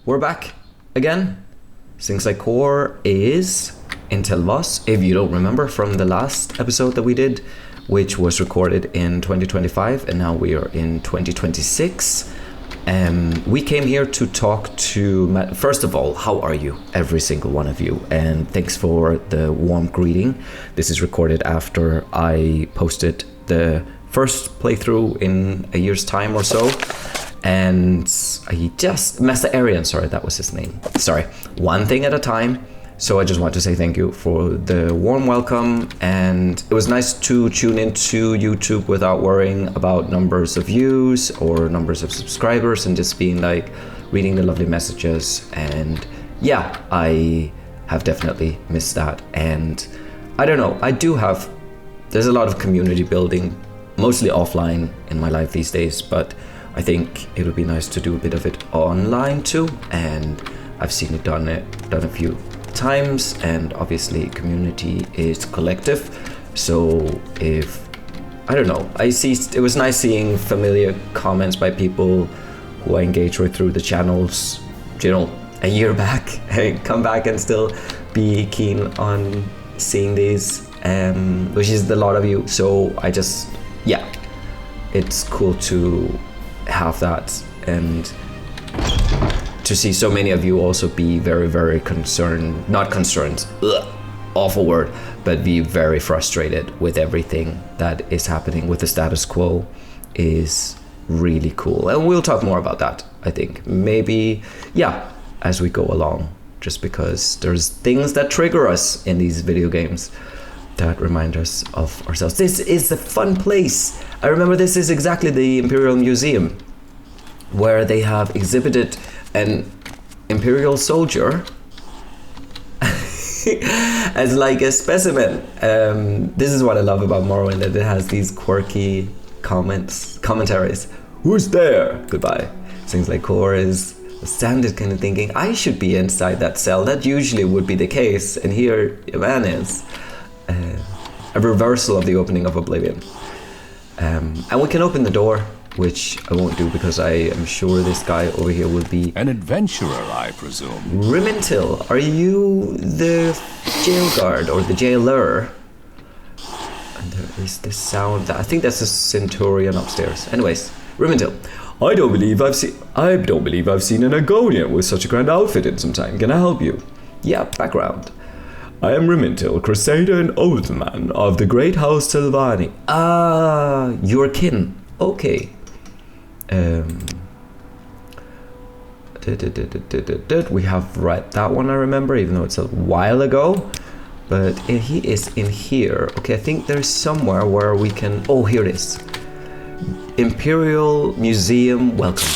we're back again. Sings-Like-Cor is in Telvas, if you don't remember from the last episode that we did, which was recorded in 2025, and now we are in 2026. We came here to talk to Matt. First of all, how are you, every single one of you? And thanks for the warm greeting. This is recorded after I posted the first playthrough in a year's time or so. And I just, Master Arian, sorry, that was his name. Sorry, one thing at a time. So I just want to say thank you for the warm welcome, and it was nice to tune into YouTube without worrying about numbers of views or numbers of subscribers, and just being like reading the lovely messages. And yeah, I have definitely missed that. And I don't know, there's a lot of community building, mostly offline in my life these days, but I think it would be nice to do a bit of it online too, and I've seen it done a few times, and obviously community is collective. So it was nice seeing familiar comments by people who I engage with through the channels, a year back, and come back and still be keen on seeing these, which is a lot of you. So it's cool to have that, and to see so many of you also be very, very concerned, not concerned, awful word, but be very frustrated with everything that is happening with the status quo is really cool. And we'll talk more about that, I think, maybe, as we go along, just because there's things that trigger us in these video games that remind us of ourselves. This is the fun place. I remember this is exactly the Imperial Museum, where they have exhibited an Imperial soldier as like a specimen. This is what I love about Morrowind, that it has these quirky commentaries. Who's there? Goodbye. Sings-Like-Cor is standard kind of thinking, I should be inside that cell. That usually would be the case, and here Ivan is. A reversal of the opening of Oblivion. And we can open the door, which I won't do because I am sure this guy over here will be an adventurer, I presume. Rimintil, are you the jail guard or the jailer? And there is the sound. I think that's a Centurion upstairs. Anyways, Rimintil, I don't believe I've seen an Argonian with such a grand outfit in some time. Can I help you? Yeah, background. I am Rimintil, Crusader and Oathman of the Great House Telvanni. Your kin. Okay. We have read that one, I remember, even though it's a while ago. But he is in here. Okay, I think there's somewhere where we can... Oh, here it is. Imperial Museum, welcome.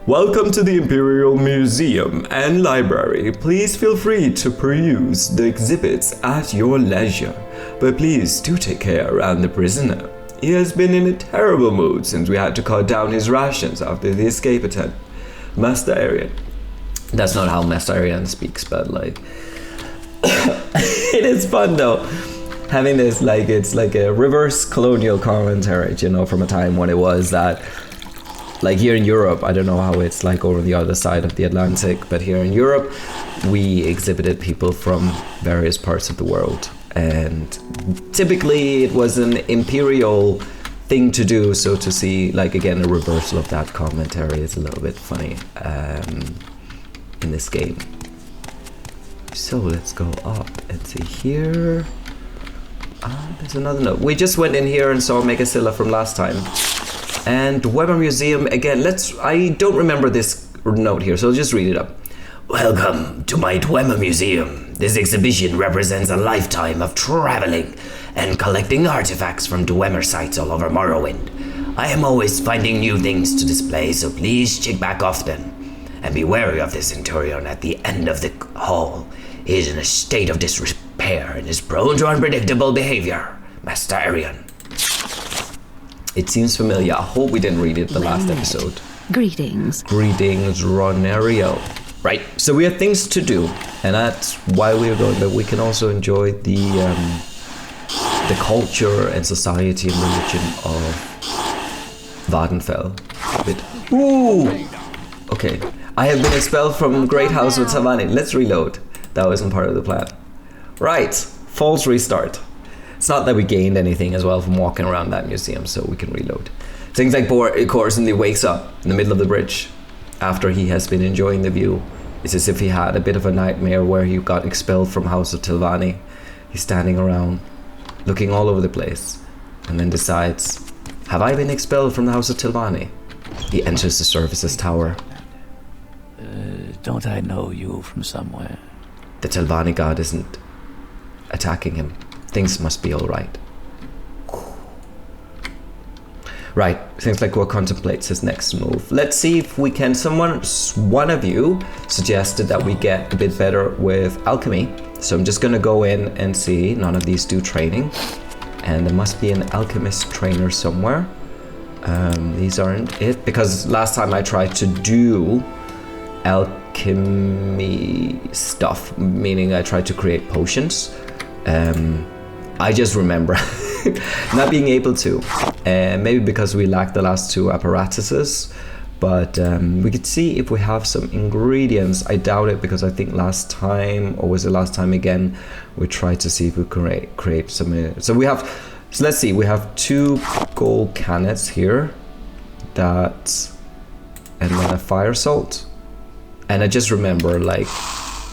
Welcome to the Imperial Museum and Library. Please feel free to peruse the exhibits at your leisure. But please do take care around the prisoner. He has been in a terrible mood since we had to cut down his rations after the escape attempt. Master Arian. That's not how Master Arian speaks, but like... it is fun though. Having this, like, it's like a reverse colonial commentary, from a time when it was that... Like here in Europe, I don't know how it's like over the other side of the Atlantic, but here in Europe, we exhibited people from various parts of the world. And typically it was an imperial thing to do, so to see, like, again, a reversal of that commentary is a little bit funny in this game. So let's go up and see here. There's another note. We just went in here and saw Megasilla from last time. And Weber Museum, again, I don't remember this note here, so I'll just read it up. Welcome to my Dwemer Museum. This exhibition represents a lifetime of traveling and collecting artifacts from Dwemer sites all over Morrowind. I am always finding new things to display, so please check back often. And be wary of the Centurion at the end of the hall. He is in a state of disrepair and is prone to unpredictable behavior. Master Arian. It seems familiar. I hope we didn't read it the last episode. Greetings. Greetings, Ronerio. Right, so we have things to do, and that's why we're going, but we can also enjoy the culture and society and religion of Vardenfell a bit. Ooh! Okay, I have been expelled from Great House of Talvani. Let's reload. That wasn't part of the plan. Right, false restart. It's not that we gained anything as well from walking around that museum, so we can reload. Sings-Like-Cor suddenly wakes up in the middle of the bridge after he has been enjoying the view. It's as if he had a bit of a nightmare where he got expelled from House of Talvani. He's standing around, looking all over the place, and then decides, have I been expelled from the House of Talvani? He enters the services tower. Don't I know you from somewhere? The Talvani god isn't attacking him. Things must be all right. Right, Sings-Like-Cor contemplates his next move. Let's see if we can, one of you suggested that we get a bit better with alchemy. So I'm just gonna go in and see, none of these do training. And there must be an alchemist trainer somewhere. These aren't it, because last time I tried to do alchemy stuff, meaning I tried to create potions. I just remember not being able to, maybe because we lacked the last two apparatuses, but we could see if we have some ingredients. I doubt it, because I think last time, or was it last time again, we tried to see if we could create some. So let's see, we have 2 gold cannons here, and then a fire salt. And I just remember, like,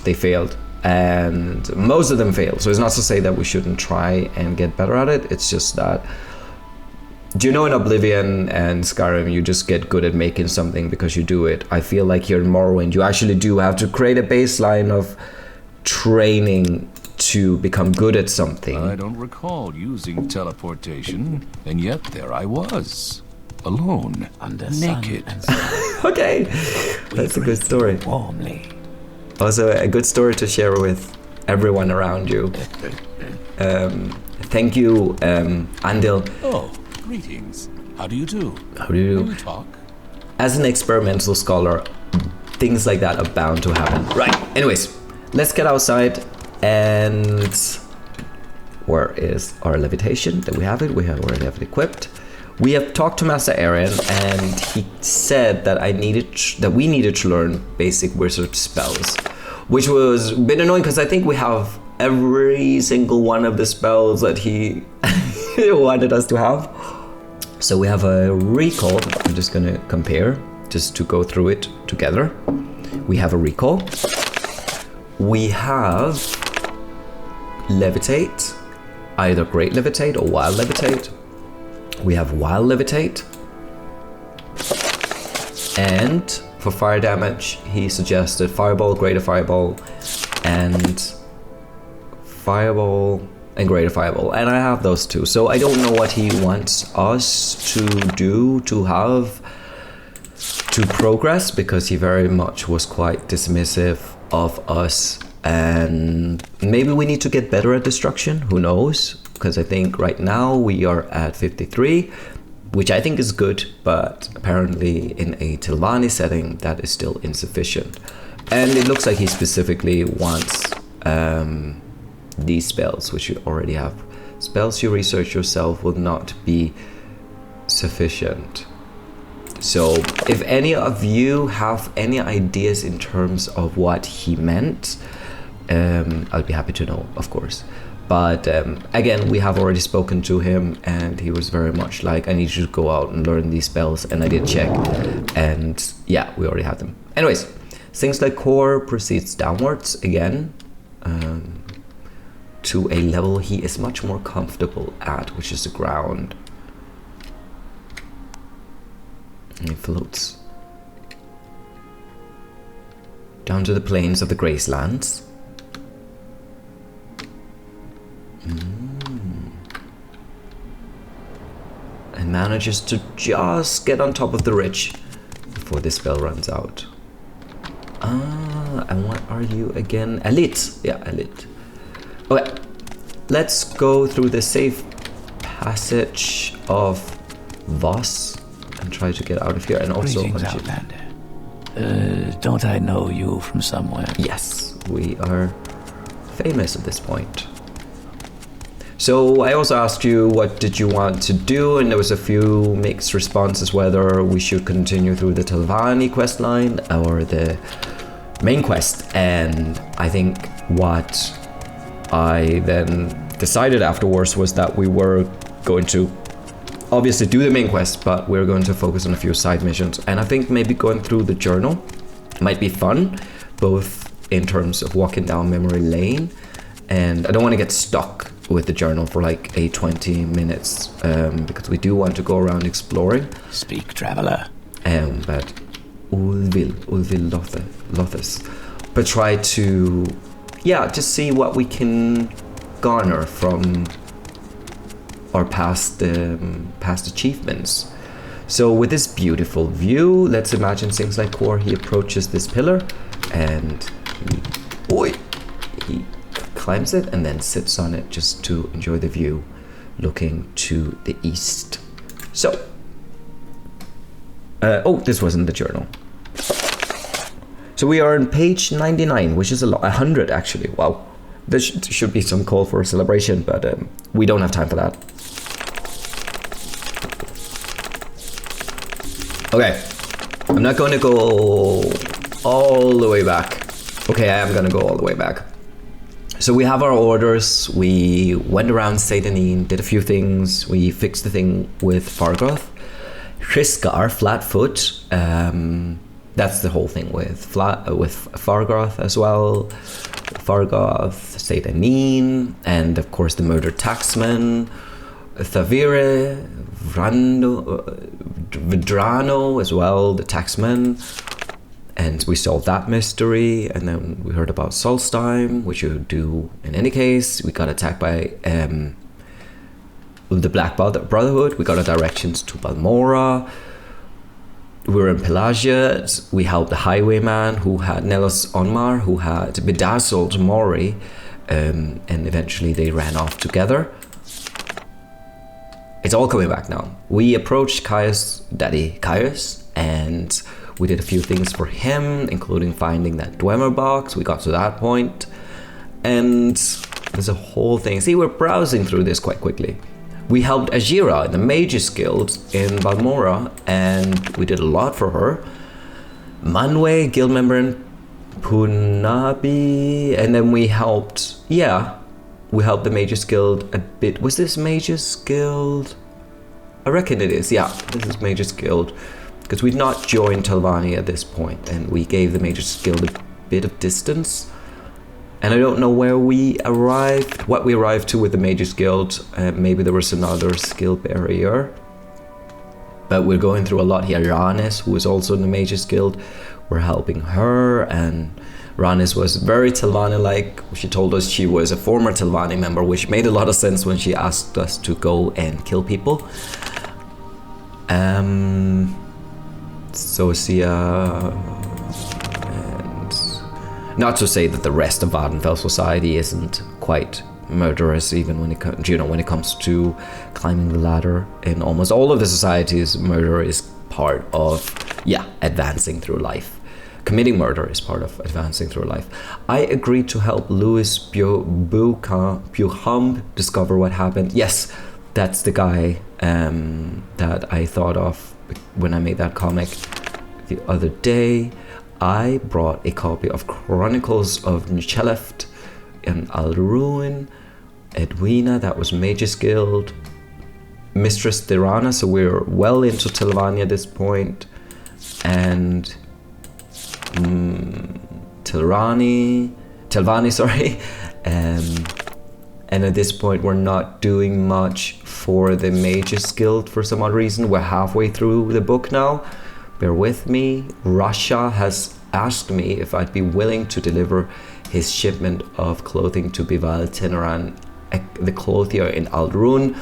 they failed. And most of them failed. So it's not to say that we shouldn't try and get better at it. It's just that, do you know, in Oblivion and Skyrim, you just get good at making something because you do it. I feel like here in Morrowind, you actually do have to create a baseline of training to become good at something. I don't recall using teleportation, and yet there I was, alone, naked. Okay, that's a good story. Warmly. Also a good story to share with everyone around you. Thank you, Andil. Oh, greetings. How do you do? How do you do? Can we talk? As an experimental scholar, things like that are bound to happen. Right, anyways, let's get outside. And where is our levitation? That we have it. We already have it equipped. We have talked to Master Aaron, and he said that we needed to learn basic wizard spells, which was a bit annoying because I think we have every single one of the spells that he wanted us to have. So we have a recall. I'm just gonna compare, just to go through it together. We have a recall. We have levitate, either great levitate or wild levitate. We have wild levitate, and for fire damage he suggested fireball, greater fireball, and fireball and greater fireball, and I have those two. So I don't know what he wants us to do to progress, because he very much was quite dismissive of us, and maybe we need to get better at destruction, who knows, because I think right now we are at 53, which I think is good, but apparently in a Talvani setting that is still insufficient. And it looks like he specifically wants these spells, which you already have. Spells you research yourself will not be sufficient. So if any of you have any ideas in terms of what he meant, I'll be happy to know, of course. But again, we have already spoken to him, and he was very much like, I need you to go out and learn these spells, and I did check, and yeah, we already had them. Anyways, Sings-Like-Cor proceeds downwards again to a level he is much more comfortable at, which is the ground. And he floats down to the plains of the Gracelands. And manages to just get on top of the ridge before this spell runs out. And what are you again? Elite. Yeah, elite. Okay, let's go through the safe passage of Voss and try to get out of here. And also, Outlander. Don't I know you from somewhere? Yes, we are famous at this point. So I also asked you what did you want to do, and there was a few mixed responses whether we should continue through the Telvanni quest line or the main quest. And I think what I then decided afterwards was that we were going to obviously do the main quest, but we're going to focus on a few side missions. And I think maybe going through the journal might be fun, both in terms of walking down memory lane, and I don't want to get stuck with the journal for like 20 minutes, because we do want to go around exploring. Speak, traveler. But Ulvil Lothes. But try to, just see what we can garner from our past achievements. So with this beautiful view, let's imagine Sings-Like-Cor. He approaches this pillar and he climbs it and then sits on it just to enjoy the view looking to the east. So, this wasn't the journal. So we are on page 99, which is a lot, 100 actually. Wow, there should be some call for a celebration, but we don't have time for that. Okay, I'm not going to go all the way back. Okay, I am going to go all the way back. So we have our orders. We went around Seydanin, did a few things. We fixed the thing with Fargoth. Hriskar, Flatfoot. That's the whole thing with Fargoth as well. Fargoth, Seydanin, and of course the murdered taxman. Thavire, Vidrano as well, the taxman. And we solved that mystery, and then we heard about Solstheim, which you do in any case. We got attacked by the Black Brotherhood. We got our directions to Balmora. We were in Pelagia. We helped the highwayman who had Nelos Onmar, who had bedazzled Mori, and eventually they ran off together. It's all coming back now. We approached Caius, Daddy Caius, and we did a few things for him, including finding that Dwemer box. We got to that point, and there's a whole thing. See, we're browsing through this quite quickly. We helped Ajira in the Mages Guild in Balmora, and we did a lot for her. Manwe, guild member in Punabi, and then we helped, we helped the Mages Guild a bit. Was this Mages Guild? I reckon it is, this is Mages Guild. Because we'd not joined Telvanni at this point, and we gave the Mages Guild a bit of distance. And I don't know where we arrived, what we arrived to with the Mages Guild. Maybe there was another skill barrier. But we're going through a lot here. Ranes, who is also in the Mages Guild, we're helping her, and Ranes was very Telvanni-like. She told us she was a former Telvanni member, which made a lot of sense when she asked us to go and kill people. Socia, and not to say that the rest of Vardenfell society isn't quite murderous, even when it comes to climbing the ladder. In almost all of the societies, murder is part of advancing through life. Committing murder is part of advancing through life. I agreed to help Louis Bucham discover what happened. Yes, that's the guy that I thought of when I made that comic the other day. I brought a copy of Chronicles of Ncheleft and Alruin, Edwina, that was Mages Guild, Mistress Thirana, so we're well into Telvanni at this point, and Telvanni, sorry, and at this point we're not doing much for the Mages Guild for some odd reason. We're halfway through the book now. Bear with me. Rasha has asked me if I'd be willing to deliver his shipment of clothing to Bival Teneran, the clothier in Aldrun.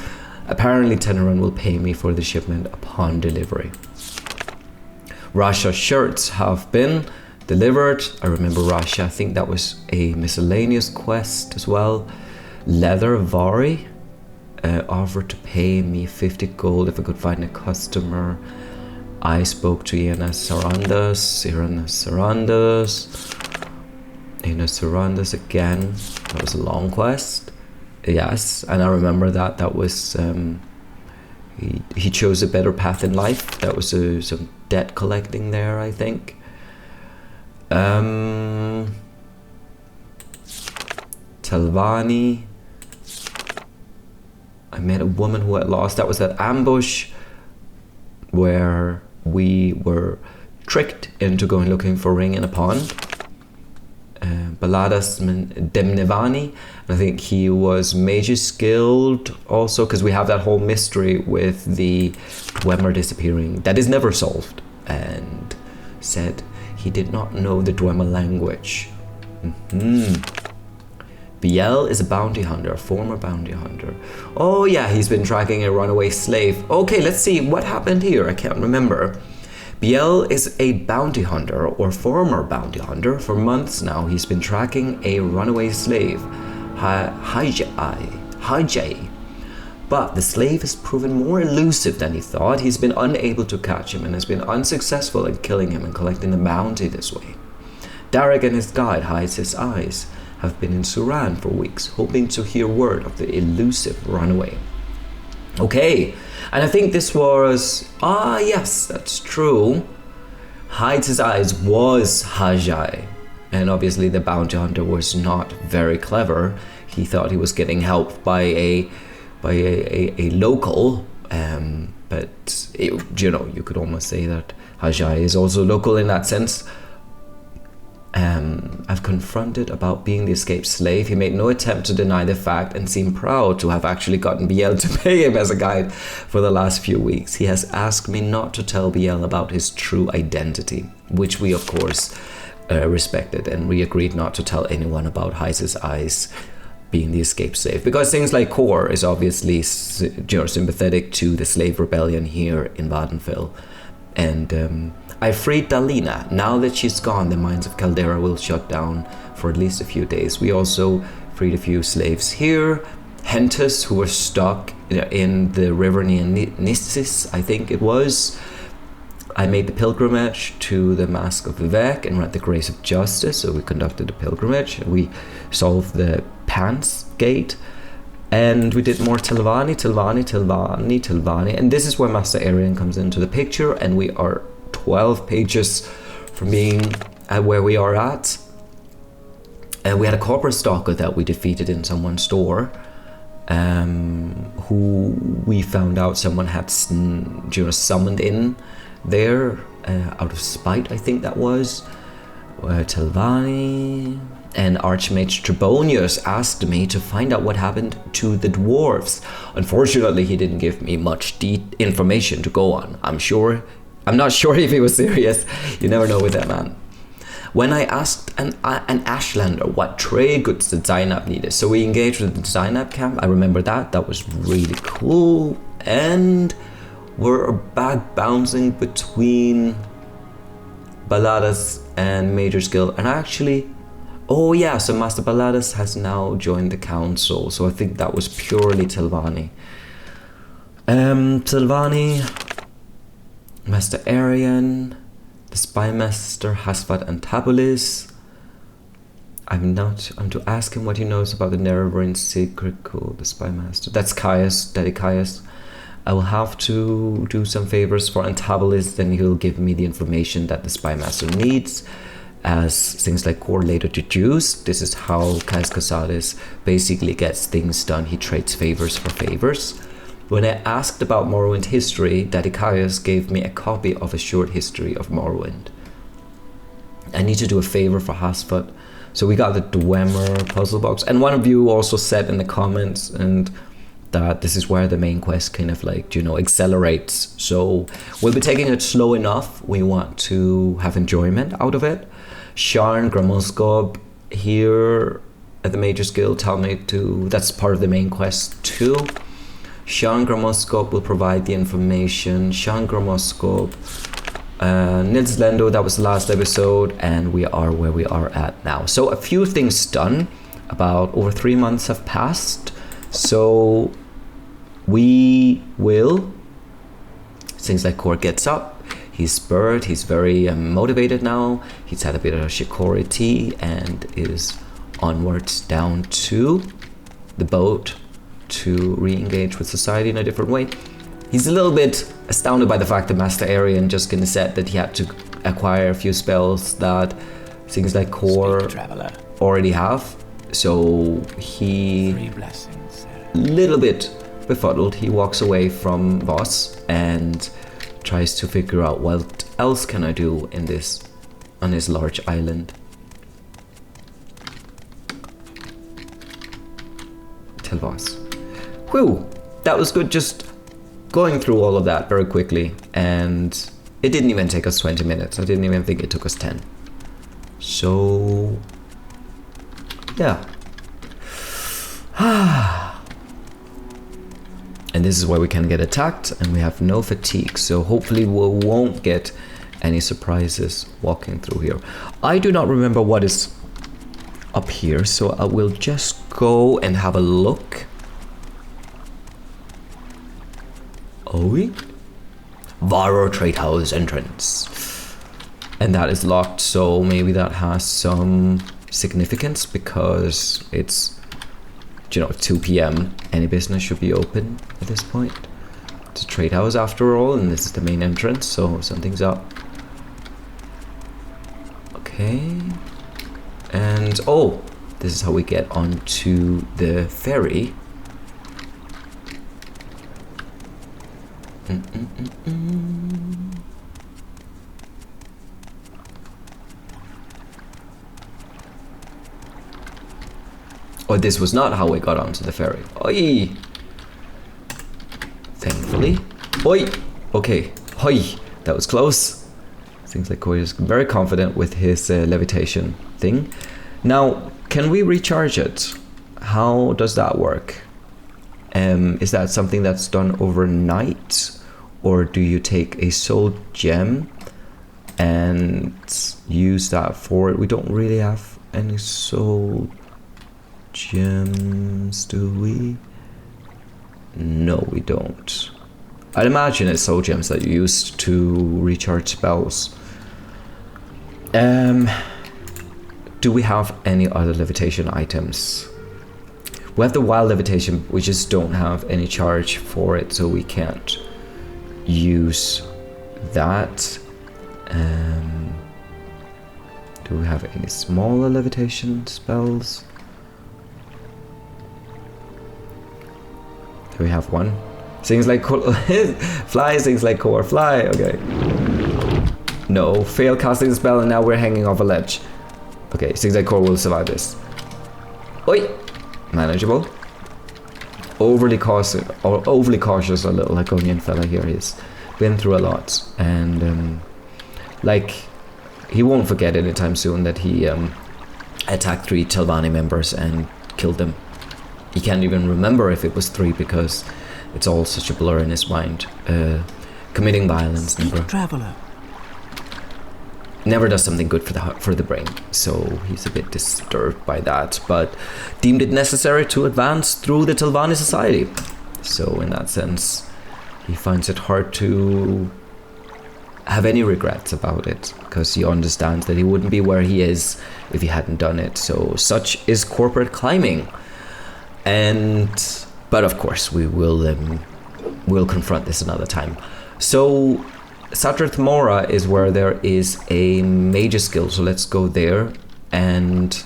Apparently Teneran will pay me for the shipment upon delivery. Rasha's shirts have been delivered. I remember Rasha, I think that was a miscellaneous quest as well. Leather Vari offered to pay me 50 gold if I could find a customer. I spoke to Iana Sarandas again. That was a long quest. Yes, and I remember that was he chose a better path in life. That was some debt collecting there, I think. Telvanni. I met a woman who had lost. That was that ambush where we were tricked into going looking for Ring in a pond. Baladas Demnevani. I think he was Mage's Guild also, because we have that whole mystery with the Dwemer disappearing that is never solved, and said he did not know the Dwemer language. Biel is a bounty hunter, a former bounty hunter. Oh yeah, he's been tracking a runaway slave. Okay, let's see what happened here. I can't remember. Biel is a bounty hunter, or former bounty hunter. For months now, he's been tracking a runaway slave, Hajai. But the slave has proven more elusive than he thought. He's been unable to catch him and has been unsuccessful in killing him and collecting the bounty this way. Darek and his guide, Hides His Eyes, have been in Suran for weeks, hoping to hear word of the elusive runaway. Okay, and I think this was... yes, that's true. Hides His Eyes was Hajai. And obviously the bounty hunter was not very clever. He thought he was getting help by a local. But, you could almost say that Hajai is also local in that sense. I've confronted about being the escaped slave. He made no attempt to deny the fact and seemed proud to have actually gotten Biel to pay him as a guide for the last few weeks. He has asked me not to tell Biel about his true identity, which we of course respected, and we agreed not to tell anyone about Hides' Eyes being the escaped slave, because Sings-Like-Cor is obviously sympathetic to the slave rebellion here in Vvardenfell. And I freed Dalina. Now that she's gone, the mines of Caldera will shut down for at least a few days. We also freed a few slaves here. Hentus, who were stuck in the river near Nissis, I think it was. I made the pilgrimage to the Mask of Vivek and read the Grace of Justice. So we conducted a pilgrimage. We solved the Pants Gate. And we did more Telvanni. And this is where Master Arian comes into the picture. And we are 12 pages from being at where we are at. And we had a corporate stalker that we defeated in someone's store. Who we found out someone had summoned in there out of spite, I think that was. Telvanni. And Archmage Trebonius asked me to find out what happened to the dwarves. Unfortunately, he didn't give me much information to go on. I'm not sure if he was serious. You never know with that man. When I asked an Ashlander what trade goods the Zainab needed, so we engaged with the Zainab camp. I remember that. That was really cool. And we're back bouncing between Baladas and Major's Guild. And actually... Oh yeah, so Master Baladas has now joined the council, so I think that was purely Telvanni. Telvanni, Master Arian, the Spymaster Hasvat and Tabulis. I'm to ask him what he knows about the Nerebrine secret code, the Spymaster. That's Caius, Daddy Caius. I will have to do some favors for Antabulis, then he'll give me the information that the Spymaster needs. As Sings-Like-Cor later deduced, this is how Caius Casares basically gets things done. He trades favors for favors. When I asked about Morrowind history, Daddy Caius gave me a copy of a short history of Morrowind. I need to do a favor for Hasvat. So we got the Dwemer puzzle box. And one of you also said in the comments and that this is where the main quest kind of accelerates. So we'll be taking it slow enough. We want to have enjoyment out of it. Sharn Gramoskob here at the Mage's Guild tell me that's part of the main quest too. Sharn Gramoskob will provide the information. Sharn Gramoskob, Nils Lendo, that was the last episode, and we are where we are at now. So a few things done. About over 3 months have passed. So we will... Sings-Like-Cor gets up. He's spurred, he's very motivated now. He's had a bit of Shikori tea and is onwards down to the boat to re-engage with society in a different way. He's a little bit astounded by the fact that Master Arian just kind of said that he had to acquire a few spells that Sings-Like-Cor already have. So he, 3 blessings. little bit befuddled, he walks away from Voss and tries to figure out what else can I do in this, on this large island. Tell Voss. Whew, that was good, just going through all of that very quickly, and it didn't even take us 20 minutes. I didn't even think it took us 10. So, yeah. And this is where we can get attacked, and we have no fatigue, so hopefully we won't get any surprises walking through here. I do not remember what is up here, so I will just go and have a look. Oh, Varro Trade House entrance. And that is locked, so maybe that has some significance because it's, you know, 2 p.m. Any business should be open at this point. It's a trade house after all, and this is the main entrance, so something's up. Okay. And, oh, this is how we get onto the ferry. Oh, this was not how we got onto the ferry. Oi! Thankfully. Oi! Okay. Oi! That was close. Sings-Like-Cor is very confident with his levitation thing. Now, can we recharge it? How does that work? Is that something that's done overnight? Or do you take a soul gem and use that for it? We don't really have any soul gems, do we? No, we don't. I'd imagine it's soul gems that you use to recharge spells. Do we have any other levitation items? We have the wild levitation, we just don't have any charge for it, so we can't use that. Do we have any smaller levitation spells? Do we have one? Sings-Like-Cor, fly, Sings-Like-Cor, fly, okay. No, fail casting the spell and now we're hanging off a ledge. Okay, Sings-Like-Cor will survive this. Oi! Manageable. Overly cautious, a little Laconian fella here. He's been through a lot, and like he won't forget anytime soon that he attacked 3 Telvanni members and killed them. He can't even remember if it was 3 because it's all such a blur in his mind. Committing violence never does something good for the brain, so he's a bit disturbed by that, but deemed it necessary to advance through the Telvanni society. So in that sense, he finds it hard to have any regrets about it, because he understands that he wouldn't be where he is if he hadn't done it. So such is corporate climbing. But of course we will we'll confront this another time. So Satrath Mora is where there is a Mage's Guild, so let's go there. And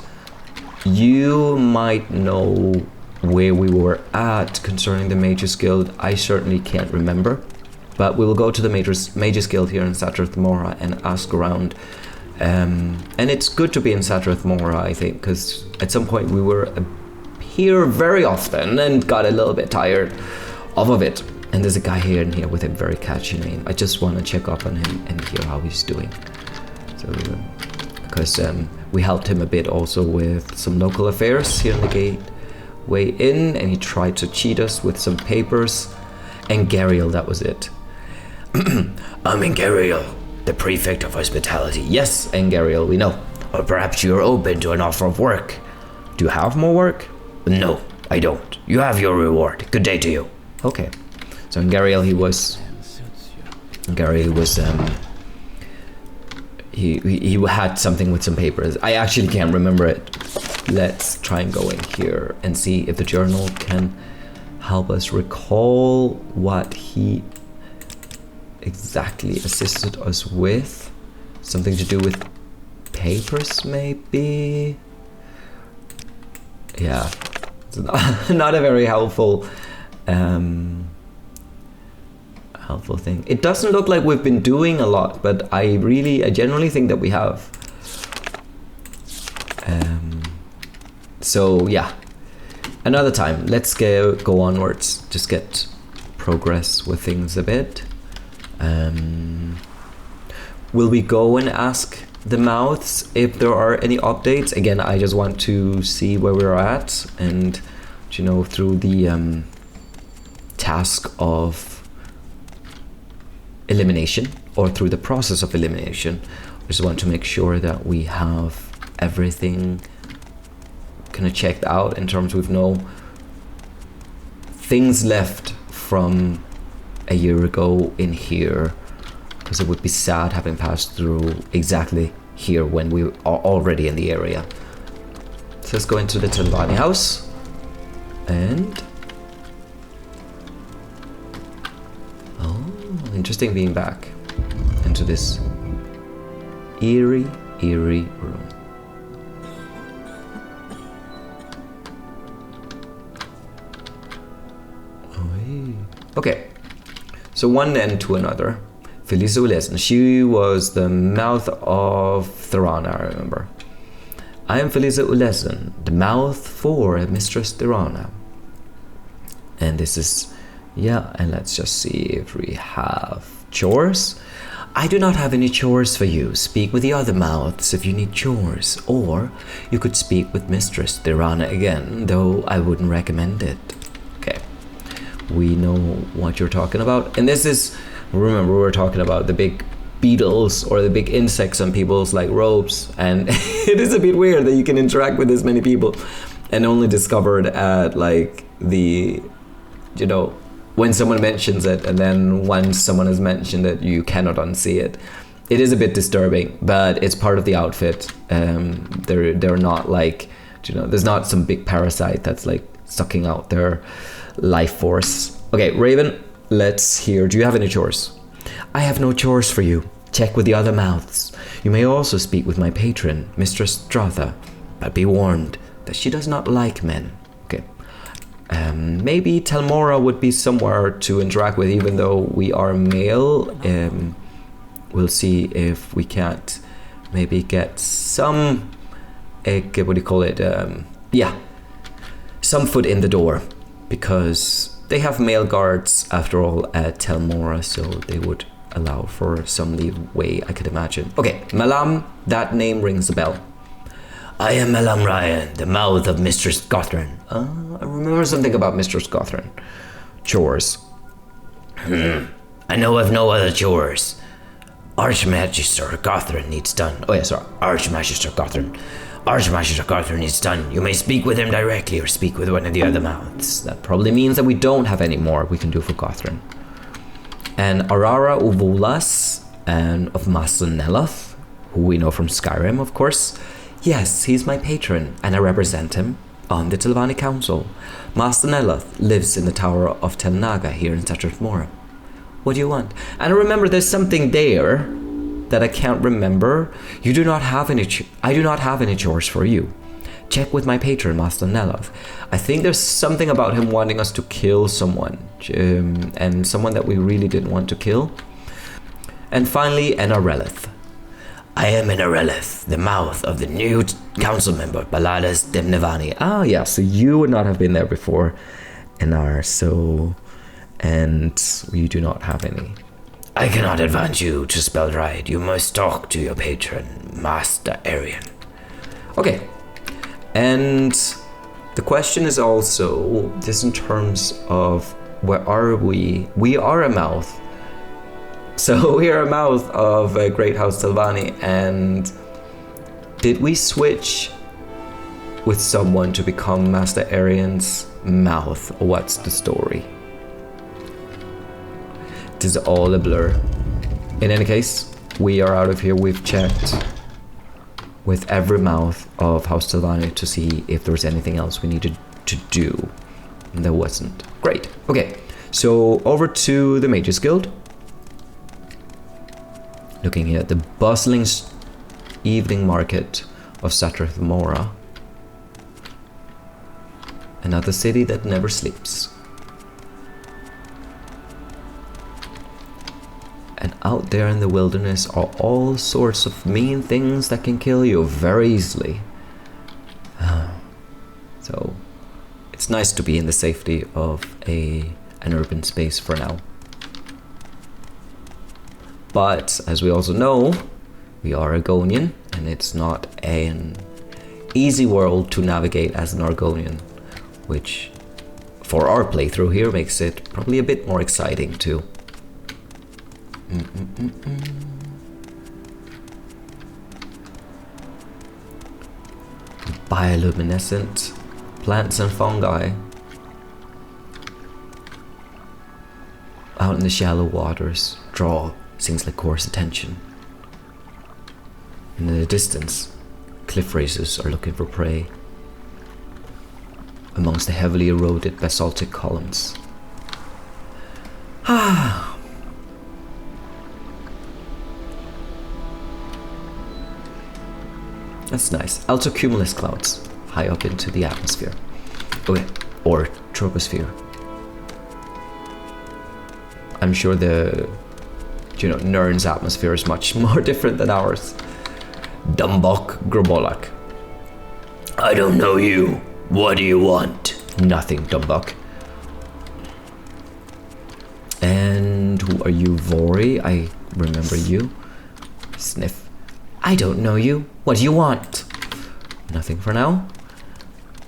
you might know where we were at concerning the Mage's Guild. I certainly can't remember, but we will go to the Mage's Guild here in Satrath Mora and ask around. And it's good to be in Satrath Mora, I think, because at some point we were here very often and got a little bit tired of it. And there's a guy here and here with a very catchy name. I just want to check up on him and hear how he's doing. So, because we helped him a bit also with some local affairs here in the gateway in, and he tried to cheat us with some papers. And Gariel, that was it. I'm Gariel, the prefect of hospitality. Yes, Gariel, we know. Or perhaps you're open to an offer of work. Do you have more work? No, I don't. You have your reward. Good day to you. Okay. So Gariel, he had something with some papers. I actually can't remember it. let's try and go in here and see if the journal can help us recall what he exactly assisted us with. Something to do with papers, maybe? Yeah, it's not a very helpful thing. It doesn't look like we've been doing a lot, but I generally think that we have. So yeah, another time. Let's go onwards. Just get progress with things a bit. Will we go and ask the mouths if there are any updates? Again, I just want to see where we're at, and you know, through the task of elimination, or through the process of elimination, I just want to make sure that we have everything kind of checked out in terms with no things left from a year ago in here, because it would be sad having passed through exactly here when we are already in the area. So let's go into the Talvani house, and interesting being back into this eerie room. Okay, so one end to another. Felisa Ulesen, she was the mouth of Thorana, I remember. I am Felisa Ulesen, the mouth for Mistress Thorana. And this is, yeah, and let's just see if we have chores. I do not have any chores for you. Speak with the other mouths if you need chores. Or you could speak with Mistress Thorana again, though I wouldn't recommend it. Okay, we know what you're talking about. And this is, remember, we were talking about the big beetles or the big insects on people's like robes, and it is a bit weird that you can interact with this many people and only discovered at like the, you know, when someone mentions it, and then once someone has mentioned it, you cannot unsee it. It is a bit disturbing, but it's part of the outfit. They're not like, you know, there's not some big parasite that's like sucking out their life force. Okay, Raven, let's hear. Do you have any chores? I have no chores for you. Check with the other mouths. You may also speak with my patron, Mistress Stratha, but be warned that she does not like men. Okay. Maybe Telmora would be somewhere to interact with, even though we are male. We'll see if we can't maybe get some, what do you call it? Yeah, some foot in the door, because they have male guards after all at Telmora, so they would allow for some leeway, I could imagine. Okay, Malam, that name rings a bell. I am Malam Ryan, the mouth of Mistress Gothran. I remember something about Mistress Gothran. Chores. I know of no other chores. Archmagister Gothran needs done. Oh yeah, sorry, Archmagister Gothran. Archmagister Gothran needs done. You may speak with him directly or speak with one of the other mouths. That probably means that we don't have any more we can do for Gothran. And Arara Uvulas, and of Masanelath, who we know from Skyrim, of course. Yes, he's my patron, and I represent him on the Telvanni Council. Masanelath lives in the Tower of Telnaga here in Tetratmora. What do you want? And remember, there's something there that I can't remember. You do not have any. I do not have any chores for you. Check with my patron, Master Nelov. I think there's something about him wanting us to kill someone, and someone that we really didn't want to kill. And finally, Enarelith. I am Enarelith, the mouth of the new council member, Baladas Demnevani. Ah, yeah, so you would not have been there before, Enar, so... And you do not have any. I cannot advance you to spell right. You must talk to your patron, Master Arian. Okay. And the question is also, just in terms of where are we? We are a mouth. So we are a mouth of Great House Telvanni, and did we switch with someone to become Master Arian's mouth? What's the story? It is all a blur. In any case, we are out of here. We've checked with every mouth of House Sylvania to see if there was anything else we needed to do. And there wasn't. Great. Okay, so over to the Mages Guild. Looking here at the bustling evening market of Satrathmora. Another city that never sleeps. And out there in the wilderness are all sorts of mean things that can kill you very easily. So it's nice to be in the safety of an urban space for now. But as we also know, we are Argonian, and it's not an easy world to navigate as an Argonian, which for our playthrough here makes it probably a bit more exciting too. Bioluminescent plants and fungi out in the shallow waters draw Sings-Like-Cor's attention. In the distance, cliff racers are looking for prey amongst the heavily eroded basaltic columns. That's nice. Altocumulus clouds high up into the atmosphere. Okay, or troposphere. I'm sure the Nern's atmosphere is much more different than ours. Dumbok Grobolak. I don't know you. What do you want? Nothing, Dumbok. And who are you, Vori? I remember you. Sniff. I don't know you. What do you want? Nothing for now.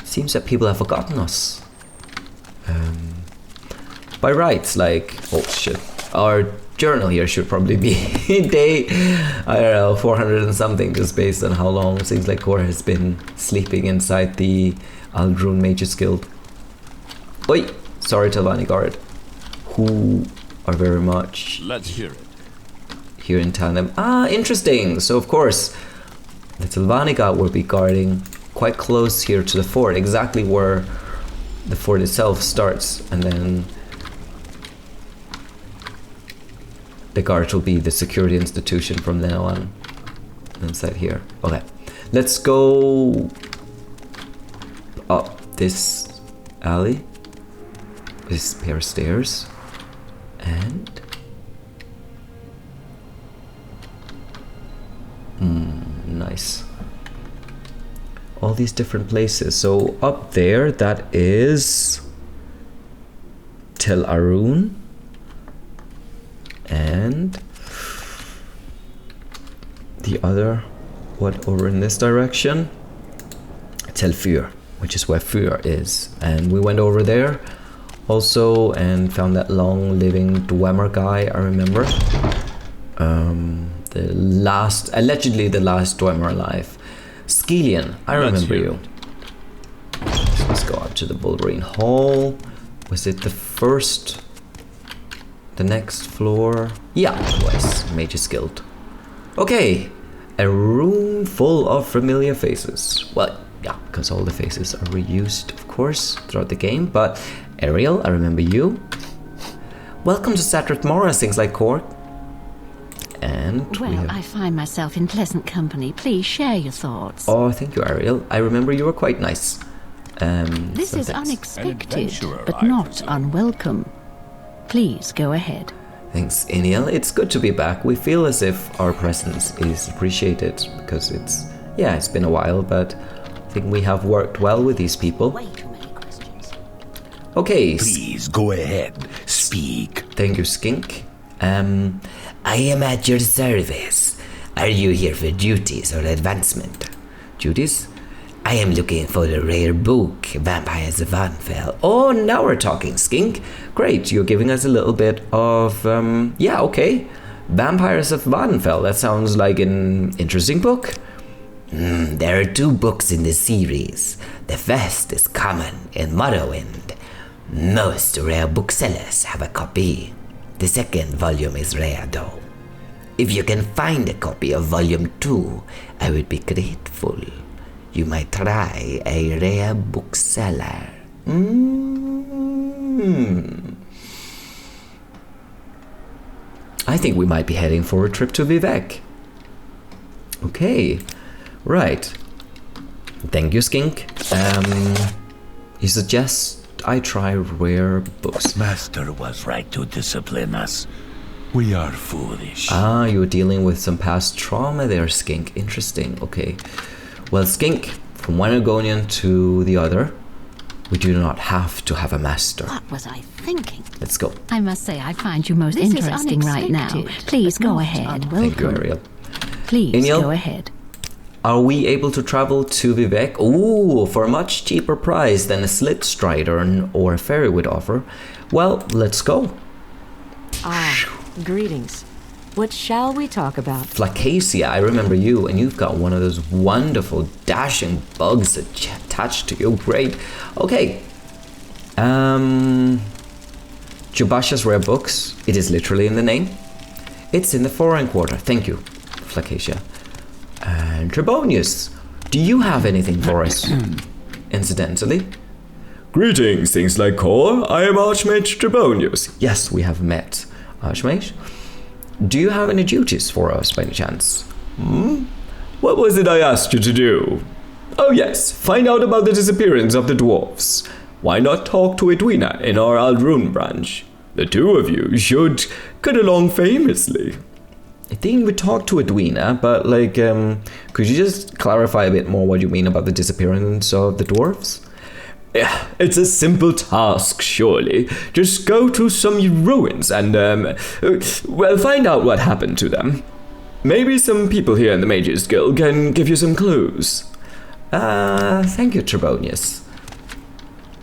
Seems that people have forgotten us. By rights, like, oh shit. Our journal here should probably be day, I don't know, 400 and something, just based on how long Sings-Like-Cor has been sleeping inside the Aldrun Mages Guild. Oi! Sorry, Telvanni Guard, who are very much... Let's hear it. Here in tandem. Ah, interesting! So of course, the Telvanni Guard will be guarding quite close here to the fort, exactly where the fort itself starts, and then the guard will be the security institution from now on. Inside here. Okay. Let's go up this alley. This pair of stairs. And nice. All these different places. So up there, that is Tel Arun. And the other, what, over in this direction? Tel Fyr, which is where Fyr is. And we went over there also and found that long living Dwemer guy, I remember. Allegedly the last Dwemer alive. Skelion, I remember you. So let's go up to the Bulverine Hall. Was it the first... the next floor? Yeah, it was. Mages Guild. Okay, a room full of familiar faces. Well, yeah, because all the faces are reused, of course, throughout the game. But Ariel, I remember you. Welcome to Satrathmora, Sings-Like-Cor. And well, I find myself in pleasant company. Please share your thoughts. Oh, thank you, Ariel. I remember you were quite nice. This is unexpected, but not unwelcome. Please go ahead. Thanks, Eniel. It's good to be back. We feel as if our presence is appreciated because it's been a while, but I think we have worked well with these people. Way too many questions. Okay. Please go ahead. Speak. Thank you, Skink. I am at your service. Are you here for duties or advancement? Duties? I am looking for the rare book, Vampires of Vanfell. Oh, now we're talking, Skink. Great, you're giving us a little bit of, okay. Vampires of Vanfell, that sounds like an interesting book. There are 2 books in the series. The first is common in Morrowind. Most rare booksellers have a copy. The second volume is rare though. If you can find a copy of Volume 2, I would be grateful. You might try a rare bookseller. I think we might be heading for a trip to Vivek. Okay, right. Thank you, Skink. He suggests I try rare books. Master was right to discipline us. We are foolish. Ah, you're dealing with some past trauma there, Skink. Interesting, okay. Well, Skink, from one Argonian to the other, we do not have to have a master. What was I thinking? Let's go. I must say I find you most This is interesting right now. unexpected, Please but go not ahead. Thank you, Ariel. Please Iniel? go ahead. Are we able to travel to Vivek? Ooh, for a much cheaper price than a slit strider or a ferry would offer. Well, let's go. Greetings. What shall we talk about? Flacacia, I remember you, and you've got one of those wonderful dashing bugs attached to you. Great. Okay. Jubasha's rare books. It is literally in the name. It's in the foreign quarter. Thank you, Flacacia. And Trebonius, do you have anything for us? Incidentally. Greetings, Sings-Like-Cor. I am Archmage Trebonius. Yes, we have met, Archmage. Do you have any duties for us by any chance? What was it I asked you to do? Oh yes, find out about the disappearance of the dwarfs. Why not talk to Edwina in our Aldrune branch? The two of you should get along famously. I think we talked to Edwina, but like, could you just clarify a bit more what you mean about the disappearance of the dwarfs? Yeah, it's a simple task, surely. Just go to some ruins and, well, find out what happened to them. Maybe some people here in the Mages Guild can give you some clues. Thank you, Trebonius.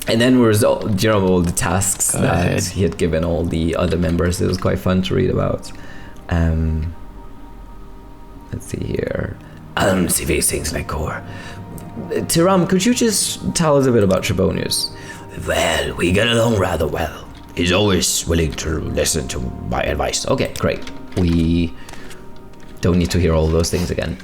And then was all the tasks that he had given all the other members. It was quite fun to read about. Let's see here. CV Sings-Like-Cor. Tiram, could you just tell us a bit about Trebonius? Well, we get along rather well. He's always willing to listen to my advice. Okay, great. We don't need to hear all those things again.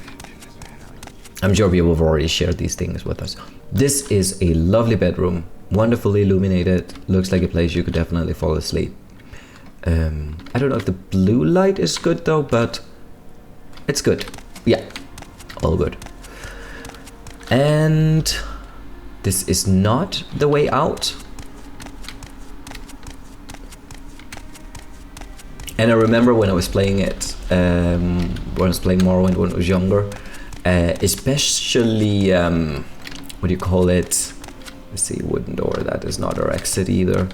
I'm sure people have already shared these things with us. This is a lovely bedroom, wonderfully illuminated. Looks like a place you could definitely fall asleep. I don't know if the blue light is good though, but it's good. Yeah, all good. And this is not the way out. And I remember when I was playing it, when I was playing Morrowind when I was younger, especially, what do you call it? Let's see, wooden door, that is not our exit either.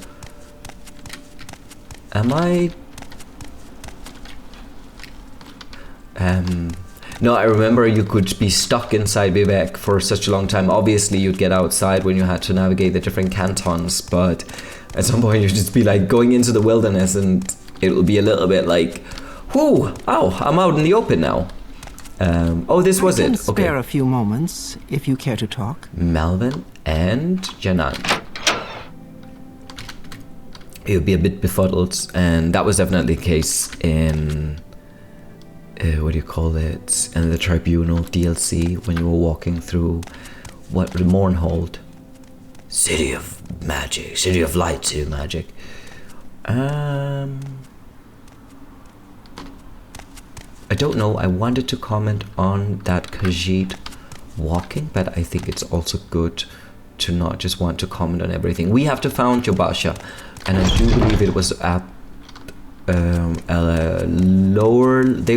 Am I? No, I remember you could be stuck inside Vivek for such a long time. Obviously, you'd get outside when you had to navigate the different cantons, but at some point you'd just be like going into the wilderness and it'll be a little bit like, whoo, ow, I'm out in the open now. Oh, this was it. Okay. Spare a few moments if you care to talk. Melvin and Janan. He would be a bit befuddled, and that was definitely the case in what do you call it? In the Tribunal DLC when you were walking through what the Mournhold. City of Magic. City of Light. City of Magic. I don't know. I wanted to comment on that Khajiit walking, but I think it's also good to not just want to comment on everything. We have to found Jobasha, and I do believe it was at they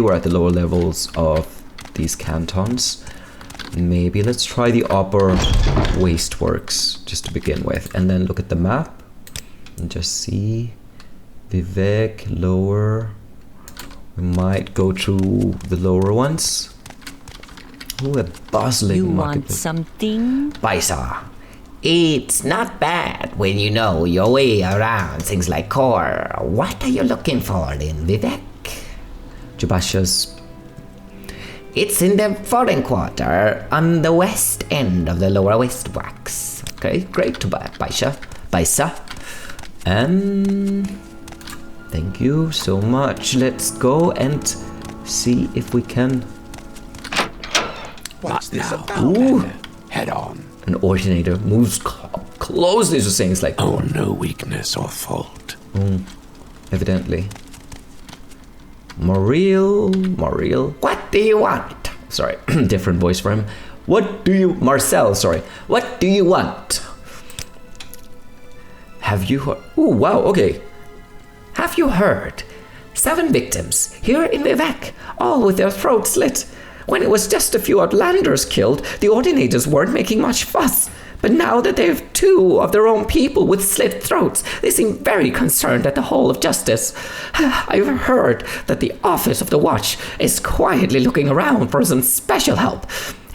were at the lower levels of these cantons. Maybe let's try the upper wasteworks just to begin with, and then look at the map and just see Vivek lower. We might go through the lower ones. Oh, a bustling You want marketplace. something? Paisa. It's not bad when you know your way around Sings-Like-Cor. What are you looking for in Vivek? Jabasha's. It's in the foreign quarter on the west end of the lower wasteworks. Okay, great to Paisa. Thank you so much. Let's go and see if we can... What's this about? Ooh. Head on. An ordinator moves closely to Sings-Like-Cor. Oh, no weakness or fault. Evidently. Morrowind. What do you want? Sorry, different voice for him. Marcel, sorry. What do you want? Have you heard? Oh, wow, okay. Have you heard? 7 victims here in Vivek, all with their throats slit. When it was just a few outlanders killed, the ordinators weren't making much fuss. But now that they have 2 of their own people with slit throats, they seem very concerned at the Hall of Justice. I've heard that the Office of the Watch is quietly looking around for some special help.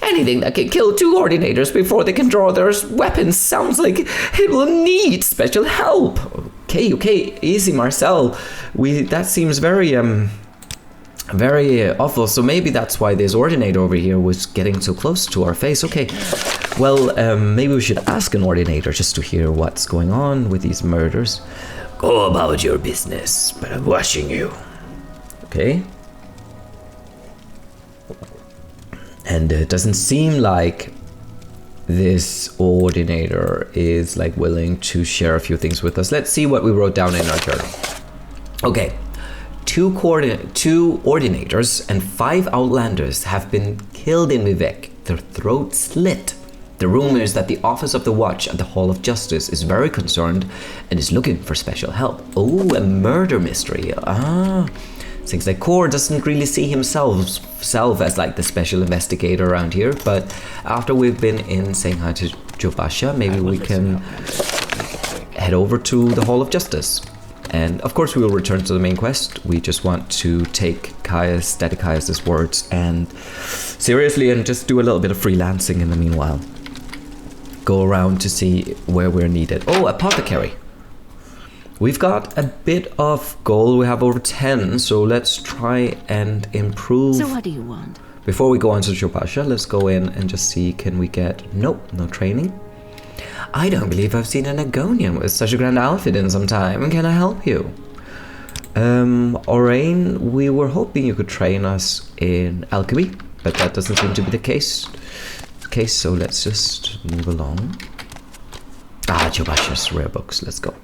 Anything that can kill 2 ordinators before they can draw their weapons sounds like it will need special help. Okay, easy, Marcel. That seems very awful. So maybe that's why this ordinator over here was getting so close to our face. Okay, well, maybe we should ask an ordinator just to hear what's going on with these murders. Go about your business, but I'm watching you. Okay. And it doesn't seem like this ordinator is like willing to share a few things with us. Let's see what we wrote down in our journal. Okay. 2 ordinators and 5 outlanders have been killed in Vivek, their throats slit. The rumor is that the Office of the Watch at the Hall of Justice is very concerned and is looking for special help. Oh, a murder mystery. Sings-Like-Cor doesn't really see himself as like the special investigator around here, but after we've been in saying hi to Jobasha, maybe we can head over to the Hall of Justice. And of course we will return to the main quest. We just want to take Daddy Caius' words and seriously and just do a little bit of freelancing in the meanwhile. Go around to see where we're needed. Oh, apothecary. We've got a bit of gold. We have over 10, so let's try and improve. So what do you want? Before we go on to Jobasha, let's go in and just see, can we get... Nope, no training. I don't believe I've seen an Agonian with such a grand outfit in some time. Can I help you? Orain, we were hoping you could train us in alchemy, but that doesn't seem to be the case. So let's just move along. Jobasha's rare books, let's go.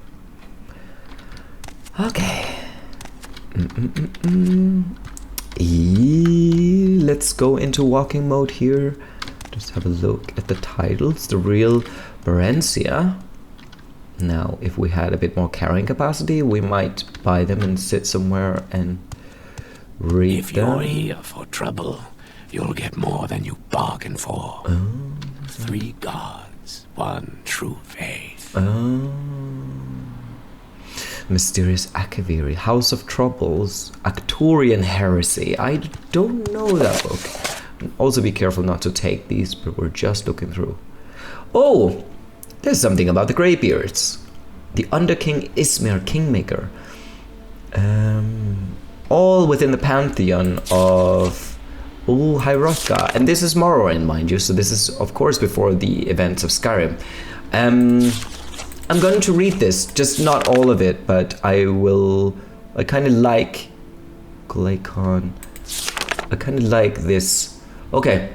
Okay. Let's go into walking mode here. Just have a look at the titles. The real Berencia. Now, if we had a bit more carrying capacity, we might buy them and sit somewhere and read If them. you're here for trouble, you'll get more than you bargained for. 3 gods, 1 true faith. Mysterious Akaviri, House of Troubles, Arcturian Heresy. I don't know that book. Also be careful not to take these, but we're just looking through. Oh, there's something about the Greybeards. The Underking Ismir Kingmaker. All within the pantheon of Hyrotha. And this is Morrowind, mind you, so this is of course before the events of Skyrim. I'm going to read this, just not all of it, but I kind of like Glycon. I kind of like this. Okay.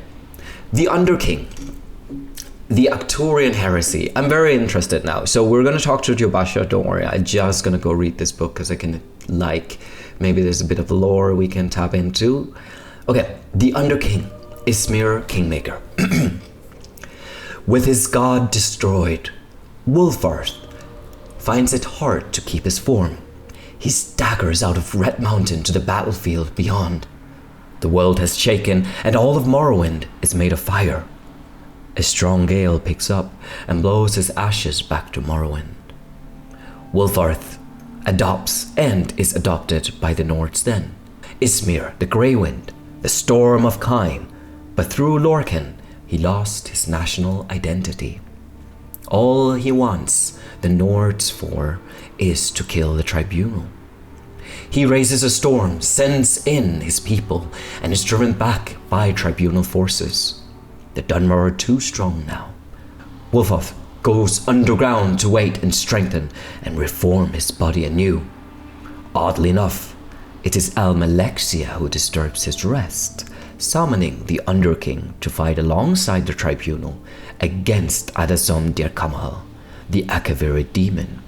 The Underking. The Arcturian Heresy. I'm very interested now. So we're going to talk to Jobasha, don't worry. I'm just going to go read this book because I can maybe there's a bit of lore we can tap into. Okay. The Underking. Ismir Kingmaker. With his god destroyed, Wolfarth finds it hard to keep his form. He staggers out of Red Mountain to the battlefield beyond. The world has shaken, and all of Morrowind is made of fire. A strong gale picks up and blows his ashes back to Morrowind. Wolfarth adopts and is adopted by the Nords then. Ismir, the Grey Wind, the Storm of Kine, but through Lorcan, he lost his national identity. All he wants the Nords for is to kill the Tribunal. He raises a storm, sends in his people, and is driven back by Tribunal forces. The Dunmer are too strong now. Wolfarth goes underground to wait and strengthen and reform his body anew. Oddly enough, It is Almalexia who disturbs his rest, summoning the Underking to fight alongside the tribunal against Adazom Dir Kamal, the Akaviri demon.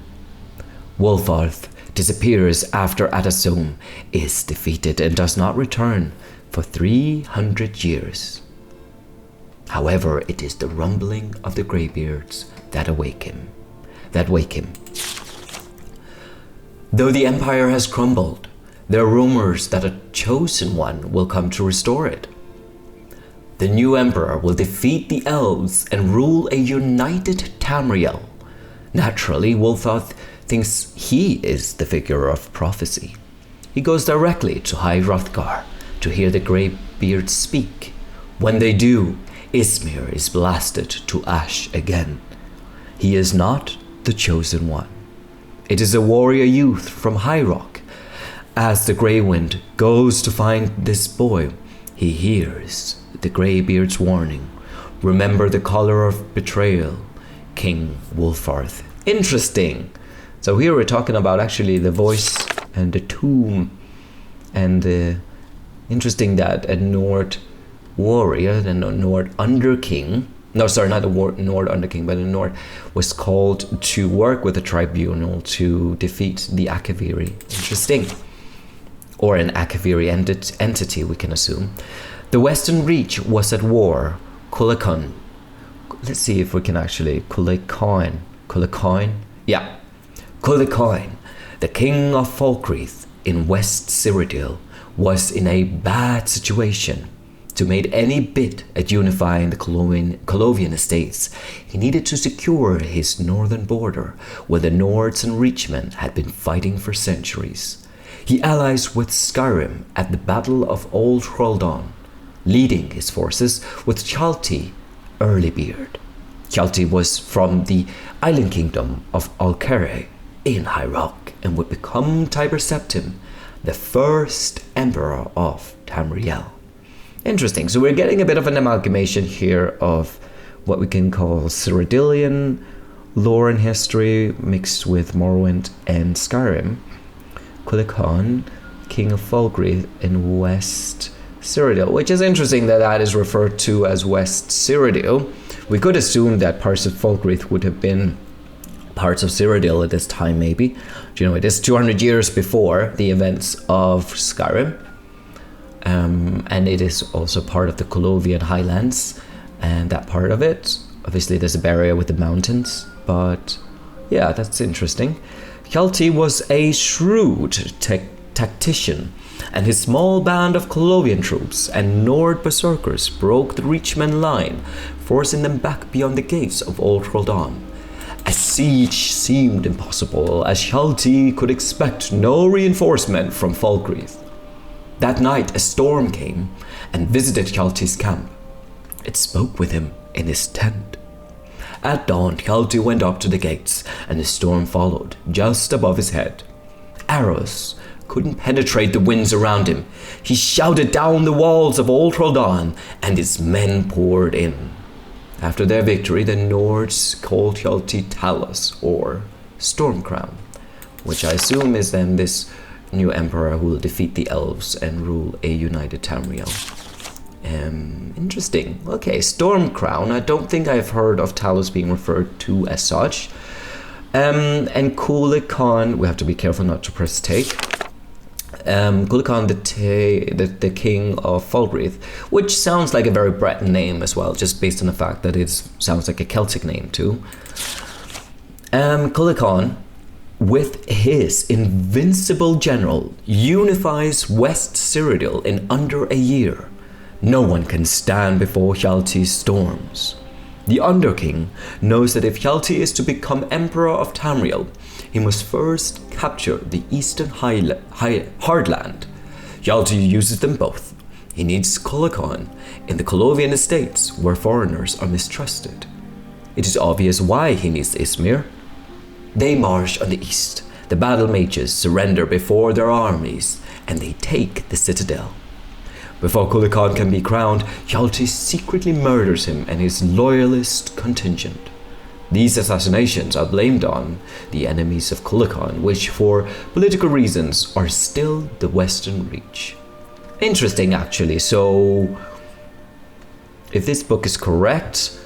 Wolfarth disappears after Adazom is defeated and does not return for 300 years. However, it is the rumbling of the greybeards that wake him. Though the empire has crumbled, there are rumors that a chosen one will come to restore it. The new emperor will defeat the elves and rule a united Tamriel. Naturally, Wolfarth thinks he is the figure of prophecy. He goes directly to High Hrothgar to hear the greybeards speak. When they do, Ismir is blasted to ash again. He is not the chosen one. It is a warrior youth from High Rock. As the Grey Wind goes to find this boy, he hears the Greybeard's warning. Remember the color of betrayal, King Wolfarth. Interesting. So here we're talking about actually the voice and the tomb, and interesting that a Nord warrior, the Nord Underking, no, sorry, not a Nord Underking, but a Nord was called to work with the tribunal to defeat the Akaviri. Interesting. Or an Akaviri entity, we can assume. The Western Reach was at war. Kulakon. Let's see if we can actually... Kulakon. Yeah. Kulakon, the king of Falkreath in West Cyrodiil, was in a bad situation. To make any bid at unifying the Colovian estates, he needed to secure his northern border, where the Nords and Reachmen had been fighting for centuries. He allies with Skyrim at the Battle of Old Hroldon, leading his forces with Chalti Earlybeard. Chalti was from the island kingdom of Alkere in High Rock and would become Tiber Septim, the first emperor of Tamriel. Interesting. So we're getting a bit of an amalgamation here of what we can call Cyrodiilian lore and history mixed with Morrowind and Skyrim. Kulakon, king of Falkreath in West Cyrodiil, which is interesting that is referred to as West Cyrodiil. We could assume that parts of Falkreath would have been parts of Cyrodiil at this time, maybe. You know, it is 200 years before the events of Skyrim. And it is also part of the Colovian Highlands, and that part of it. Obviously, there's a barrier with the mountains, but yeah, that's interesting. Hjalti was a shrewd tactician, and his small band of Colovian troops and Nord berserkers broke the Reachmen line, forcing them back beyond the gates of Old Hroldon. A siege seemed impossible, as Hjalti could expect no reinforcement from Falkreath. That night, a storm came and visited Hjalti's camp. It spoke with him in his tent. At dawn, Hjalti went up to the gates, and the storm followed, just above his head. Arrows couldn't penetrate the winds around him. He shouted down the walls of Old Hroldon, and his men poured in. After their victory, the Nords called Hjalti Talos, or Stormcrown, which I assume is then this new emperor who will defeat the elves and rule a united Tamriel. Interesting. Okay, Stormcrown. I don't think I've heard of Talos being referred to as such. And Kulakon, we have to be careful not to press take. Kulakon, the king of Falkreath, which sounds like a very Breton name as well, just based on the fact that it sounds like a Celtic name too. Kulakon, with his invincible general, unifies West Cyrodiil in under a year. No one can stand before Hjalti's storms. The Underking knows that if Hjalti is to become Emperor of Tamriel, he must first capture the Eastern Hardland. Hjalti uses them both. He needs Kulakon in the Colovian estates where foreigners are mistrusted. It is obvious why he needs Ismir. They march on the east. The battle mages surrender before their armies, and they take the citadel. Before Kulakon can be crowned, Hjalti secretly murders him and his loyalist contingent. These assassinations are blamed on the enemies of Kulikon, which for political reasons are still the Western Reach. Interesting, actually. So, if this book is correct,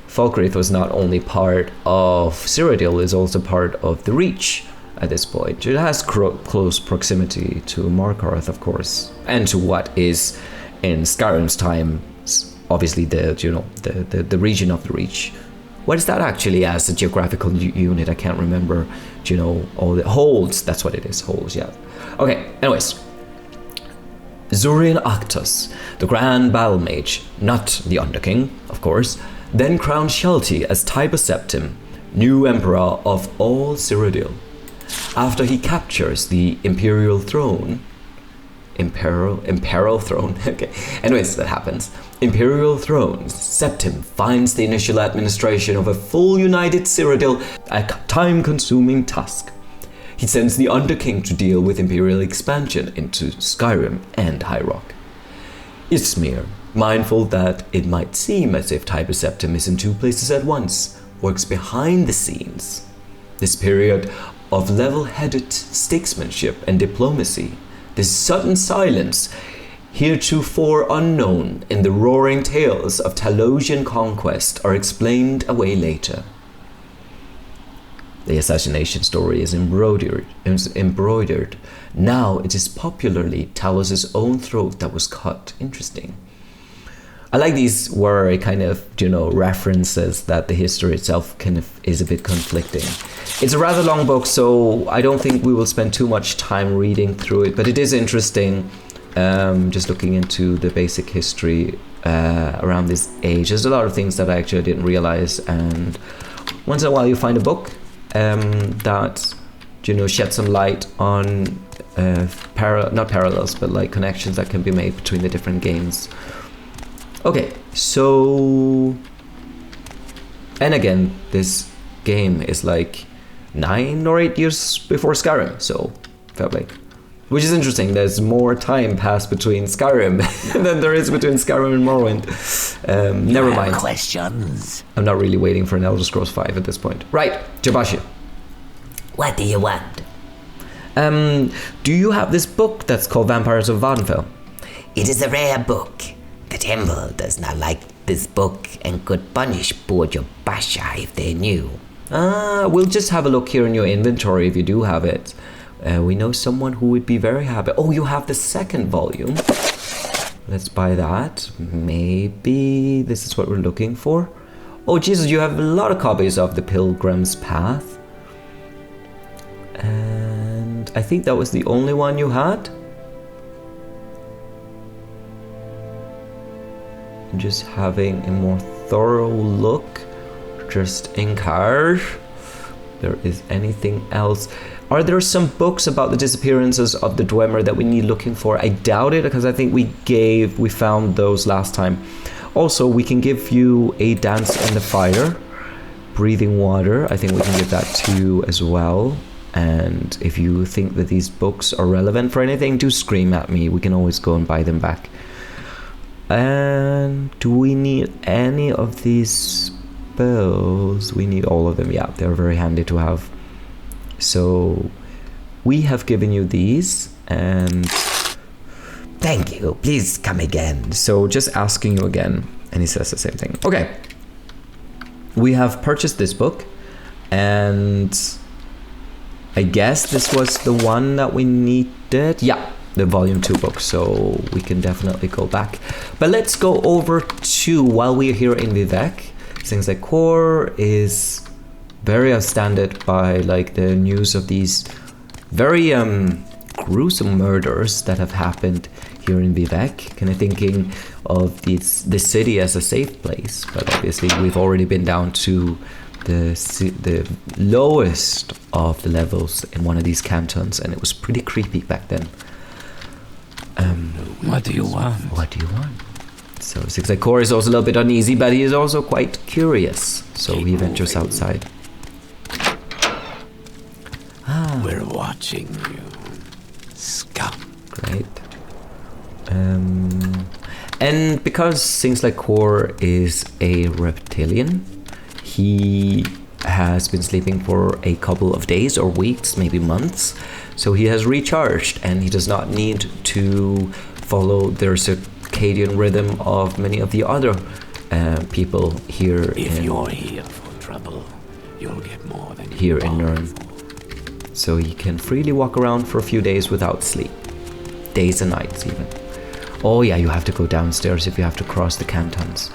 Falkreath was not only part of Cyrodiil, is also part of the Reach at this point. It has close proximity to Markarth, of course, and to what is in Skyrim's time, obviously the region of the Reach. What is that actually as a geographical unit? I can't remember. All the holds. That's what it is. Holds. Yeah. Okay. Anyways. Zuriel Actus, the Grand Battle Mage, not the Underking, of course, then crowned Sheltie as Tiber Septim, new Emperor of all Cyrodiil. After he captures the Imperial Throne, Imperial Throne, okay, anyways, that happens. Imperial Throne, Septim finds the initial administration of a full united Cyrodiil a time-consuming task. He sends the Underking to deal with Imperial expansion into Skyrim and High Rock. Ismir, mindful that it might seem as if Tiber Septim is in two places at once, works behind the scenes. This period of level-headed statesmanship and diplomacy, this sudden silence, heretofore unknown in the roaring tales of Talosian conquest, are explained away later. The assassination story is embroidered. Now it is popularly Talos' own throat that was cut. Interesting. I like these where it kind of, references that the history itself kind of is a bit conflicting. It's a rather long book, so I don't think we will spend too much time reading through it, but it is interesting, just looking into the basic history around this age. There's a lot of things that I actually didn't realize, and once in a while you find a book that shed some light on not parallels, but like connections that can be made between the different games. Okay, so, and again, this game is like 9 or 8 years before Skyrim, so fair play. Which is interesting. There's more time passed between Skyrim than there is between Skyrim and Morrowind. Never mind. Questions? I'm not really waiting for an Elder Scrolls 5 at this point. Right, Jabashi. What do you want? Do you have this book that's called Vampires of Vardenfell? It is a rare book. The temple does not like this book and could punish poor Jobasha if they knew. We'll just have a look here in your inventory if you do have it. We know someone who would be very happy. Oh, you have the second volume. Let's buy that. Maybe this is what we're looking for. Oh, Jesus, you have a lot of copies of The Pilgrim's Path. And I think that was the only one you had. Just having a more thorough look just in case there is anything else. Are there some books about the disappearances of the Dwemer that we need looking for? I doubt it, because I think we found those last time. Also, we can give you a Dance in the Fire, Breathing Water. I think we can give that to you as well. And if you think that these books are relevant for anything, do scream at me. We can always go and buy them back. And do we need any of these spells? We need all of them. Yeah, they're very handy to have. So we have given you these, and thank you. Please come again. So just asking you again, and he says the same thing. Okay. We have purchased this book, and I guess this was the one that we needed. Yeah, the volume 2 book, so we can definitely go back. But let's go over to, while we're here in Vivec, Sings-Like-Cor is very astounded by like the news of these very gruesome murders that have happened here in Vivec. Kind of thinking of the city as a safe place, but obviously we've already been down to the lowest of the levels in one of these cantons, and it was pretty creepy back then. What do you want? What do you want? So Sings-Like-Cor is also a little bit uneasy, but he is also quite curious. So he ventures outside. We're watching you, scum. Great. And because Sings-Like-Cor is a reptilian, he has been sleeping for a couple of days or weeks, maybe months. So he has recharged, and he does not need to follow their circadian rhythm of many of the other people here. If you're here for trouble, you'll get more than here in Nirn. So he can freely walk around for a few days without sleep. Days and nights even. Oh yeah, you have to go downstairs if you have to cross the cantons.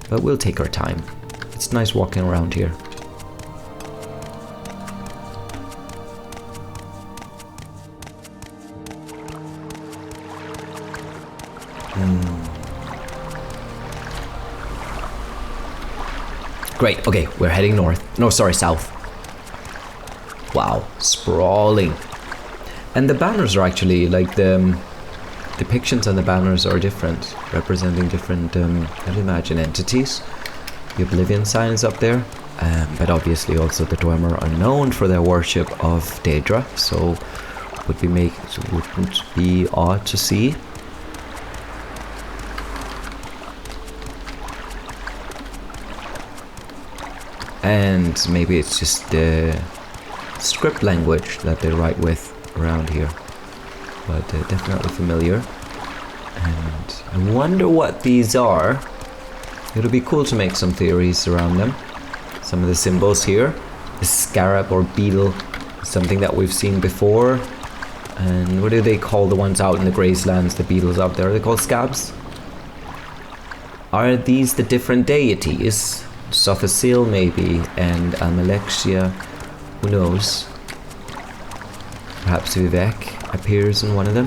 But we'll take our time. It's nice walking around here. Great, okay, we're heading north. No, sorry, south. Wow, sprawling. And the banners are actually, like, the depictions on the banners are different, representing different, I'd imagine, entities. The Oblivion sign is up there, but obviously also the Dwemer are known for their worship of Daedra, so wouldn't be odd to see. And maybe it's just the script language that they write with around here. But definitely familiar. And I wonder what these are. It'll be cool to make some theories around them. Some of the symbols here. The scarab or beetle is something that we've seen before. And what do they call the ones out in the grazelands, the beetles out there? Are they called scabs? Are these the different deities? Sothasil maybe, and Almalexia, who knows? Perhaps Vivek appears in one of them?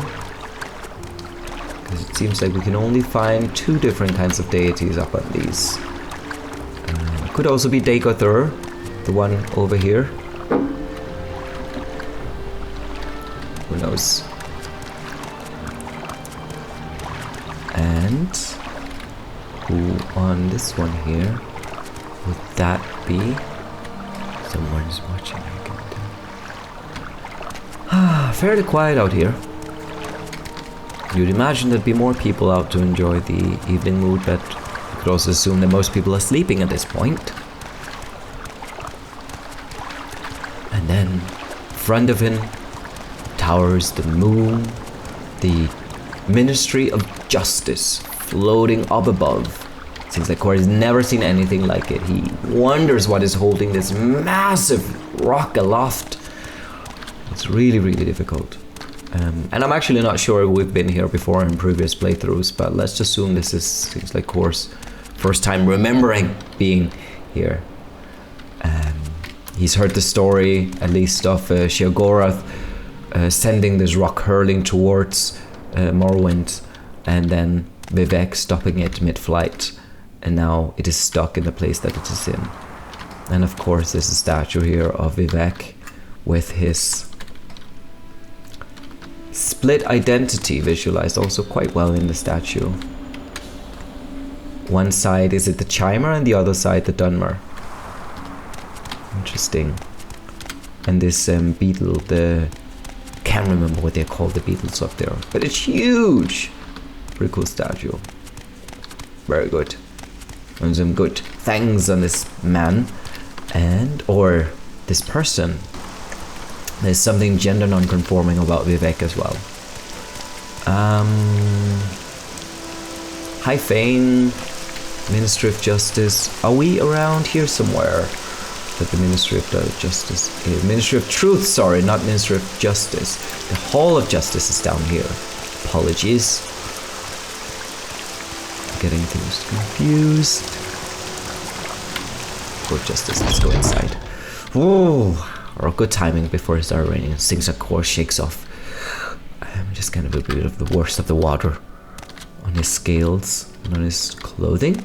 Because it seems like we can only find two different kinds of deities up on these. Could also be Dagothur, the one over here. Who knows? And who on this one here would that be? Someone's watching, I can tell. Fairly quiet out here. You'd imagine there'd be more people out to enjoy the evening mood, but you could also assume that most people are sleeping at this point. And then, in front of him, towers the moon, the Ministry of Justice floating up above. Sings-Like-Cor has never seen anything like it. He wonders what is holding this massive rock aloft. It's really, really difficult. And I'm actually not sure we've been here before in previous playthroughs, but let's assume this is Sings-Like-Cor's first time remembering being here. He's heard the story, at least, of Sheogorath sending this rock hurling towards Morrowind, and then Vivek stopping it mid-flight. And now it is stuck in the place that it is in. And of course there's a statue here of Vivek with his split identity visualized also quite well in the statue. One side is it the Chimer and the other side the Dunmer. Interesting. And this beetle, can't remember what they call the beetles up there, but it's huge. Pretty cool statue. Very good. And some good things on this man or this person. There's something gender non-conforming about Vivek as well. High Fane, Ministry of Justice. Are we around here somewhere? That the Ministry of Justice is. Ministry of Truth, sorry, not Ministry of Justice. The Hall of Justice is down here. Apologies. Getting things confused. Court Justice, let's go inside. Whoa, or good timing before it started raining. Sings-Like-Cor shakes off just kind of a bit of the worst of the water on his scales and on his clothing.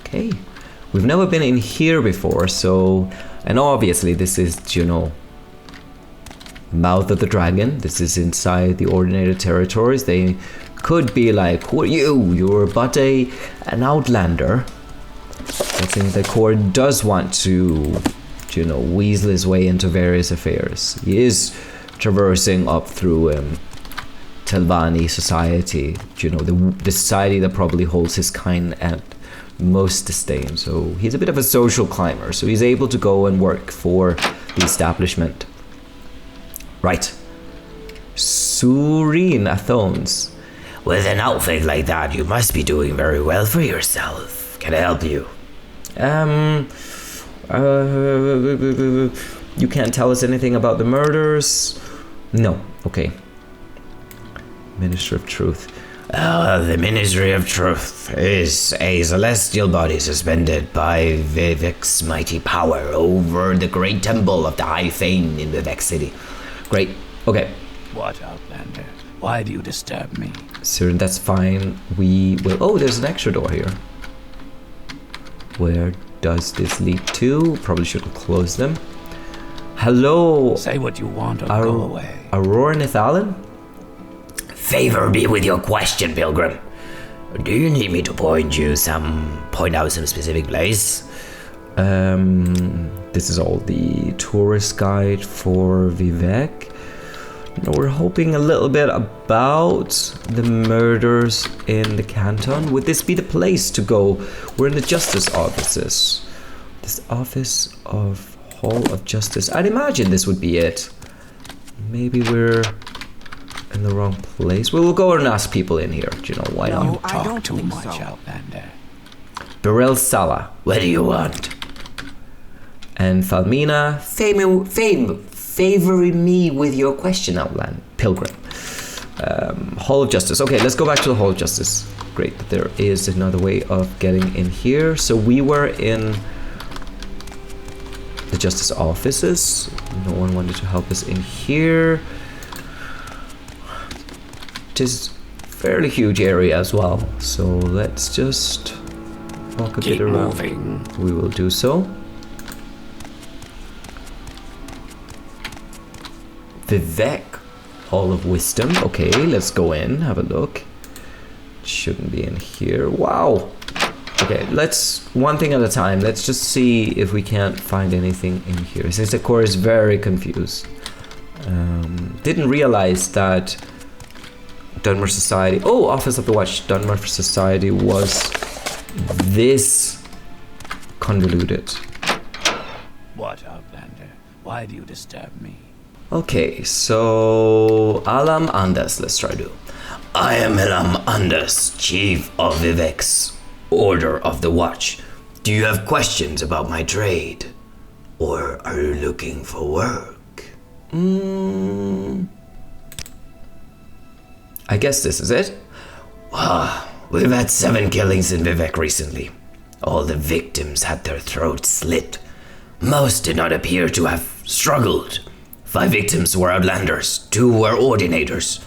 Okay, we've never been in here before, so, and obviously this is, you know, Mouth of the Dragon. This is inside the Ordinated Territories. They could be like, who are you? You're but an outlander. That Sings-Like-Cor does want to, you know, weasel his way into various affairs. He is traversing up through Telvanni society, you know, the society that probably holds his kind at most disdain. So he's a bit of a social climber. So he's able to go and work for the establishment. Right. Sureen Athones. With an outfit like that, you must be doing very well for yourself. Can I help you? You can't tell us anything about the murders? No. Okay. Minister of Truth. The Ministry of Truth is a celestial body suspended by Vivek's mighty power over the great temple of the High Fane in Vivek City. Great. Okay. What, Outlander? Why do you disturb me? Sir, that's fine. We will... Oh, there's an extra door here. Where does this lead to? Probably should have closed them. Hello. Say what you want or go away. Aurora Nithalan? Favor me with your question, Pilgrim. Do you need me to point out some specific place? This is all the tourist guide for Vivek. We're hoping a little bit about the murders in the canton. Would this be the place to go? We're in the justice offices. This office of Hall of Justice. I'd imagine this would be it. Maybe we're in the wrong place. We'll go and ask people in here. Do you know why not? No, I Talk don't too think much, so. Outlander. Beryl Sala. What do you want? And Falmina. Favoring me with your question, Outland. Pilgrim. Hall of Justice. Okay, let's go back to the Hall of Justice. Great, there is another way of getting in here. So we were in the Justice offices. No one wanted to help us in here. It is a fairly huge area as well. So let's just walk a bit around. Moving. We will do so. Vivek, Hall of Wisdom. Okay, let's go in, have a look. Shouldn't be in here. Wow. Okay, let's, one thing at a time. Let's just see if we can't find anything in here. Sings-Like-Cor is very confused. Didn't realize that Dunmer Society, Office of the Watch, Dunmer Society was this convoluted. What, Outlander? Why do you disturb me? Okay, so Alam Andas, let's try to. I am Elam Andas, Chief of Vivek's Order of the Watch. Do you have questions about my trade? Or are you looking for work? I guess this is it. We've had 7 killings in Vivek recently. All the victims had their throats slit. Most did not appear to have struggled. 5 victims were Outlanders, 2 were Ordinators.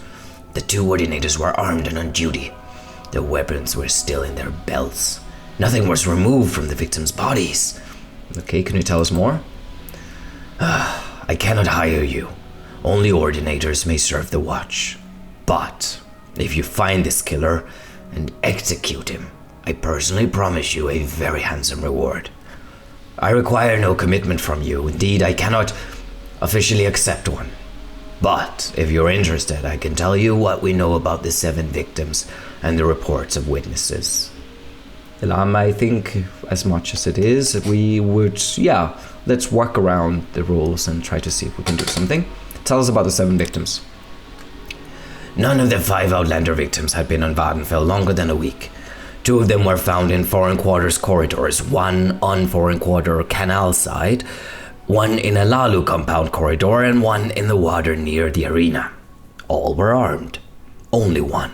The 2 Ordinators were armed and on duty. Their weapons were still in their belts. Nothing was removed from the victims' bodies. Okay, can you tell us more? I cannot hire you. Only Ordinators may serve the watch. But if you find this killer and execute him, I personally promise you a very handsome reward. I require no commitment from you. Indeed, I cannot officially accept one. But if you're interested, I can tell you what we know about the 7 victims and the reports of witnesses. Elam, I think as much as it is, we would, let's work around the rules and try to see if we can do something. Tell us about the 7 victims. None of the 5 Outlander victims had been on Vattenfell longer than a week. 2 of them were found in foreign quarters corridors, 1 on foreign quarter canal side, 1 in a Lalu compound corridor, and 1 in the water near the arena. All were armed. Only 1,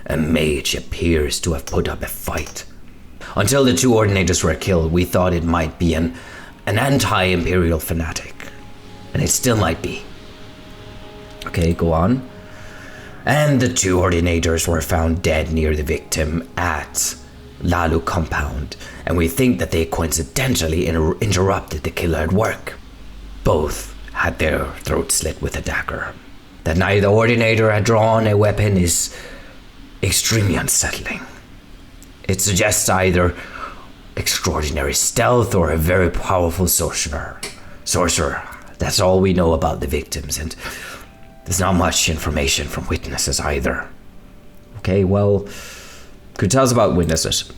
a mage, appears to have put up a fight. Until the 2 Ordinators were killed, we thought it might be an anti-imperial fanatic. And it still might be. Okay, go on. And the 2 Ordinators were found dead near the victim at Lalu compound, and we think that they coincidentally interrupted the killer at work. Both had their throats slit with a dagger. That neither Ordinator had drawn a weapon is extremely unsettling. It suggests either extraordinary stealth or a very powerful sorcerer. That's all we know about the victims, and there's not much information from witnesses either. Okay, well, could you tell us about witnesses?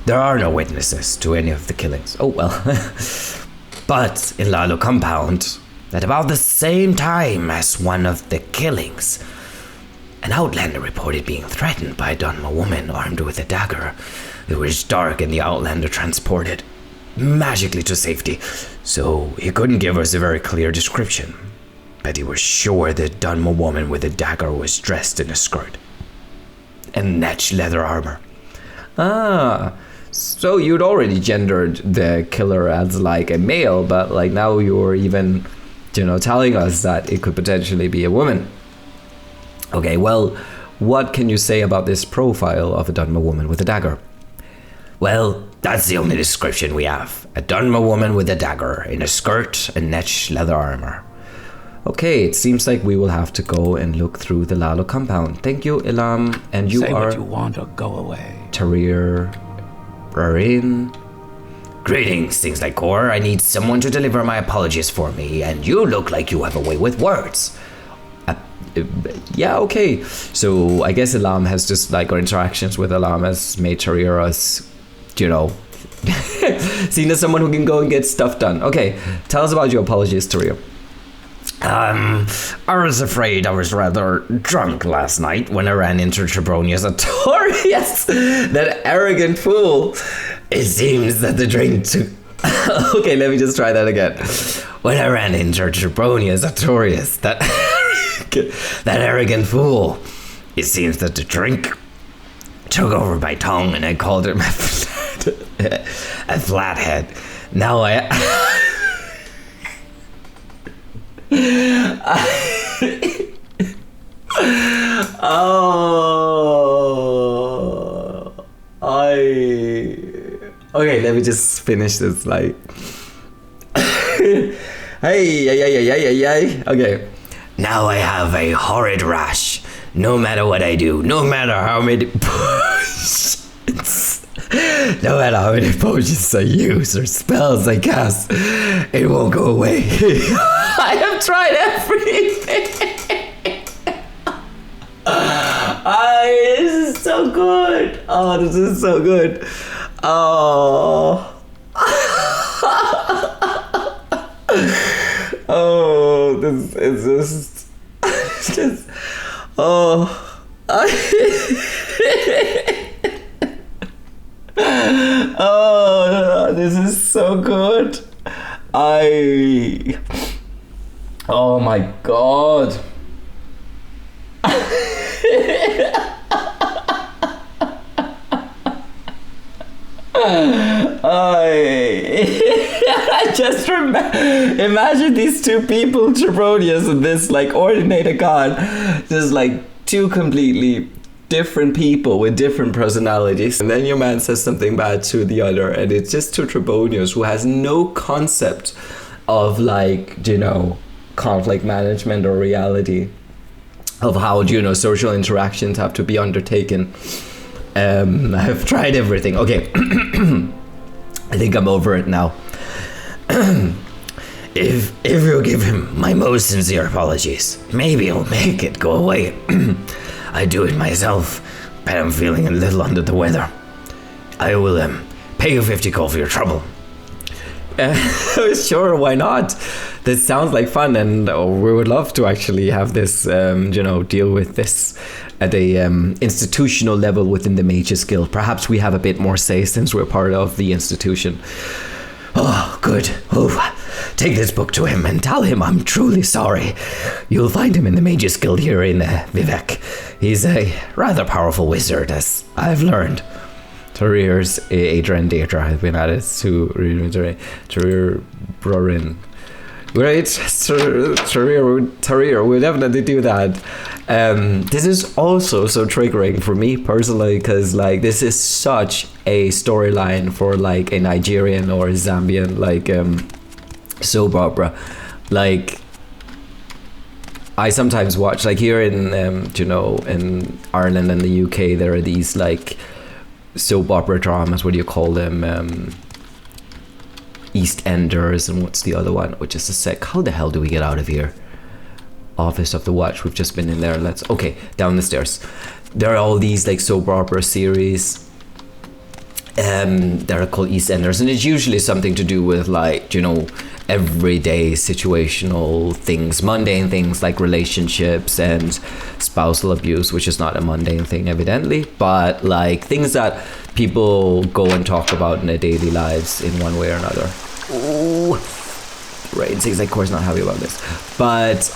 There are no witnesses to any of the killings. Oh, well. But in Lalo compound, at about the same time as one of the killings, an outlander reported being threatened by a Dunma woman armed with a dagger. It was dark and the outlander transported magically to safety, so he couldn't give us a very clear description. But he was sure the Dunma woman with a dagger was dressed in a skirt and netched leather armor. Ah, so you'd already gendered the killer as like a male, but like now you're even, telling us that it could potentially be a woman. Okay, well, what can you say about this profile of a Dunma woman with a dagger? Well, that's the only description we have. A Dunma woman with a dagger in a skirt and netched leather armor. Okay, it seems like we will have to go and look through the Lalo compound. Thank you, Ilam. And you Say are what you want or go away. Tarir Rarin. Greetings, Sings-Like-Cor. I need someone to deliver my apologies for me, and you look like you have a way with words. Yeah, okay. So I guess Ilam has just like our interactions with Ilam has made Tarir us, seen as someone who can go and get stuff done. Okay, tell us about your apologies, Tarir. I was afraid I was rather drunk last night when I ran into Trebronius Yes, that arrogant fool. It seems that the drink took... Okay, let me just try that again. When I ran into Trebronius Artorius, that arrogant fool, it seems that the drink took over my tongue and I called him a flathead. Now Okay, let me just finish this, like... Hey. Okay. Now I have a horrid rash. No matter what I do, no matter how many potions I use or spells I cast, it won't go away. I have tried everything. This is so good. Oh, this is so good. Oh. Oh, this is just oh. Oh, this is so good. Oh my god. I just imagine these two people, Trebronius and this like ordinator god, just like two completely different people with different personalities, and then your man says something bad to the other, and it's just to Trebronius, who has no concept of like, conflict management or reality of how, social interactions have to be undertaken. I've tried everything. Okay. I think I'm over it now. If you'll give him my most sincere apologies, maybe he'll make it go away. I do it myself, but I'm feeling a little under the weather. I will pay you 50 gold for your trouble. Sure, why not? This sounds like fun, and we would love to actually have this, deal with this at a institutional level within the Mages Guild. Perhaps we have a bit more say since we're part of the institution. Oh, good. Oh, take this book to him and tell him I'm truly sorry. You'll find him in the Mages Guild here in Vivek. He's a rather powerful wizard, as I've learned. Tarir's Adrian Deidre have been added to Tarir Brorin. Great, Tarir, we'll definitely do that. This is also so triggering for me personally, because like this is such a storyline for like a Nigerian or a Zambian like soap opera. Like I sometimes watch, like here in in Ireland and the UK, there are these like soap opera dramas. What do you call them? EastEnders, and what's the other one? Which is a sec. How the hell do we get out of here? Office of the Watch. We've just been in there. Down the stairs. There are all these like soap opera series They're called EastEnders, and it's usually something to do with like, you know, everyday situational things, mundane things like relationships and spousal abuse, which is not a mundane thing evidently, but like things that people go and talk about in their daily lives in one way or another. Ooh, right, Sings-Like-Cor is not happy about this. But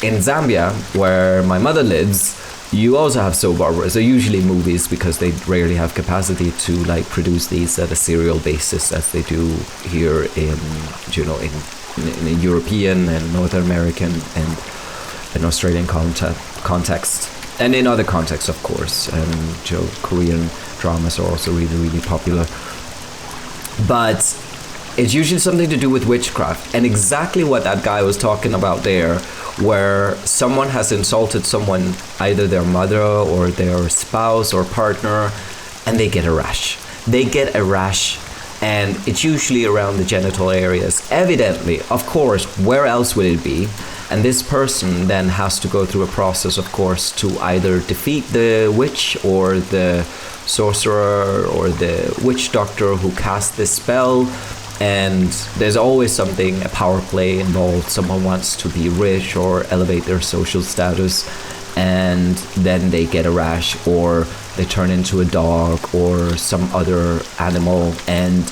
in Zambia, where my mother lives, you also have soap operas. They're usually movies because they rarely have capacity to like produce these at a serial basis as they do here in, you know, in a European and North American and an Australian context, and in other contexts, of course. And you know, Korean dramas are also really, really popular. But it's usually something to do with witchcraft, and exactly what that guy was talking about there, where someone has insulted someone, either their mother or their spouse or partner, and they get a rash. They get a rash, and it's usually around the genital areas. Evidently, of course, where else would it be? And this person then has to go through a process, of course, to either defeat the witch or the sorcerer or the witch doctor who cast this spell. And there's always something, a power play involved. Someone wants to be rich or elevate their social status, and then they get a rash, or they turn into a dog or some other animal, and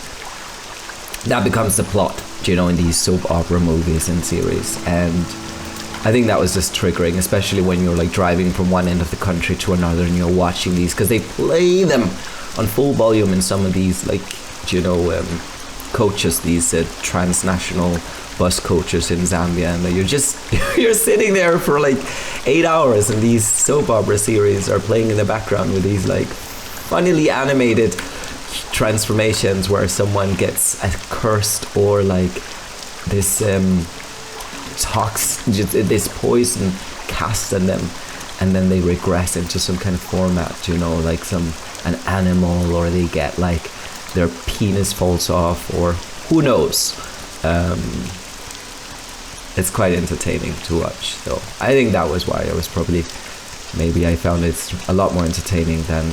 that becomes the plot, you know, in these soap opera movies and series. And I think that was just triggering, especially when you're like driving from one end of the country to another and you're watching these, because they play them on full volume in some of these, like, you know, coaches, these transnational bus coaches in Zambia, and you're sitting there for like 8 hours, and these soap opera series are playing in the background with these like funnily animated transformations where someone gets cursed or like this this poison cast on them, and then they regress into some kind of format, you know, like an animal, or they get like their penis falls off, or who knows. It's quite entertaining to watch. So I think that was why maybe I found it a lot more entertaining than,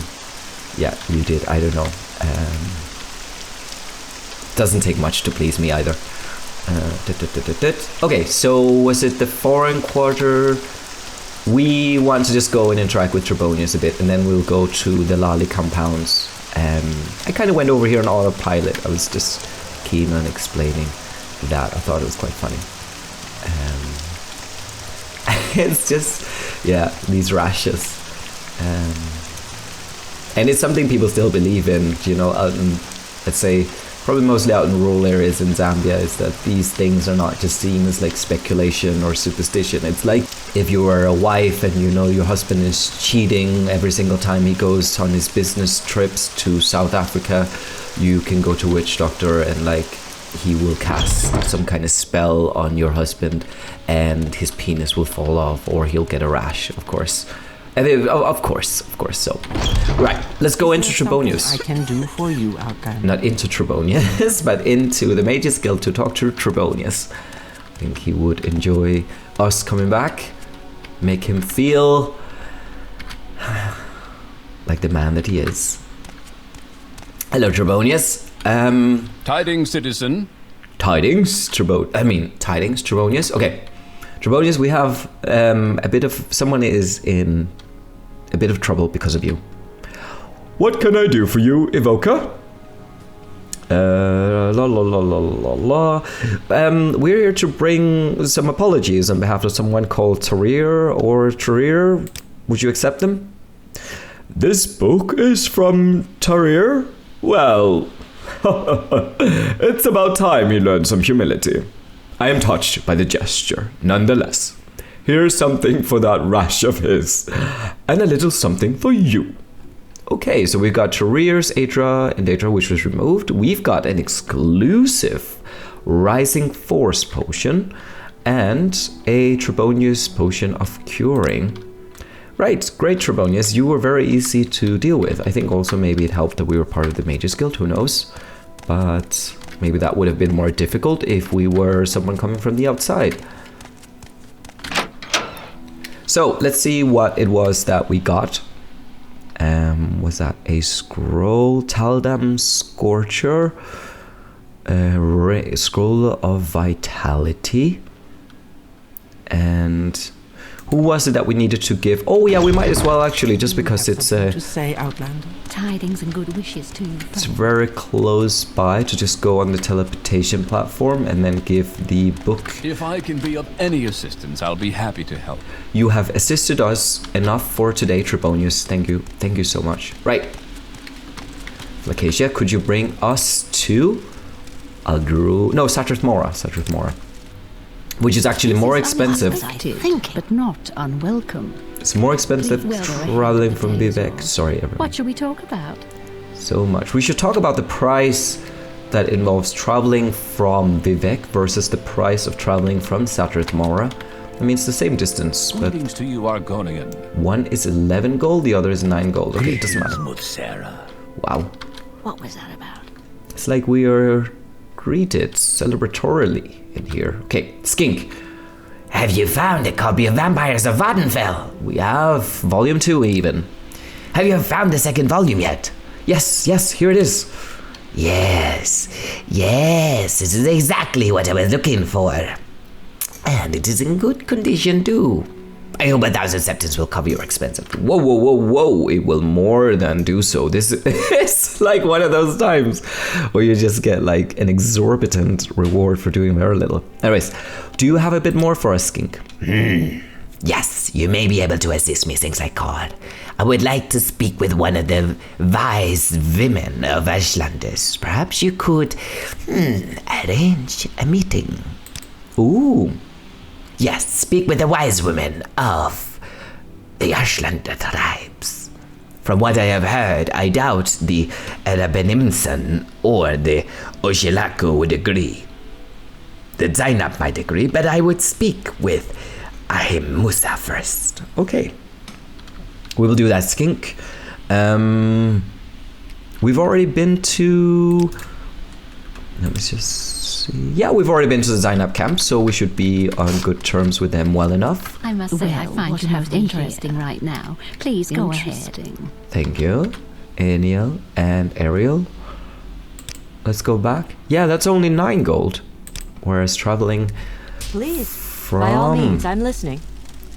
yeah, you did. I don't know. Doesn't take much to please me either. Okay, so was it the foreign quarter? We want to just go and interact with Trebonius a bit, and then we'll go to the Lali compounds. I kind of went over here on autopilot. I was just keen on explaining that. I thought it was quite funny. It's just, yeah, these rashes. And it's something people still believe in, you know, out in, let's say, probably mostly out in rural areas in Zambia, is that these things are not just seen as like speculation or superstition. It's like if you were a wife and you know your husband is cheating every single time he goes on his business trips to South Africa, you can go to a witch doctor and like he will cast some kind of spell on your husband and his penis will fall off, or he'll get a rash, of course. Of course. So, right, let's go into Trebonius. I can do for you, Outguy. Not into Trebonius, but into the Mage's Guild to talk to Trebonius. I think he would enjoy us coming back, make him feel like the man that he is. Hello, Trebonius. Tidings, citizen. Tidings, Trebonius. Okay, Trebonius, we have someone is in a bit of trouble because of you. What can I do for you, Evoker? We're here to bring some apologies on behalf of someone called Tarir. Would you accept them? This book is from Tarir? Well, it's about time he learned some humility. I am touched by the gesture, nonetheless. Here's something for that rash of his, and a little something for you. Okay, so we've got Tarir's Adra, which was removed. We've got an exclusive Rising Force potion, and a Trebonius potion of curing. Right, great, Trebonius. You were very easy to deal with. I think also maybe it helped that we were part of the Mage's Guild, who knows? But maybe that would have been more difficult if we were someone coming from the outside. So let's see what it was that we got. Was that a scroll? Taldam Scorcher. Scroll of Vitality. And who was it that we needed to give? Oh yeah, we might as well actually, just because it's To say, Outlander. Tidings and good wishes to you. it's very close by to just go on the teleportation platform and then give the book. If I can be of any assistance, I'll be happy to help. You have assisted us enough for today, Trebonius. Thank you so much. Right, Lacacia, could you bring us to Aldru? No, Satrath Mora, which is actually more expensive. Think, but not unwelcome. It's more expensive traveling from Vivek. Sorry, everyone. What should we talk about? So much. We should talk about the price that involves traveling from Vivek versus the price of traveling from Satrath Mora. I mean, it's the same distance, but Greetings to you, Argonian. one is 11 gold, the other is 9 gold. Okay, it doesn't matter. Sarah. Wow. What was that about? It's like we are greeted celebratorily in here. Okay, Skink. Have you found a copy of Vampires of Vattenfell? We have volume 2 even. Have you found the second volume yet? Yes, here it is. Yes, this is exactly what I was looking for. And it is in good condition too. I hope 1,000 septons will cover your expenses. Whoa. It will more than do so. This is like one of those times where you just get like an exorbitant reward for doing very little. Anyways, do you have a bit more for us, Skink? Yes, you may be able to assist me, Sings-Like-Cor. I would like to speak with one of the wise women of Ashlanders. Perhaps you could arrange a meeting. Ooh. Yes, speak with the wise women of the Ashlander tribes. From what I have heard, I doubt the Arabenimson or the Oshilaku would agree. The Zainab might agree, but I would speak with Ahim Musa first. Okay. We will do that, Skink. We've already been to... Let me just see. Yeah, we've already been to the Zainab camp, so we should be on good terms with them well enough. I must say, I Well, find what you have most we interesting right now. Please go ahead. Thank you. Eniel and Ariel. Let's go back. Yeah, that's only 9 gold. Whereas traveling Please. from By all means, I'm listening.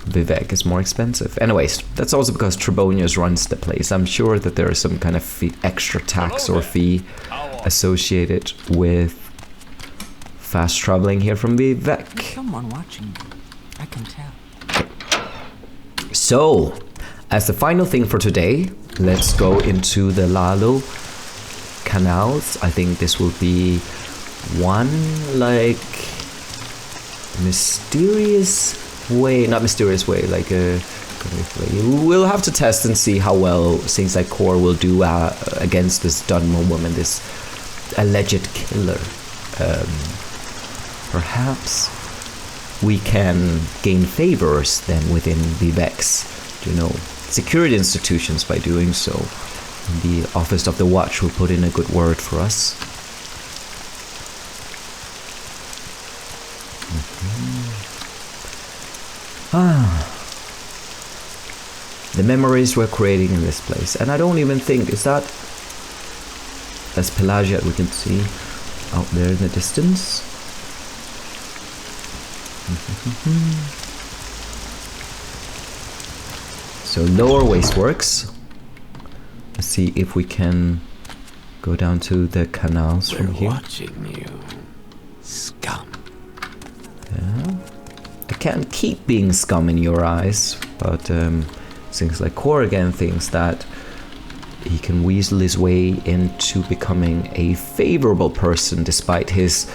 Vivek is more expensive. Anyways, that's also because Trebonius runs the place. I'm sure that there is some kind of extra tax or fee associated with fast traveling here from Vivek. Someone watching you. I can tell. So, as the final thing for today, let's go into the Lalo canals. I think this will be one like mysterious way, not mysterious way, like a we'll have to test and see how well Sings-Like-Cor will do against this Dunmo woman, this alleged killer. Perhaps we can gain favors then within Vivek's, security institutions by doing so. The Office of the Watch will put in a good word for us. The memories we're creating in this place. And I don't even think, that's Pelagia we can see out there in the distance. So lower wasteworks. Let's see if we can go down to the canals from We're here. watching you, scum. Yeah. I can't keep being scum in your eyes, but Sings-Like-Cor again thinks that he can weasel his way into becoming a favorable person despite his,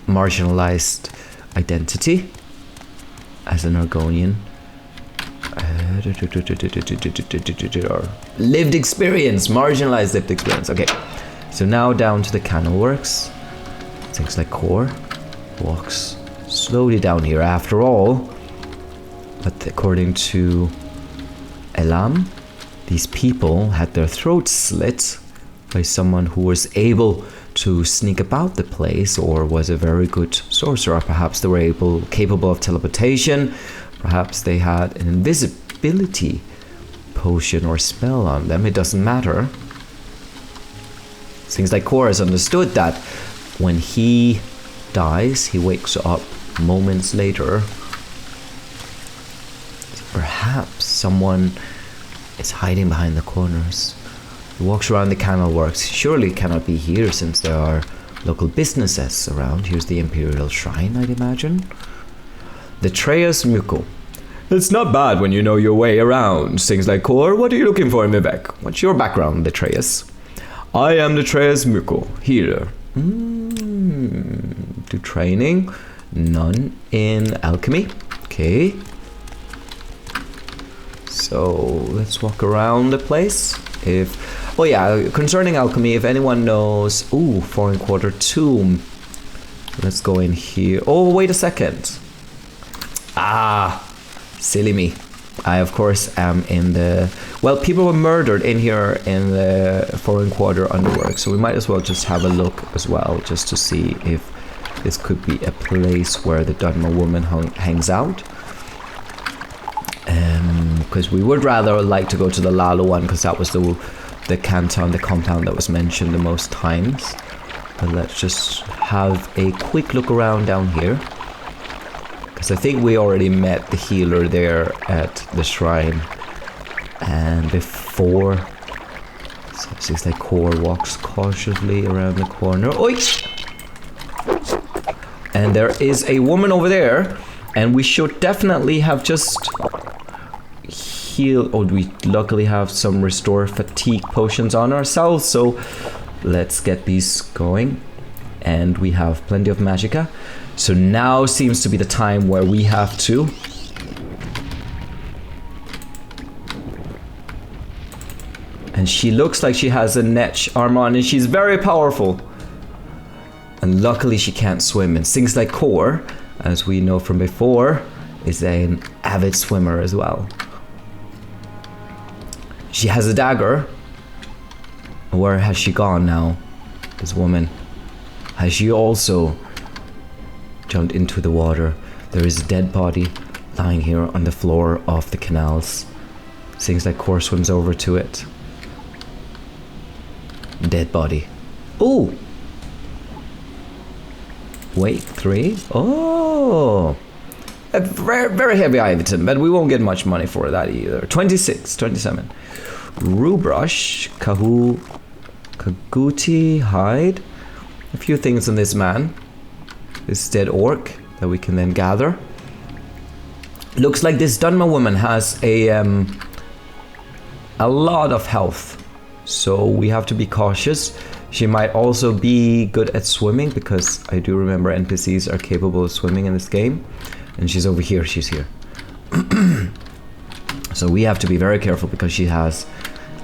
marginalized identity as an Argonian. Lived experience, marginalized lived experience. Okay, so now down to the canal works. Sings-Like-Cor walks slowly down here after all, but according to Elam, these people had their throats slit by someone who was able to sneak about the place or was a very good sorcerer. Perhaps they were capable of teleportation, perhaps they had an invisibility potion or spell on them. It doesn't matter. Sings-Like-Cor has understood that when he dies, he wakes up moments later. Perhaps someone is hiding behind the corners. He walks around the canal works. Surely it cannot be here since there are local businesses around. Here's the Imperial Shrine, I'd imagine. The Treyas Muko. It's not bad when you know your way around. Sings-Like-Cor, what are you looking for in Vivek? What's your background, the Treyas? I am the Treyas Muko, healer. Do training. None in alchemy. Okay. So let's walk around the place. Oh yeah, concerning alchemy, if anyone knows... Ooh, Foreign Quarter Tomb. Let's go in here. Oh, wait a second. Ah, silly me. I, of course, am in the... Well, people were murdered in here in the Foreign Quarter underwork, so we might as well just have a look as well, just to see if this could be a place where the Dharma woman hangs out. Because we would rather like to go to the Lalo one, because that was the canton, the compound that was mentioned the most times. But let's just have a quick look around down here. Because I think we already met the healer there at the shrine. And before... So Sings-Like-Cor walks cautiously around the corner. Oi! And there is a woman over there. And we should definitely have just... heal. Oh, we luckily have some restore fatigue potions on ourselves. So let's get these going. And we have plenty of magicka. So now seems to be the time where we have to and she looks like she has a Netch armor on and she's very powerful. And luckily she can't swim. And Sings-Like-Cor, as we know from before, is an avid swimmer as well. She has a dagger. Where has she gone now? This woman. Has she also jumped into the water? There is a dead body lying here on the floor of the canals. Sings-Like-Cor swims over to it. Dead body. Oh! Wait, 3? Oh! A very, very heavy item, but we won't get much money for that either. 26, 27. Rubrush, Kaguti hide. A few things on this man. This dead orc that we can then gather. Looks like this Dunma woman has a lot of health, so we have to be cautious. She might also be good at swimming, because I do remember NPCs are capable of swimming in this game. And she's over here, she's here. So we have to be very careful because she has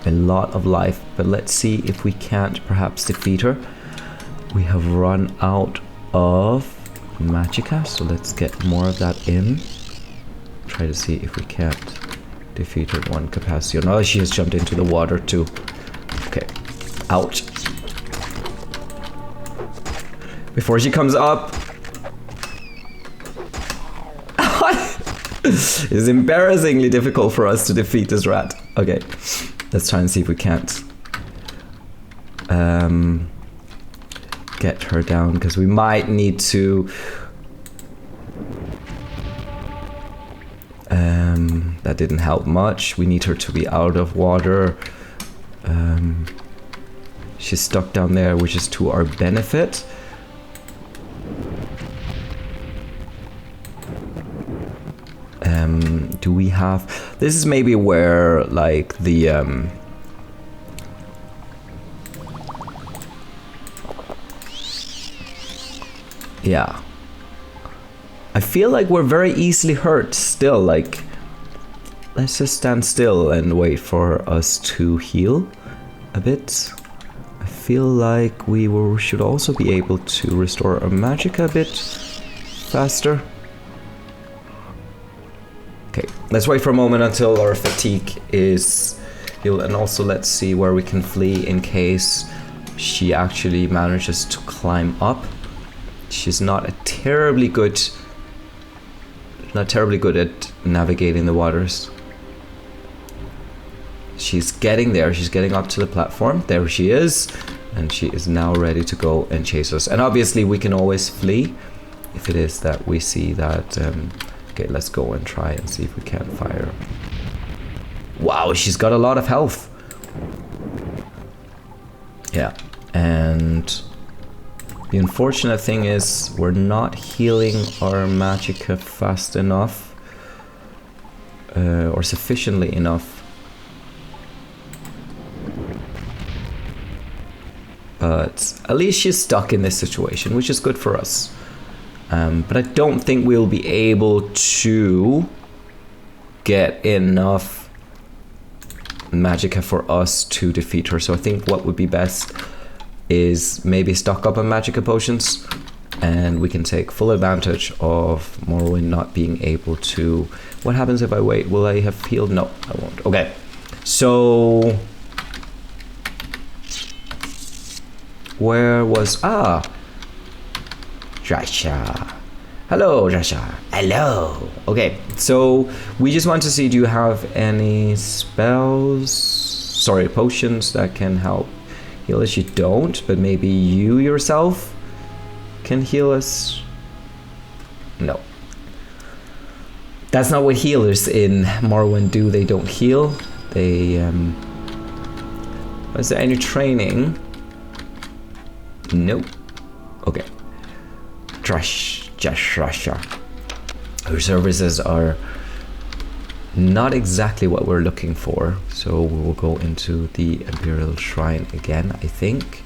a lot of life. But let's see if we can't perhaps defeat her. We have run out of magicka, so let's get more of that in. Try to see if we can't defeat her at one capacity. Oh, she has jumped into the water too. Okay, ouch. Before she comes up. It's embarrassingly difficult for us to defeat this rat. Okay, let's try and see if we can't get her down, because we might need to that didn't help much. We need her to be out of water. She's stuck down there, which is to our benefit. Do we have... This is maybe where, like, the... Yeah. I feel like we're very easily hurt still, like... Let's just stand still and wait for us to heal a bit. I feel like we should also be able to restore our magic a bit faster. Okay, let's wait for a moment until our fatigue is healed, and also let's see where we can flee in case she actually manages to climb up. She's not terribly good at navigating the waters. She's getting there. She's getting up to the platform. There she is. And she is now ready to go and chase us. And obviously we can always flee if it is that we see that... okay, let's go and try and see if we can fire. Wow, she's got a lot of health. Yeah, and the unfortunate thing is we're not healing our magicka fast enough. Or sufficiently enough. But at least she's stuck in this situation, which is good for us. But I don't think we'll be able to get enough magicka for us to defeat her. So I think what would be best is maybe stock up on magicka potions, and we can take full advantage of Morrowind not being able to... What happens if I wait? Will I have healed? No, I won't. Okay, so... Where was... Rasha. Hello, Rasha. Hello. Okay, so we just want to see, do you have any spells? Sorry, potions that can help heal us? You don't, but maybe you yourself can heal us? No. That's not what healers in Morrowind do. They don't heal. They... Was there any training? Nope. Okay. Russia. Her services are not exactly what we're looking for, so we will go into the Imperial Shrine again, I think.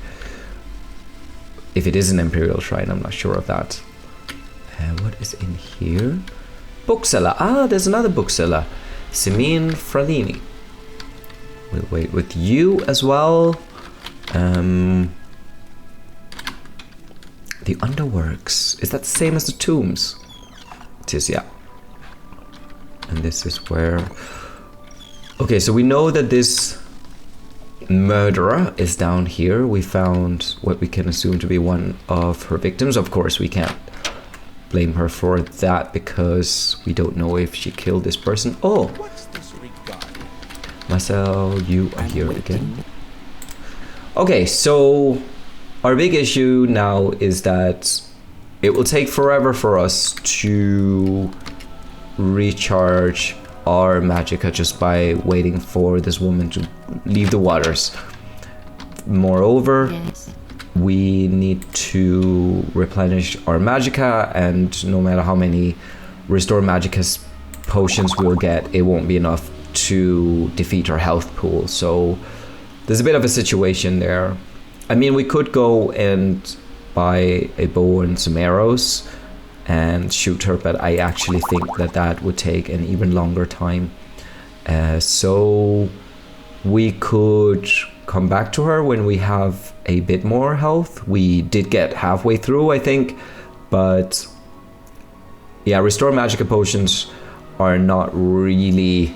If it is an Imperial Shrine, I'm not sure of that. What is in here? Bookseller. Ah, there's another bookseller. Simeon Fralini. We'll wait with you as well. The Underworks. Is that the same as the Tombs? It is, yeah. And this is where... Okay, so we know that this murderer is down here. We found what we can assume to be one of her victims. Of course, we can't blame her for that because we don't know if she killed this person. Oh! Marcel, you are here again. Okay, so... Our big issue now is that it will take forever for us to recharge our magicka just by waiting for this woman to leave the waters. Moreover, yes, we need to replenish our magicka, and no matter how many restore magicka potions we'll get, it won't be enough to defeat our health pool. So there's a bit of a situation there. I mean, we could go and buy a bow and some arrows and shoot her, but I actually think that that would take an even longer time. So we could come back to her when we have a bit more health. We did get halfway through, I think, but yeah, restore magicka potions are not really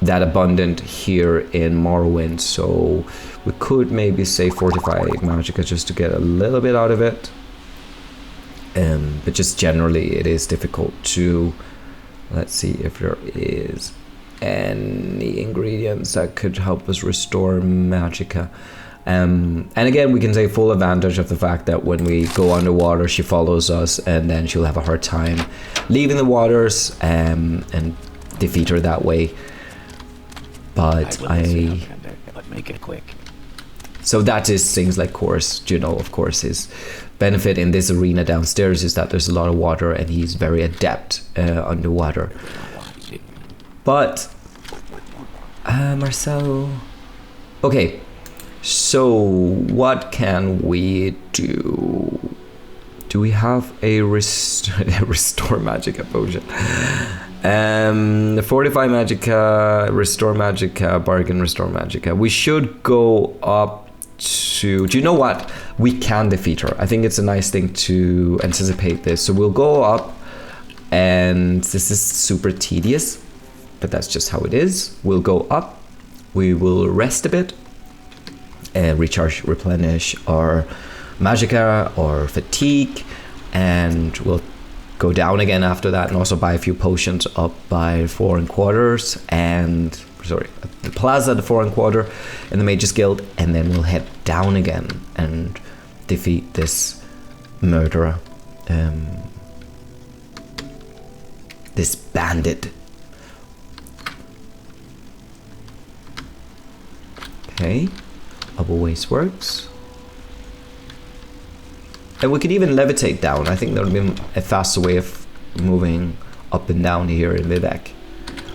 that abundant here in Morrowind, so we could maybe say fortify magicka just to get a little bit out of it. But just generally it is difficult to... Let's see if there is any ingredients that could help us restore magicka. And again, we can take full advantage of the fact that when we go underwater, she follows us, and then she'll have a hard time leaving the waters, and defeat her that way. But but make it quick. So that is Sings-Like-Cor, you know, of course, his benefit in this arena downstairs is that there's a lot of water, and he's very adept underwater. But Marcel, okay, so what can we do? Do we have a restore magicka potion? Fortify magicka, restore magicka, bargain, restore magicka. We should go up to... Do you know what? We can defeat her. I think it's a nice thing to anticipate this. So we'll go up, and this is super tedious, but that's just how it is. We'll go up, we will rest a bit, and recharge, replenish our magicka or fatigue, and we'll go down again after that, and also buy a few potions up by 4 1/4 and sorry, the Plaza, the Foreign Quarter, and the Mages Guild, and then we'll head down again and defeat this murderer, this bandit. Okay, other ways works. And we could even levitate down. I think that would be a faster way of moving up and down here in Vivek.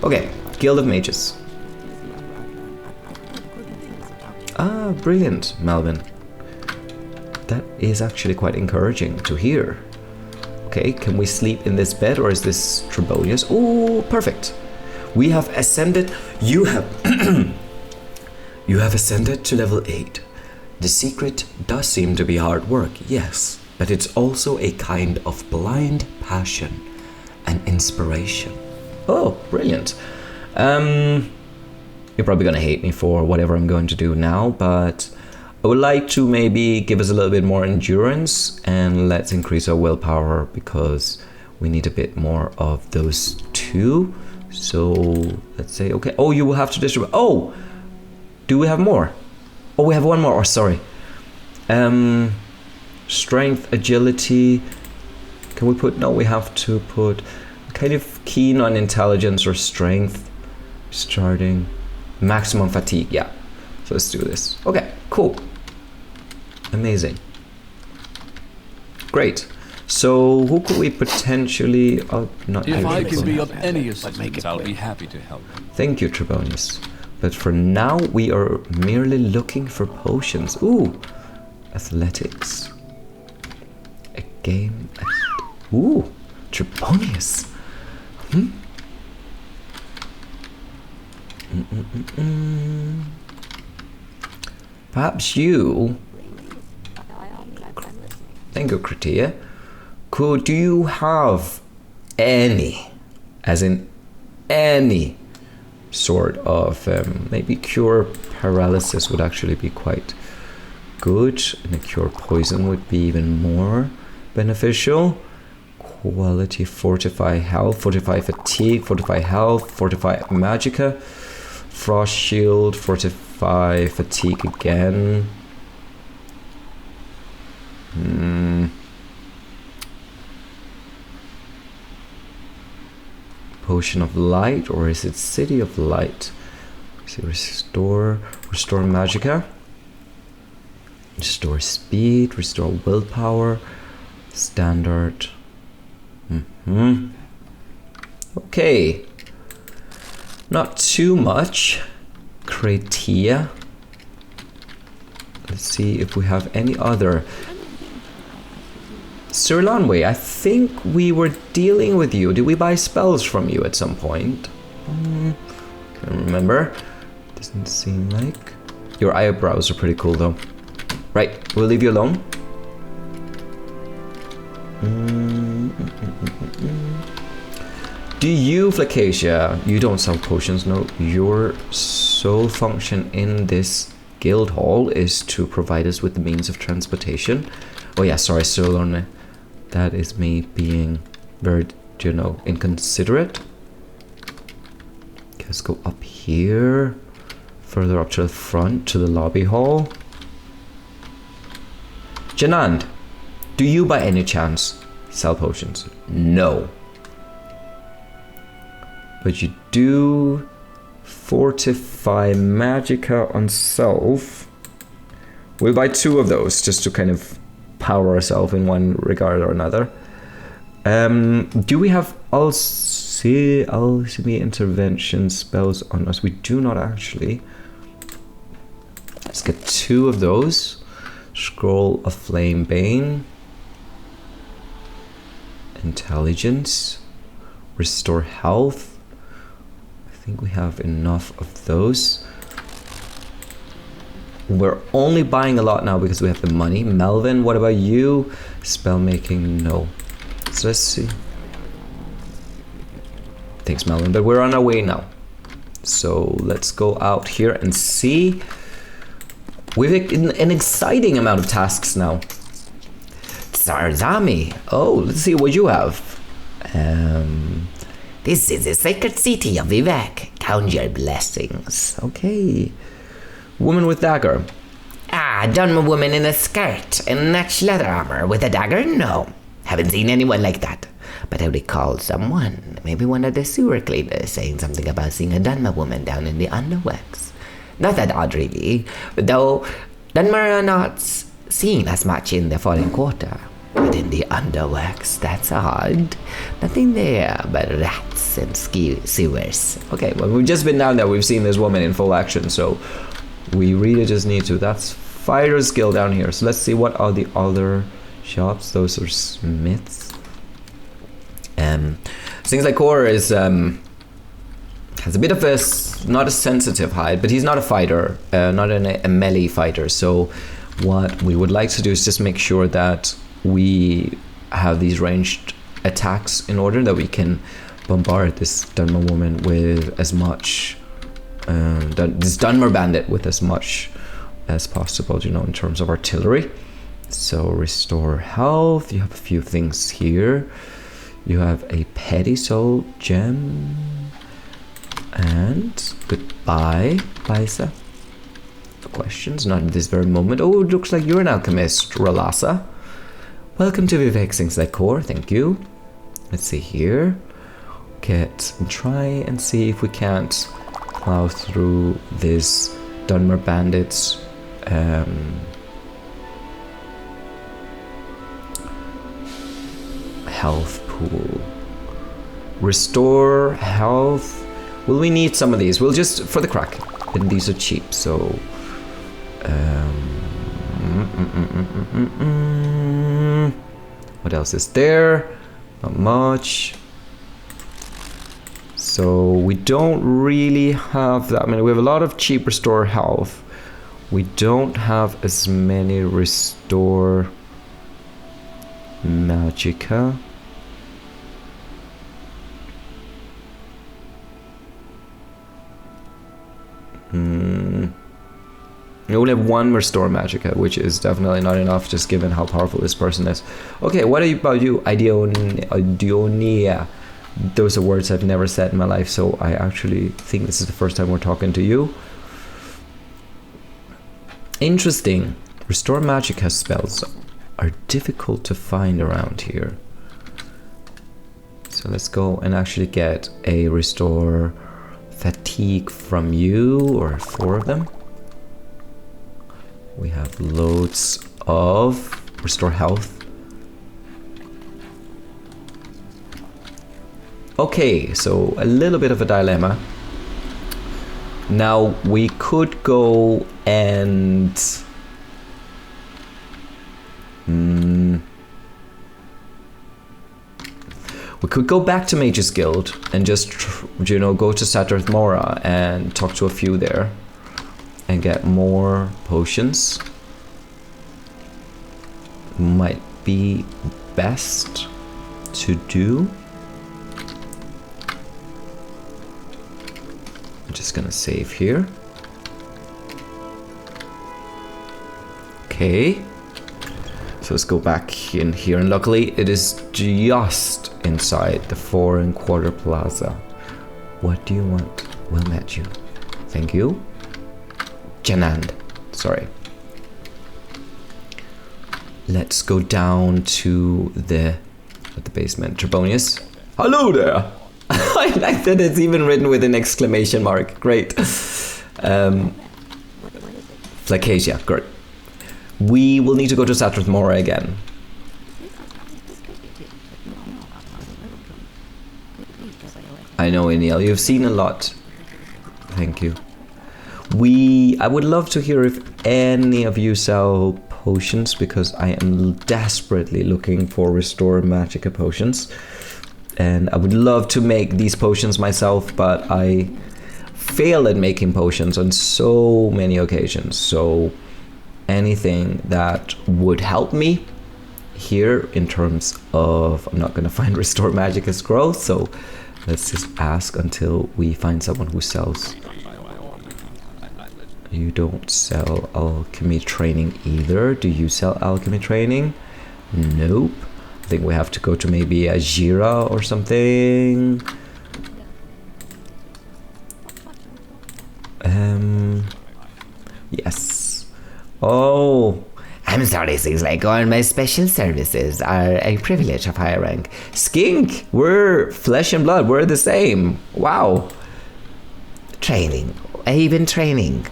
Okay, Guild of Mages. Ah, brilliant, Melvin. That is actually quite encouraging to hear. Okay, can we sleep in this bed, or is this Trebonius? Oh, perfect. We have ascended. You have you have ascended to level 8. The secret does seem to be hard work, yes, but it's also a kind of blind passion and inspiration. Oh, brilliant. You're probably gonna hate me for whatever I'm going to do now, but I would like to maybe give us a little bit more endurance, and let's increase our willpower because we need a bit more of those two. So let's say, okay. Oh, you will have to distribute. Oh, do we have more? Oh, we have one more. Oh, sorry. Strength, agility. Can we put? No, we have to put. Kind of keen on intelligence or strength. Starting maximum fatigue. Yeah. So let's do this. Okay. Cool. Amazing. Great. So who could we potentially? Oh, not. If I can be of any Make assistance, it I'll quick. be happy to help. Thank you, Trebonius. But for now, we are merely looking for potions. Ooh, athletics. A game. Ooh, Trebonius. Perhaps you. Thank you, Kritia. Do you have any, as in any, sort of maybe cure paralysis would actually be quite good, and a cure poison would be even more beneficial. Quality: fortify health, fortify fatigue, fortify health, fortify magicka, frost shield, fortify fatigue again. Potion of light, or is it City of Light? See, restore magicka, restore speed, restore willpower, standard. Okay, not too much. Kratia. Let's see if we have any other. Sir Lanway, I think we were dealing with you. Did we buy spells from you at some point? Can't remember. Doesn't seem like. Your eyebrows are pretty cool though. Right, we'll leave you alone. Do you, Flacacia, you don't sell potions, no. Your sole function in this guild hall is to provide us with the means of transportation. Oh yeah, sorry, Sir Lorne. That is me being very, inconsiderate. Okay, let's go up here. Further up to the front, to the lobby hall. Janand, do you by any chance sell potions? No. But you do fortify magicka on self. We'll buy 2 of those just to kind of power ourselves in one regard or another. Do we have alchemy intervention spells on us? We do not actually. Let's get 2 of those. Scroll of Flame Bane. Intelligence. Restore health. I think we have enough of those. We're only buying a lot now because we have the money. Melvin, what about you? Spell making, no. So let's see. Thanks, Melvin, but we're on our way now. So let's go out here and see. We've an exciting amount of tasks now. Zarzami. Oh, let's see what you have. This is the sacred city of Vivek. Count your blessings. Okay. Woman with dagger. Done a woman in a skirt and matched leather armor with a dagger? No. Haven't seen anyone like that. But I recall someone, maybe one of the sewer cleaners, saying something about seeing a Dunmer woman down in the underworks. Not that odd, really, though Dunmer are not seen as much in the Fallen Quarter. But in the underworks, that's odd. Nothing there but rats and sewers. Okay, well, we've just been down there. We've seen this woman in full action, so we really just need to. That's Fighter's Guild down here. So let's see what are the other shops. Those are smiths. Sings-Like-Cor is has a bit of a not a sensitive hide, but he's not a fighter, not a melee fighter. So what we would like to do is just make sure that we have these ranged attacks in order that we can bombard this Dunmer woman with as much, this Dunmer bandit with as much as possible, you know, in terms of artillery. So restore health. You have a few things here. You have a petty soul gem. And goodbye, Lysa. Questions? Not at this very moment. Oh, it looks like you're an alchemist, Ralasa. Welcome to Vivek Sings-Like-Cor. Thank you. Let's see here. Try and see if we can't plow through this Dunmer bandits. Health pool. Restore health. Will we need some of these? We'll just for the crack. And these are cheap, so what else is there? Not much. So we don't really have that. I mean, we have a lot of cheap restore health. We don't have as many restore magicka. We only have one restore magicka, which is definitely not enough, just given how powerful this person is. Okay, what about you, Idionia? Those are words I've never said in my life, so I actually think this is the first time we're talking to you. Interesting. Restore magicka spells are difficult to find around here. So let's go and actually get a restore fatigue from you, or 4 of them. We have loads of restore health. Okay, so a little bit of a dilemma. Now we could go and we could go back to Mage's Guild and just, you know, go to Saturth Mora and talk to a few there and get more potions. Might be best to do. I'm just gonna save here. Okay. So let's go back in here, and luckily it is just inside the 4 1/4 plaza. What do you want? Well met you. Thank you. Janand. Sorry. Let's go down to the basement. Trebonius. Hello there. I like that it's even written with an exclamation mark. Great. Flacasia. Great. We will need to go to Saturth Mora again. I know, Eniel, you've seen a lot. Thank you. I would love to hear if any of you sell potions, because I am desperately looking for restore magicka potions. And I would love to make these potions myself, but I fail at making potions on so many occasions. So anything that would help me here in terms of, I'm not going to find restore magicka's growth, so let's just ask until we find someone who sells. You don't sell alchemy training either. Do you sell alchemy training? Nope. I think we have to go to maybe a Jira or something. Oh, I'm sorry, Sings-Like-Cor. My special services are a privilege of higher rank. Skink, we're flesh and blood. We're the same. Wow. Training. Even training.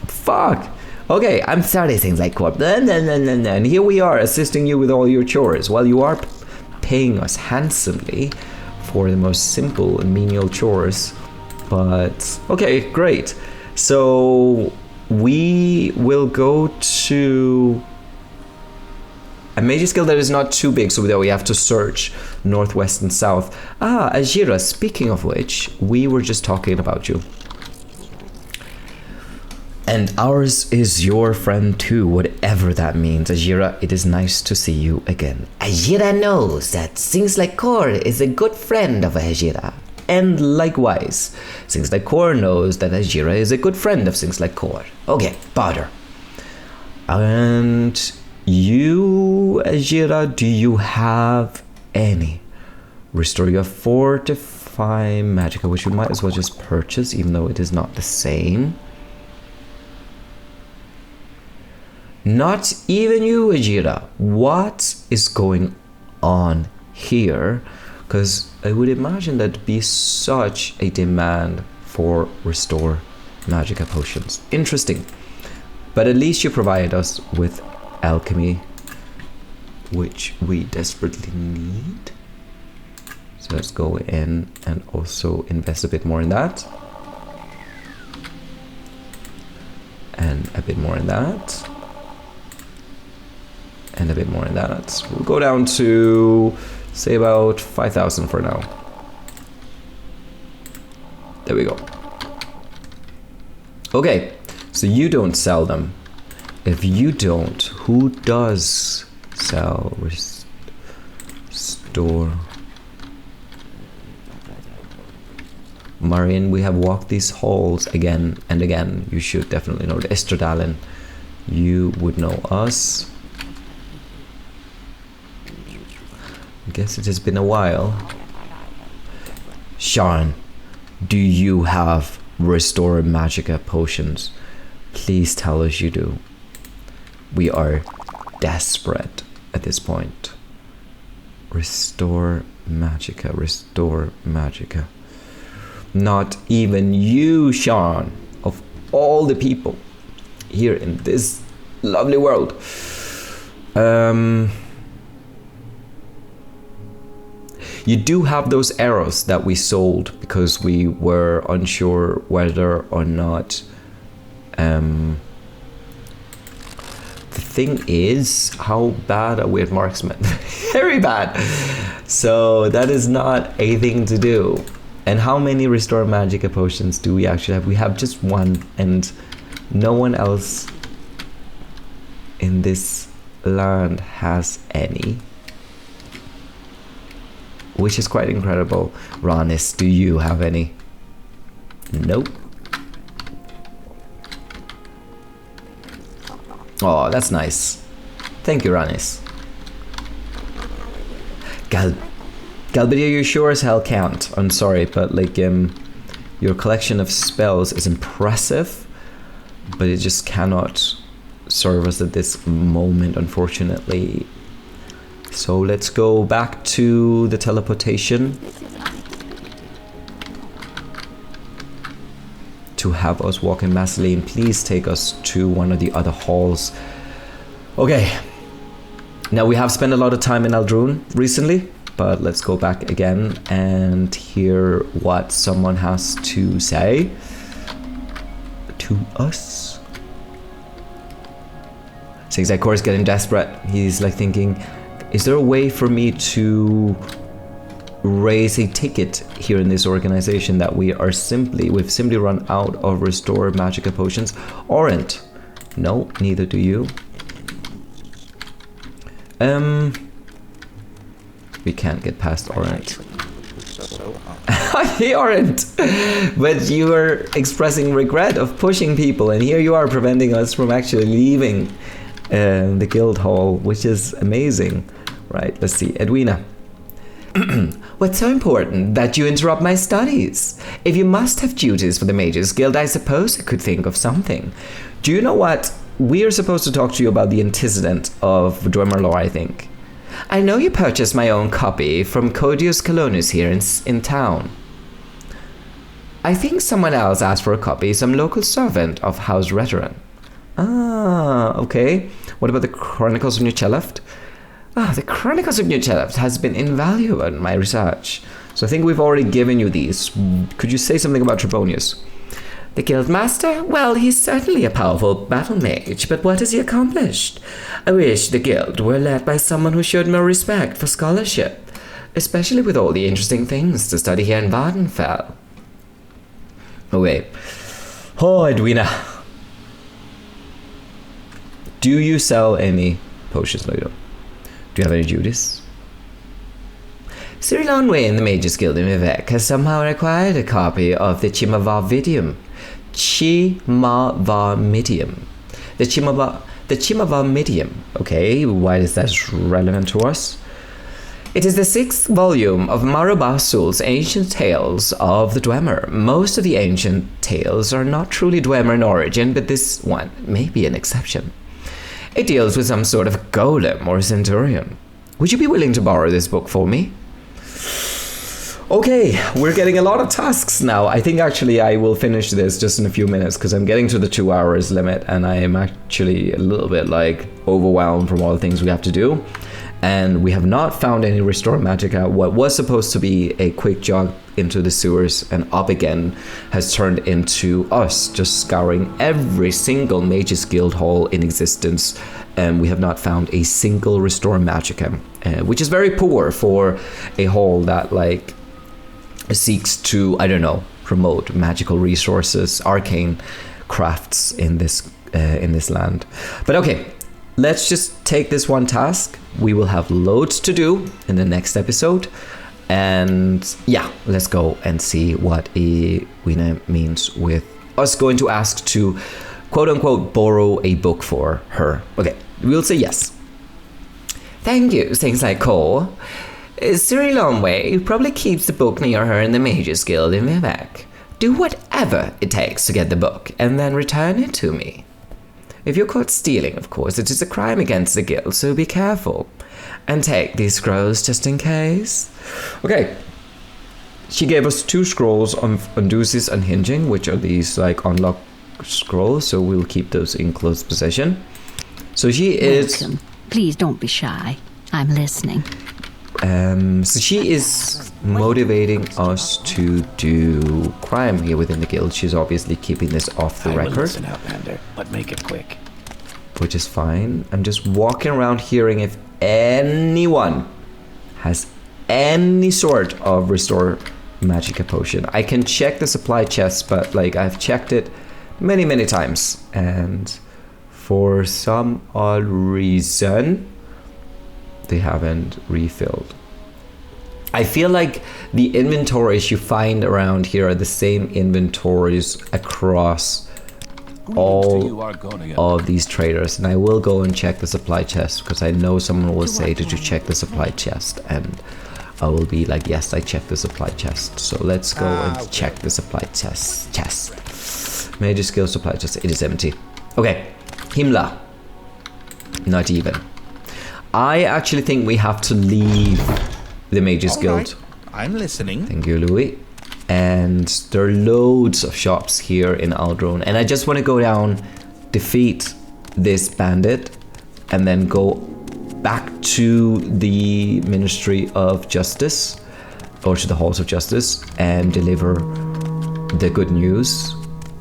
Fuck. Okay, I'm sorry, Sings-Like-Cor. And here we are assisting you with all your chores. While you are paying us handsomely for the most simple and menial chores. But, okay, great. So, we will go to a major skill that is not too big, so that we have to search northwest and south. Ah, Ajira, speaking of which, we were just talking about you. And ours is your friend too, whatever that means. Ajira, it is nice to see you again. Ajira knows that Sings-Like-Cor is a good friend of Ajira. And likewise, Sings-Like-Cor knows that Ajira is a good friend of Sings-Like-Cor. Okay, bother. And you, Ajira, do you have any? Restore your Fortify Magicka, which you might as well just purchase, even though it is not the same. Not even you, Ajira. What is going on here? Because I would imagine that'd be such a demand for Restore Magicka potions. Interesting. But at least you provide us with alchemy, which we desperately need. So let's go in and also invest a bit more in that. And a bit more in that. And a bit more in that. We'll go down to, say, about 5,000 for now. There we go. Okay, so you don't sell them. If you don't, who does sell? Restore. Marion, we have walked these halls again and again. You should definitely know. Estradalen, you would know us. I guess it has been a while. Sean, do you have Restore Magicka potions? Please tell us you do. We are desperate at this point. Restore Magicka, Restore Magicka. Not even you, Sean, of all the people here in this lovely world. You do have those arrows that we sold because we were unsure whether or not. The thing is, how bad are we at marksman? Very bad. So that is not a thing to do. And how many Restore Magicka potions do we actually have? We have just one, and no one else in this land has any. Which is quite incredible. Ranis, do you have any? Nope. Oh, that's nice. Thank you, Ranis. Galbadia, you sure as hell can't. I'm sorry, but like your collection of spells is impressive, but it just cannot serve us at this moment, unfortunately. So let's go back to the teleportation to have us walk in Massillane. Please take us to one of the other halls. Okay. Now we have spent a lot of time in Aldrune recently, but let's go back again and hear what someone has to say to us. Sings-Like-Cor is getting desperate. He's like thinking, is there a way for me to raise a ticket here in this organization that we've simply run out of Restore Magicka potions? Aren't? No, neither do you. We can't get past Aren't. They aren't. But you are expressing regret of pushing people, and here you are preventing us from actually leaving the guild hall, which is amazing. Right, let's see. Edwina. What's so important that you interrupt my studies? If you must have duties for the Mages Guild, I suppose I could think of something. Do you know what we are supposed to talk to you about the antecedent of Dwemer lore, I think. I know you purchased my own copy from Codius Colonus here in town. I think someone else asked for a copy, some local servant of House Reteran. Ah, okay. What about the Chronicles of New Cheleft? The Chronicles of New Cheleft has been invaluable in my research. So I think we've already given you these. Could you say something about Trebonius? The Guildmaster? Well, he's certainly a powerful battle mage, but what has he accomplished? I wish the Guild were led by someone who showed more respect for scholarship, especially with all the interesting things to study here in Vardenfell. Okay. Oh, Edwina. Do you sell any potions, Lido? Do you have any duties? Cyril Onway in the Mages Guild in Vivek has somehow acquired a copy of the Chimavavidium. The Chimavavidium. Okay, why is that relevant to us? It is the 6th volume of Marubasul's Ancient Tales of the Dwemer. Most of the ancient tales are not truly Dwemer in origin, but this one may be an exception. It deals with some sort of golem or centurion. Would you be willing to borrow this book for me? Okay, we're getting a lot of tasks now. I think actually I will finish this just in a few minutes because I'm getting to the 2 hours limit and I am actually a little bit like overwhelmed from all the things we have to do. And we have not found any Restore Magicka. What was supposed to be a quick jog into the sewers and up again has turned into us just scouring every single Mages Guild hall in existence. And we have not found a single Restore Magicka, which is very poor for a hall that like seeks to, I don't know, promote magical resources, arcane crafts in this land. But okay, let's just take this one task. We will have loads to do in the next episode. And yeah, let's go and see what Wina means with us going to ask to quote unquote borrow a book for her. Okay, we'll say yes. Thank you, Sings-Like-Cor. Cyril Onway probably keeps the book near her in the Mages Guild in Vivek. Do whatever it takes to get the book and then return it to me. If you're caught stealing, of course, it is a crime against the guild, so be careful. And take these scrolls just in case. Okay. She gave us 2 scrolls on Undusis Unhinging, which are these like unlock scrolls, so we'll keep those in close possession. So she is... Welcome. Please don't be shy. I'm listening. So she is motivating us to do crime here within the guild. She's obviously keeping this off the record. Listen, Outlander, but make it quick. Which is fine. I'm just walking around hearing if anyone has any sort of Restore Magicka potion. I can check the supply chest, but like I've checked it many times, and for some odd reason they haven't refilled. I feel like the inventories you find around here are the same inventories across all of these traders, and I will go and check the supply chest because I know someone will say, did you check the supply chest? And I will be like, yes, I checked the supply chest. So let's go and check the supply chest. Major skill supply chest, it is empty. Okay, Himmler, not even. I actually think we have to leave the Mages Guild. I'm listening. Thank you, Louis. And there are loads of shops here in Aldrone, and I just want to go down, defeat this bandit, and then go back to the Ministry of Justice, or to the Halls of Justice, and deliver the good news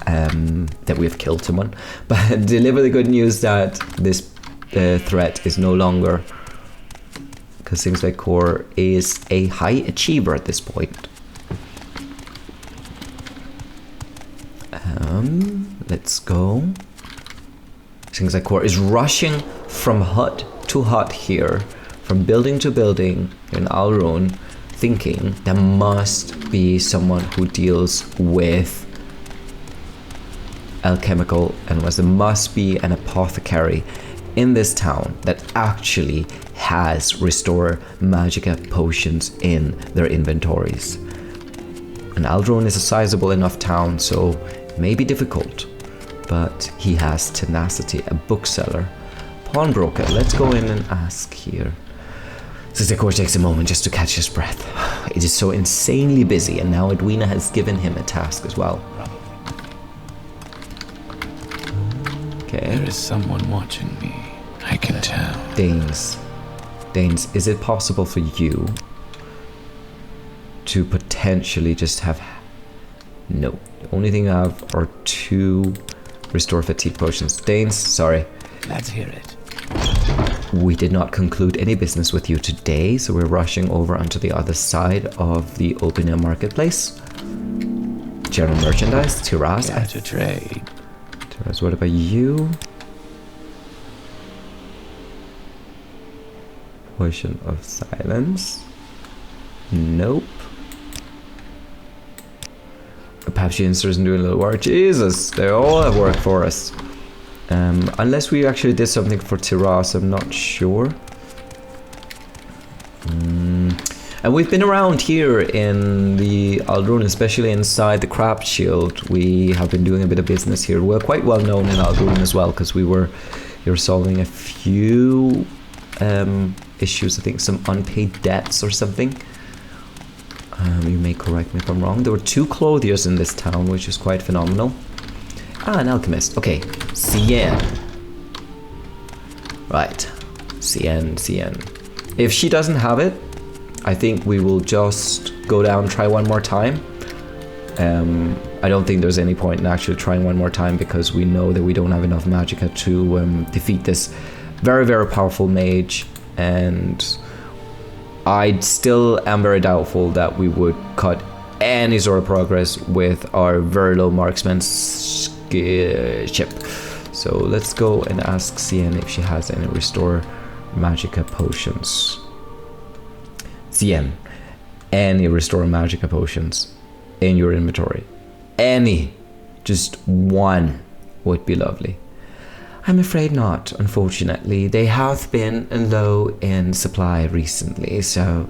that we have killed someone, but deliver the good news that this threat is no longer, because Sings-Like-Cor is a high achiever at this point. Let's go. Sings-Like-Cor is rushing from hut to hut here, from building to building in Aldrone, thinking there must be someone who deals with alchemical animals. There must be an apothecary in this town that actually has Restore Magicka potions in their inventories. And Aldrone is a sizable enough town, so it may be difficult. but he has tenacity. A bookseller. Pawnbroker. Let's go in and ask here. Sings-Like-Cor takes a moment just to catch his breath. It is so insanely busy, and now Edwina has given him a task as well. Okay. There is someone watching me. I can tell. Danes, is it possible for you to potentially just have... No. The only thing you have are 2 restore fatigue potions. Danes, sorry. Let's hear it. We did not conclude any business with you today, so we're rushing over onto the other side of the open air marketplace. General merchandise, Tiras. Yeah, to trade. Tiras, what about you? Potion of silence. Nope. Perhaps she insists in doing a little work. Jesus, they all have work for us. Unless we actually did something for Tiras, I'm not sure. And we've been around here in the Aldrun, especially inside the Craft Shield. We have been doing a bit of business here. We're quite well known in Aldrun as well, because we were here solving a few issues. I think some unpaid debts or something. You may correct me if I'm wrong. There were 2 clothiers in this town, which is quite phenomenal. Ah, an alchemist. Okay, Cien. Right, Cien. If she doesn't have it, I think we will just go down, try one more time. I don't think there's any point in actually trying one more time, because we know that we don't have enough magicka to defeat this very, very powerful mage, and I still am very doubtful that we would cut any sort of progress with our very low marksmanship. So let's go and ask Cien if she has any restore magicka potions. Cien, any restore magicka potions in your inventory? Any, just one would be lovely. I'm afraid not, unfortunately. They have been low in supply recently, so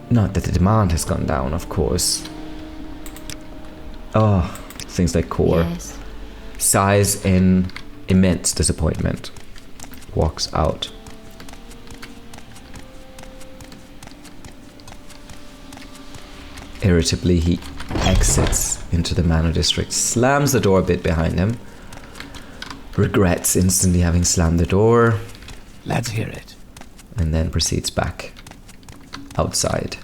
not that the demand has gone down, of course. Oh, Sings-Like-Cor. Yes. Sighs in immense disappointment. Walks out. Irritably, he exits into the Manor District, slams the door a bit behind him, regrets instantly having slammed the door. Let's hear it. And then proceeds back outside.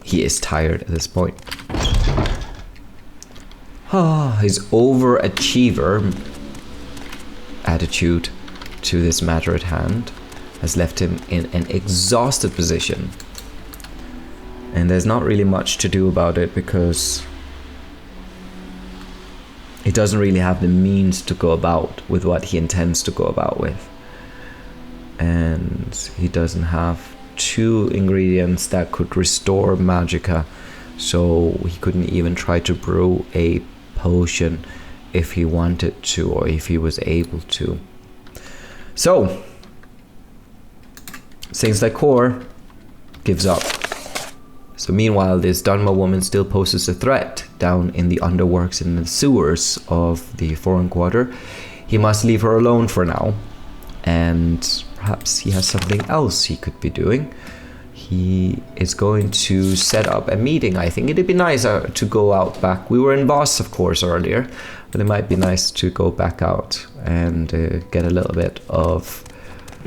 He is tired at this point. His overachiever attitude to this matter at hand has left him in an exhausted position. And there's not really much to do about it, because he doesn't really have the means to go about with what he intends to go about with. And he doesn't have 2 ingredients that could restore magicka, so he couldn't even try to brew a potion if he wanted to, or if he was able to. So Sings-Like-Cor gives up. So meanwhile, this Dharma woman still poses a threat down in the underworks and the sewers of the foreign quarter. He must leave her alone for now, and perhaps he has something else he could be doing. He is going to set up a meeting. I think it'd be nice to go out back. We were in Voss, of course, earlier, but it might be nice to go back out and get a little bit of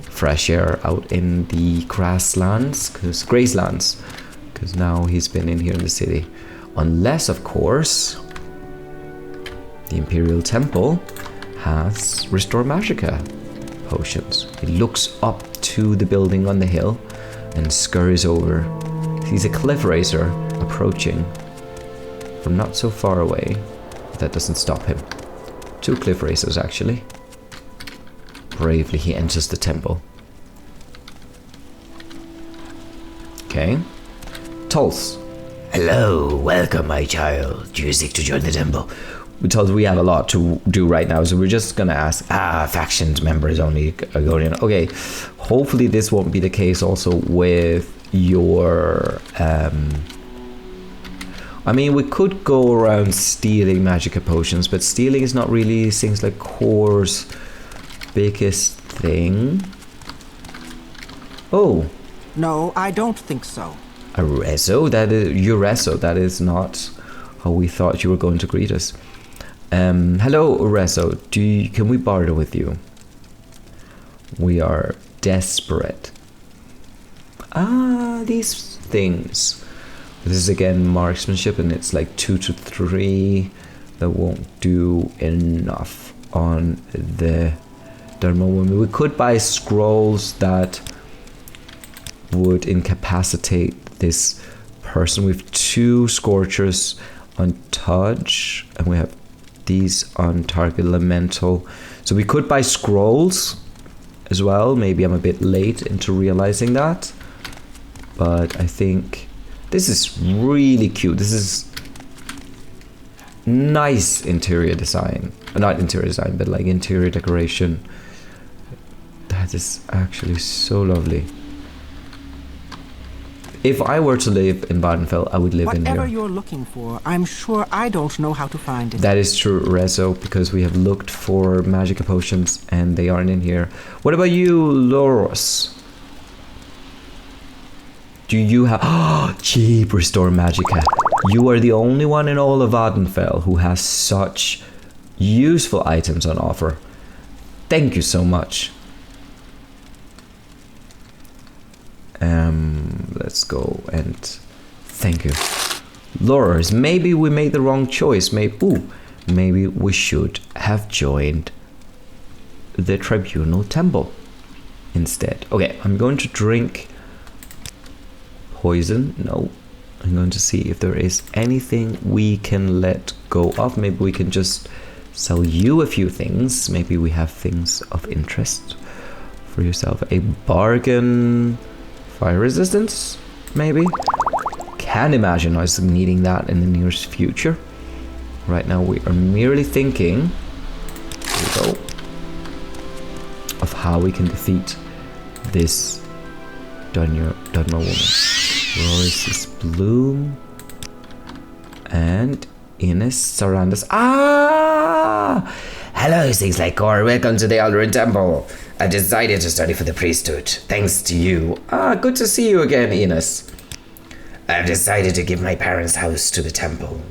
fresh air out in the grasslands, because now he's been in here in the city. Unless, of course, the Imperial Temple has restore magicka potions. He looks up to the building on the hill and scurries over. Sees a cliff racer approaching from not so far away. That doesn't stop him. 2 cliff racers, actually. Bravely, he enters the temple. Okay. Tulls. Hello, welcome, my child. Do you seek to join the temple? We told we have a lot to do right now, so we're just gonna ask. Factions members only are going in. Okay, hopefully this won't be the case also with your I mean, we could go around stealing magica potions, but stealing is not really Sings-Like-Cor's biggest thing. Oh. No, I don't think so. A reso? That is Ureso. That is not how we thought you were going to greet us. Hello, Ureso. Can we barter with you? We are desperate. Ah, these things. This is again marksmanship, and it's like 2 to 3. That won't do enough on the Dharma woman. We could buy scrolls that would incapacitate this person. We have 2 scorchers on touch, and we have these on target elemental. So we could buy scrolls as well. Maybe I'm a bit late into realizing that, but I think this is really cute. This is nice interior design. Not interior design, but like interior decoration. That is actually so lovely. If I were to live in Badenfell, I would live in here. Whatever you're looking for, I'm sure I don't know how to find it. That is true, Rezo, because we have looked for magica potions and they aren't in here. What about you, Loros? Do you have... Oh, cheap restore magica. You are the only one in all of Badenfell who has such useful items on offer. Thank you so much. Let's go and thank you. Lorers, maybe we made the wrong choice. Maybe we should have joined the Tribunal Temple instead. Okay, I'm going to drink poison. No, I'm going to see if there is anything we can let go of. Maybe we can just sell you a few things. Maybe we have things of interest for yourself. A bargain. Fire resistance, maybe? Can't imagine us needing that in the nearest future. Right now we are merely thinking, here we go, of how we can defeat this Dunmer woman. Roris's Bloom and Ines Sarandas. Ah! Hello, Sings-Like-Cor. Welcome to the Alduran Temple. I decided to study for the priesthood, thanks to you. Ah, good to see you again, Ines. I've decided to give my parents' house to the temple.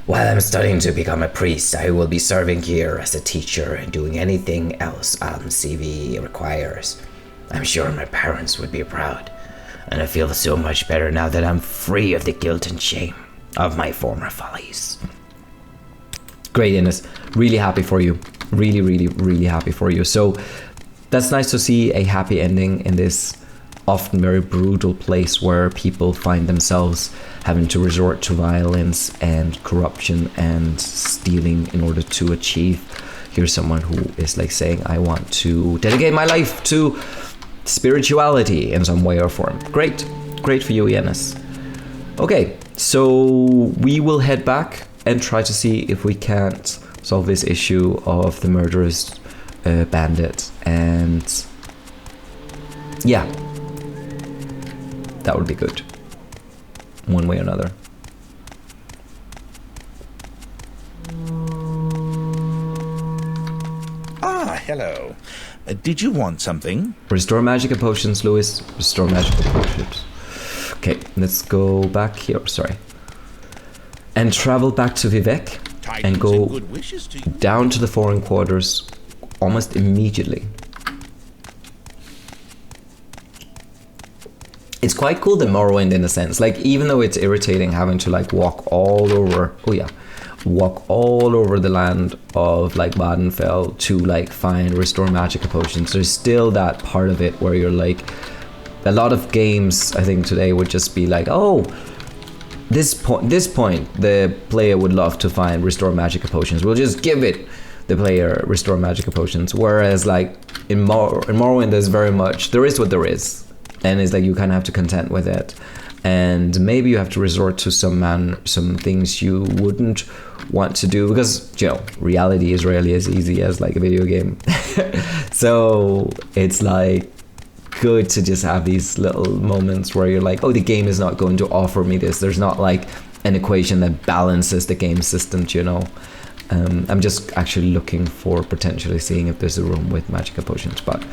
While I'm studying to become a priest, I will be serving here as a teacher and doing anything else CV requires. I'm sure my parents would be proud, and I feel so much better now that I'm free of the guilt and shame of my former follies. Great, Ines. Really happy for you. Really, really, really happy for you. So that's nice to see a happy ending in this often very brutal place where people find themselves having to resort to violence and corruption and stealing in order to achieve. Here's someone who is like saying, I want to dedicate my life to spirituality in some way or form. Great. Great for you, Ines. Okay, so we will head back and try to see if we can't solve this issue of the murderous bandit, and yeah, that would be good one way or another. Ah, hello. Did you want something? Restore magic potions, Louis. Restore magic potions. Okay, let's go back here. Sorry. And travel back to Vivek and go down to the foreign quarters almost immediately. It's quite cool, the Morrowind, in a sense. Like, even though it's irritating having to like walk all over, walk all over the land of like Badenfell to like find restore magic potions, there's still that part of it where you're like, a lot of games I think today would just be like, oh, this point the player would love to find restore magic potions, we'll just give it the player restore magic potions. Whereas like in Morrowind, there's very much, there is what there is, and it's like you kind of have to content with it, and maybe you have to resort to some things you wouldn't want to do, because you know reality is rarely as easy as like a video game. So it's like good to just have these little moments where you're like, oh, the game is not going to offer me this. There's not like an equation that balances the game system, you know. I'm just actually looking for potentially seeing if there's a room with magical potions, but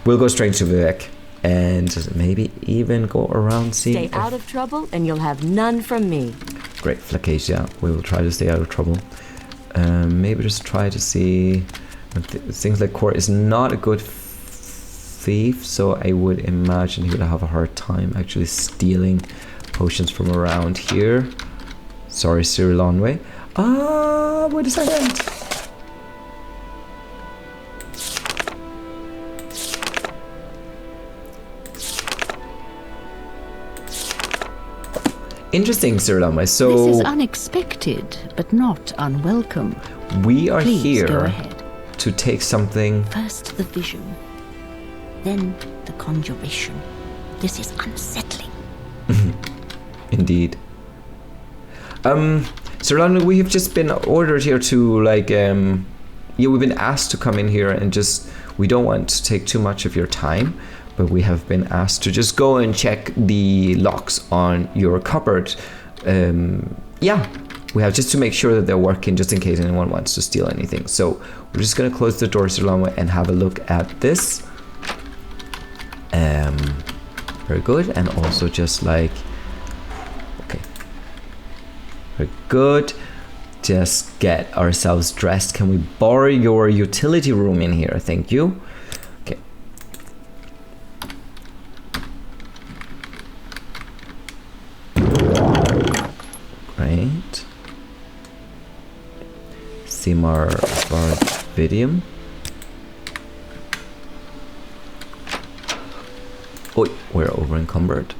we'll go straight to Vivek and maybe even go around seeing. Stay out of trouble and you'll have none from me. Great, Flacacia. We will try to stay out of trouble. Maybe just try to see. Sings-Like-Cor is not a good thief, so I would imagine he would have a hard time actually stealing potions from around here. Sorry, Cyril Onway. Wait a second. Interesting, Cyril Onway. So this is unexpected, but not unwelcome. We are Please here go ahead. to take something. First the vision, then the conjuration. This is unsettling. Indeed. Sir London, we have just been ordered here to we've been asked to come in here and just, we don't want to take too much of your time, but we have been asked to just go and check the locks on your cupboard. We have just to make sure that they're working just in case anyone wants to steal anything. So we're just gonna close the door, Sir London, and have a look at this. Very good, and also just like, okay, very good. Just get ourselves dressed. Can we borrow your utility room in here? Thank you. Okay. Great. Simar Vidium. Oh, we're over encumbered.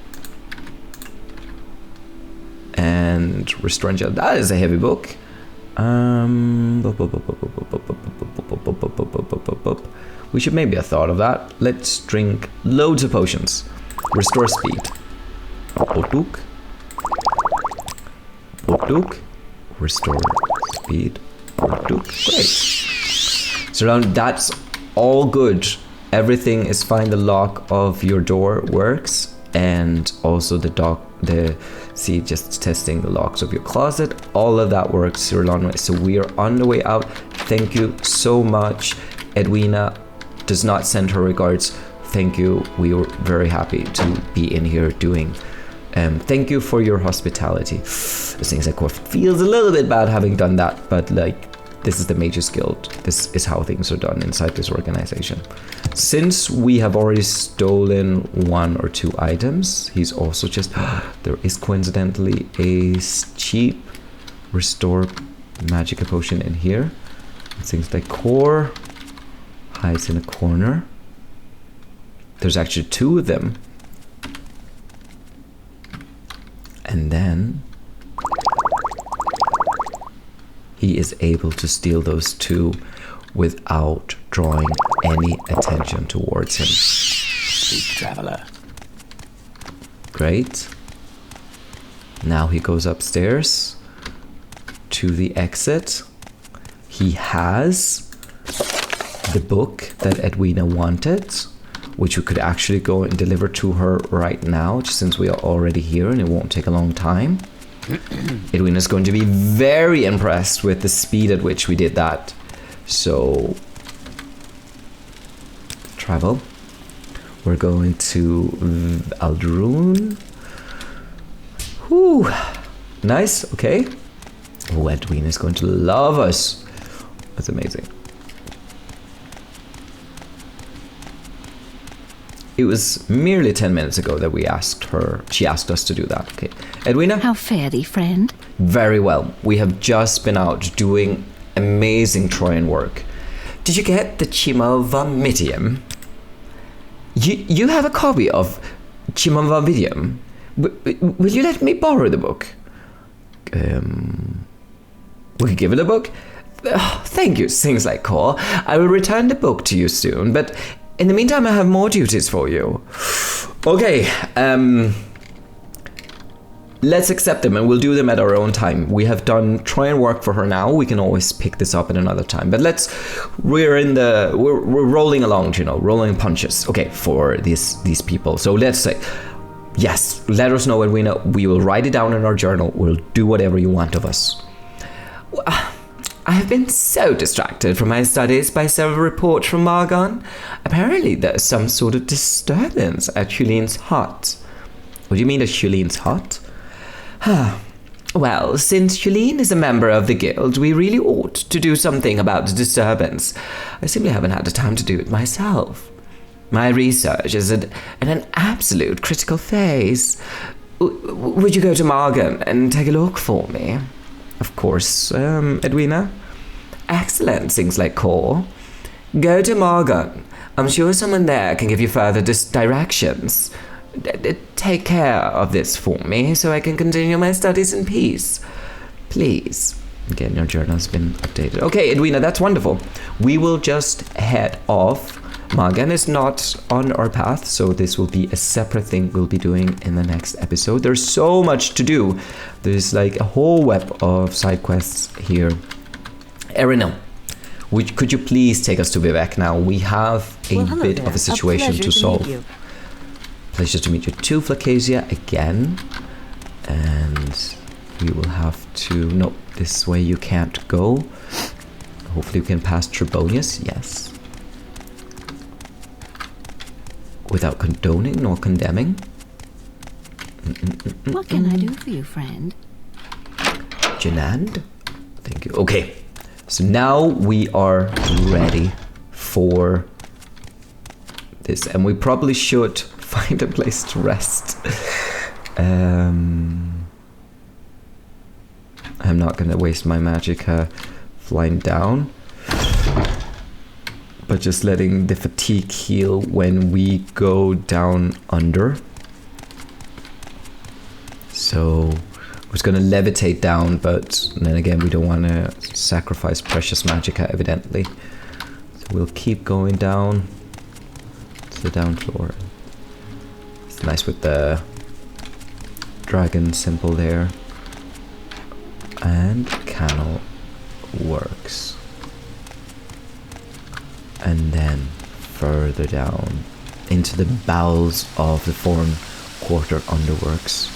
And Restoring Gel. That is a heavy book. We should maybe have thought of that. Let's drink loads of potions. Restore speed. Potuk. Potuk. Restore speed. Potuk. Great. So now that's all good. Everything is fine. The lock of your door works, and also just testing the locks of your closet. All of that works, Sir Lonway. So we are on the way out. Thank you so much. Edwina does not send her regards. Thank you. We were very happy to be in here doing. Thank you for your hospitality. Sings-Like-Cor feels a little bit bad having done that, but like, this is the Mages Guild. This is how things are done inside this organization. Since we have already stolen 1 or 2 items, he's also just... there is coincidentally a cheap restore magic potion in here. Sings-Like-Cor hides in a corner. There's actually 2 of them. And then he is able to steal those 2 without drawing any attention towards him. Speak, traveler. Great. Now he goes upstairs to the exit. He has the book that Edwina wanted, which we could actually go and deliver to her right now, since we are already here and it won't take a long time. Edwina is going to be very impressed with the speed at which we did that. So, travel. We're going to Aldrune. Whew. Nice, okay. Oh, Edwina is going to love us. That's amazing. It was merely 10 minutes ago that she asked us to do that. Okay. Edwina? How fare thee, friend? Very well. We have just been out doing amazing Trojan work. Did you get the Chimavamitium? You have a copy of Chimavamitium? Will you let me borrow the book? We could give it a book? Oh, thank you, Sings-Like-Cor. I will return the book to you soon, but in the meantime, I have more duties for you. Okay, let's accept them and we'll do them at our own time. We have done Trojan work for her now. We can always pick this up at another time. But we're rolling along, rolling punches. Okay, for these people. So let's say Yes, let us know, Edwina. We will write it down in our journal. We'll do whatever you want of us. I have been so distracted from my studies by several reports from Margon. Apparently there's some sort of disturbance at Huline's hut. What do you mean at Huline's hut? Well, since Huline is a member of the guild, we really ought to do something about the disturbance. I simply haven't had the time to do it myself. My research is at an absolute critical phase. Would you go to Margon and take a look for me? Of course, Edwina. Excellent, Sings-Like-Cor. Go to Margon. I'm sure someone there can give you further directions. Take care of this for me so I can continue my studies in peace. Please. Again, your journal has been updated. Okay, Edwina, that's wonderful. We will just head off. Margon is not on our path, so this will be a separate thing we'll be doing in the next episode. There's so much to do. There's like a whole web of side quests here. Erina, could you please take us to Vivek now? We have a bit of a situation to solve. Pleasure to meet you too, Flacasia, again. And we will have to... No, this way you can't go. Hopefully we can pass Trebonius, yes. Without condoning nor condemning. What can I do for you, friend? Janand? Thank you. Okay, so now we are ready for this, and we probably should find a place to rest. I'm not gonna waste my magicka flying down, but just letting the fatigue heal when we go down under. So I was gonna levitate down, but then again we don't want to sacrifice precious magicka evidently. So we'll keep going down to the down floor. It's nice with the dragon symbol there. And Cano works. And then further down into the bowels of the foreign quarter underworks.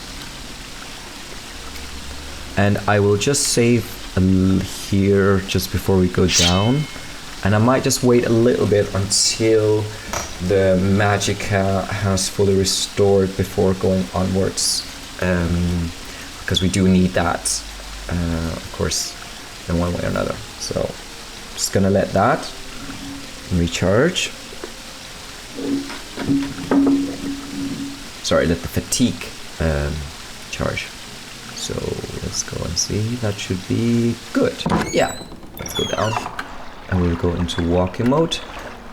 And I will just save here just before we go down, and I might just wait a little bit until the magicka has fully restored before going onwards, because we do need that, of course, in one way or another. So just gonna let that recharge. Sorry, let the fatigue charge. So let's go and see. That should be good. Yeah, let's go down, and we'll go into walking mode.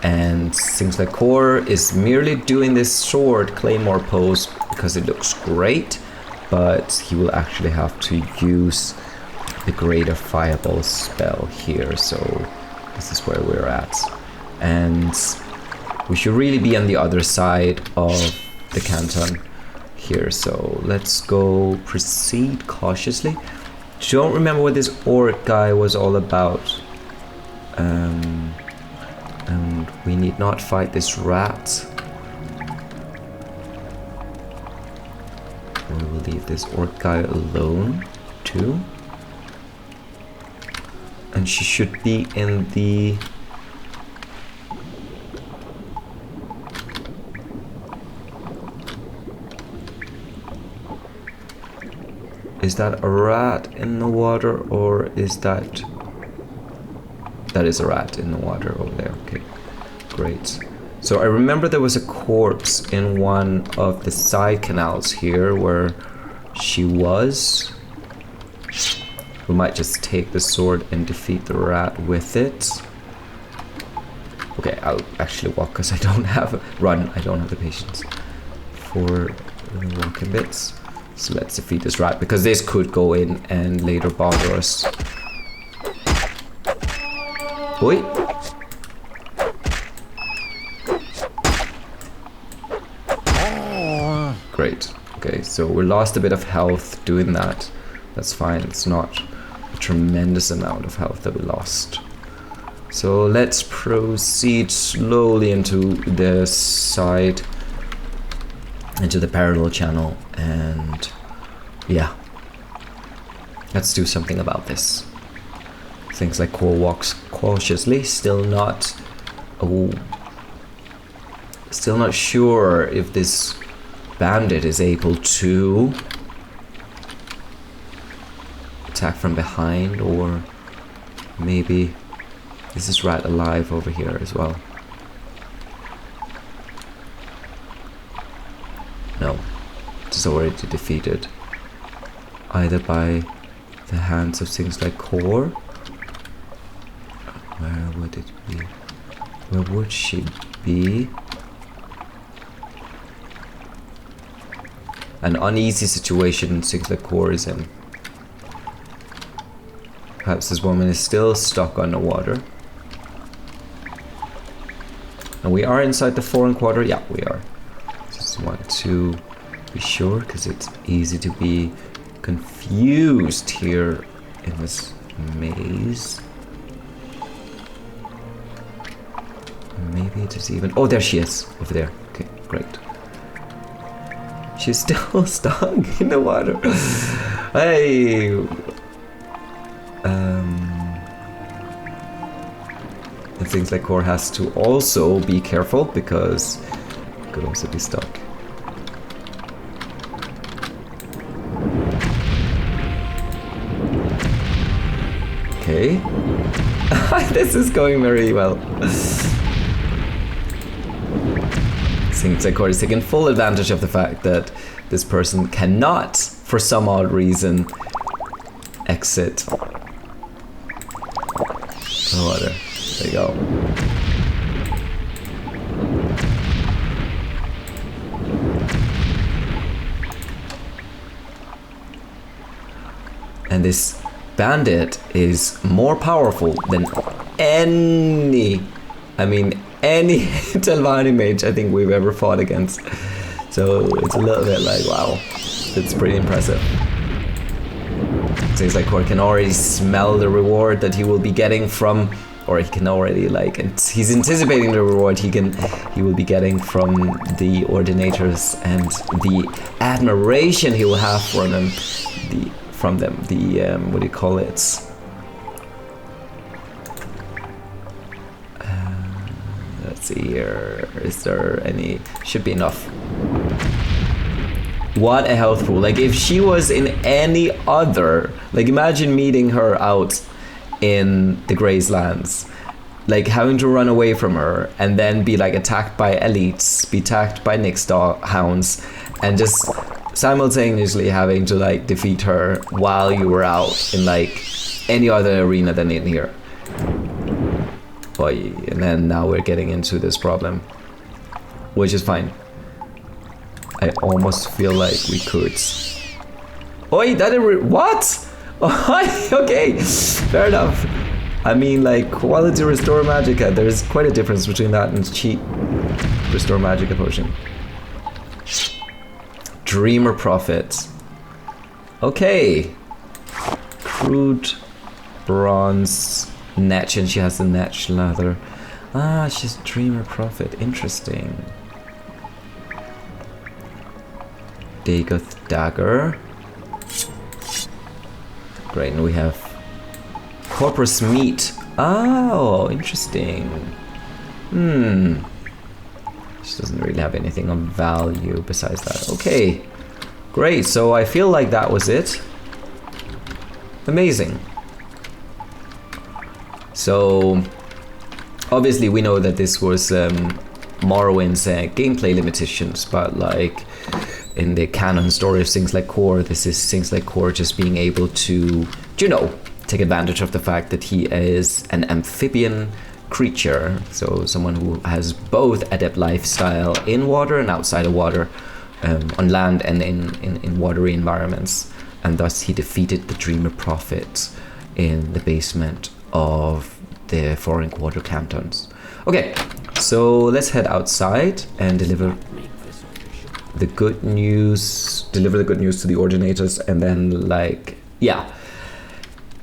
And Sings-Like-Cor is merely doing this sword claymore pose because it looks great, but he will actually have to use the greater fireball spell here. So this is where we're at, and we should really be on the other side of the canton here. So let's go proceed cautiously. Don't remember what this orc guy was all about, and we need not fight this rat. We will leave this orc guy alone too, and she should be in the... Is that a rat in the water, or is that... That is a rat in the water over there. Okay, great. So I remember there was a corpse in one of the side canals here where she was. We might just take the sword and defeat the rat with it. Okay, I'll actually walk because I don't have... Run, I don't have the patience for the walking bits. So let's defeat this rat, because this could go in and later bother us. Oi! Great. Okay, so we lost a bit of health doing that. That's fine. It's not a tremendous amount of health that we lost. So let's proceed slowly into the side into the parallel channel, and yeah, let's do something about this. Sings-Like-Cor walks cautiously, still not sure if this bandit is able to attack from behind, or maybe this is rat alive over here as well. No, it is already defeated, either by the hands of Sings-Like-Cor. Where would it be? Where would she be? An uneasy situation Sings-Like-Cor is in. Perhaps this woman is still stuck underwater. And we are inside the foreign quarter? Yeah, we are. Just want to be sure, because it's easy to be confused here in this maze. Maybe it is even... Oh, there she is, over there. Okay, great. She's still stuck in the water. Hey! It seems like Cor has to also be careful, because it could also be stuck. Okay. This is going very well. Sings-Like-Cor is taking full advantage of the fact that this person cannot, for some odd reason, exit the water. There you go. And this bandit is more powerful than any Telvanni mage I think we've ever fought against. So it's a little bit like, wow, it's pretty impressive. Sings-Like-Cor can already smell the reward that he will be getting from, or he can already he's anticipating the reward he will be getting from the ordinators, and the admiration he will have for them, what do you call it? Let's see here. Is there any? Should be enough. What a health pool. Like, if she was in any other, like, imagine meeting her out in the Gracelands, like having to run away from her and then be like attacked by elites, be attacked by Nyx hounds, and just simultaneously having to like defeat her while you were out in like any other arena than in here. Boy, and then now we're getting into this problem, which is fine. I almost feel like we could. Oi, what? Okay, fair enough. I mean, like, quality restore magicka, there's quite a difference between that and cheap restore magicka potion. Dreamer Prophet. Okay. Crude bronze netch, and she has the netch leather. Ah, she's Dreamer Prophet. Interesting. Dagoth dagger. Great, and we have Corpus meat. Oh, interesting. She doesn't really have anything of value besides that. Okay, great. So I feel like that was it. Amazing. So obviously we know that this was Morrowind's gameplay limitations, but like in the canon story of Sings-Like-Cor, this is Sings-Like-Cor just being able to, you know, take advantage of the fact that he is an amphibian creature, so someone who has both adept lifestyle in water and outside of water, on land and in watery environments, and thus he defeated the Dreamer Prophet in the basement of the foreign quarter cantons. Okay, so let's head outside and deliver the good news to the ordinators, and then like, yeah,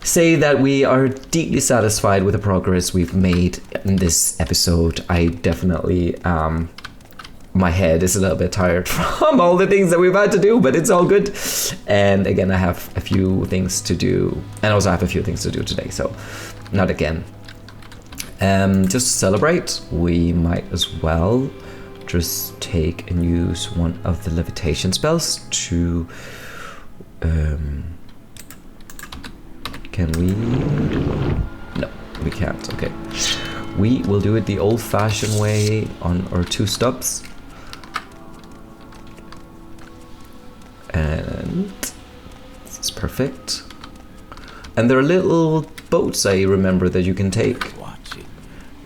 say that we are deeply satisfied with the progress we've made in this episode. I definitely my head is a little bit tired from all the things that we've had to do, but it's all good. And again, I have a few things to do, and also I have a few things to do today, so not again. Just to celebrate, we might as well just take and use one of the levitation spells to... can we? No, we can't. Okay. We will do it the old-fashioned way on our 2 stubs. And this is perfect. And there are little boats I remember that you can take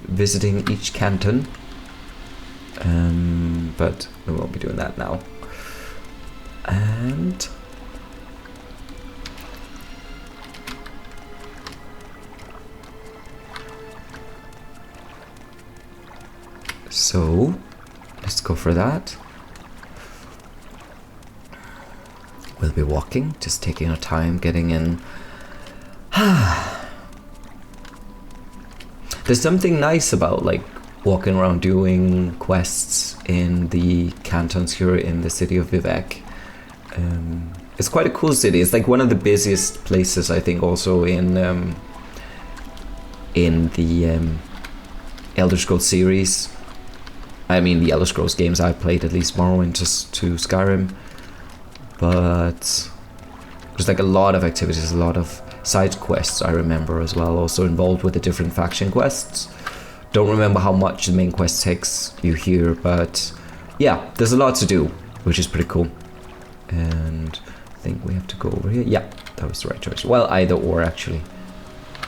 visiting each canton. But we won't be doing that now. And so let's go for that. We'll be walking, just taking our time getting in. There's something nice about like walking around doing quests in the cantons here in the city of Vivec. It's quite a cool city. It's like one of the busiest places, I think, also in the Elder Scrolls series. I mean, the Elder Scrolls games I've played, at least Morrowind to Skyrim. But there's like a lot of activities, a lot of side quests I remember as well, also involved with the different faction quests. Don't remember how much the main quest takes you here, but yeah, there's a lot to do, which is pretty cool. And I think we have to go over here. Yeah, that was the right choice. Well, either or, actually.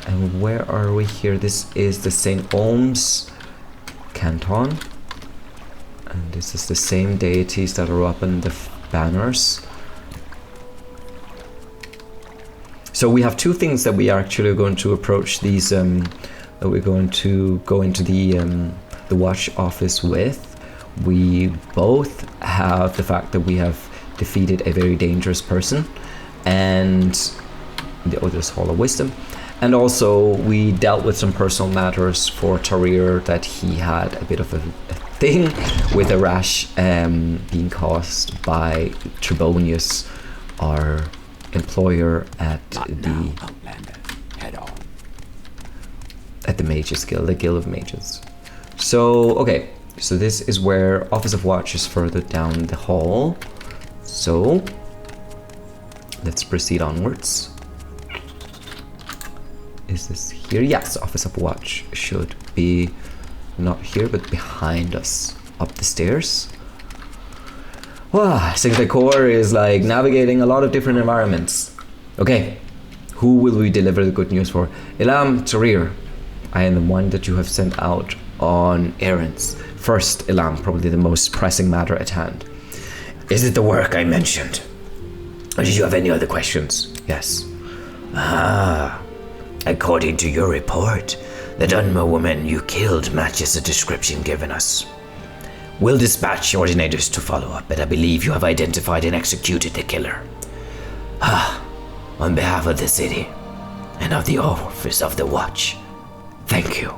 And where are we here? This is the St. Olm's Canton. And this is the same deities that are up in the banners. So we have 2 things that we are actually going to approach these, that we're going to go into the watch office with. We both have the fact that we have defeated a very dangerous person, and the Others Hall of Wisdom. And also we dealt with some personal matters for Tarir, that he had a bit of a thing with a rash being caused by Trebonius, our employer at the Mages Guild, the Guild of Mages. So, okay, so this is where Office of Watch is further down the hall. So, let's proceed onwards. Is this here? Yes, Office of Watch should be not here, but behind us, up the stairs. Wow, Sings-Like-Cor is like navigating a lot of different environments. Okay, who will we deliver the good news for? Elam, Tarir, I am the one that you have sent out on errands. First, Elam, probably the most pressing matter at hand. Is it the work I mentioned? Or did you have any other questions? Yes. According to your report, the Dunmer woman you killed matches the description given us. We'll dispatch ordinators to follow up, but I believe you have identified and executed the killer. On behalf of the city and of the Office of the Watch, thank you.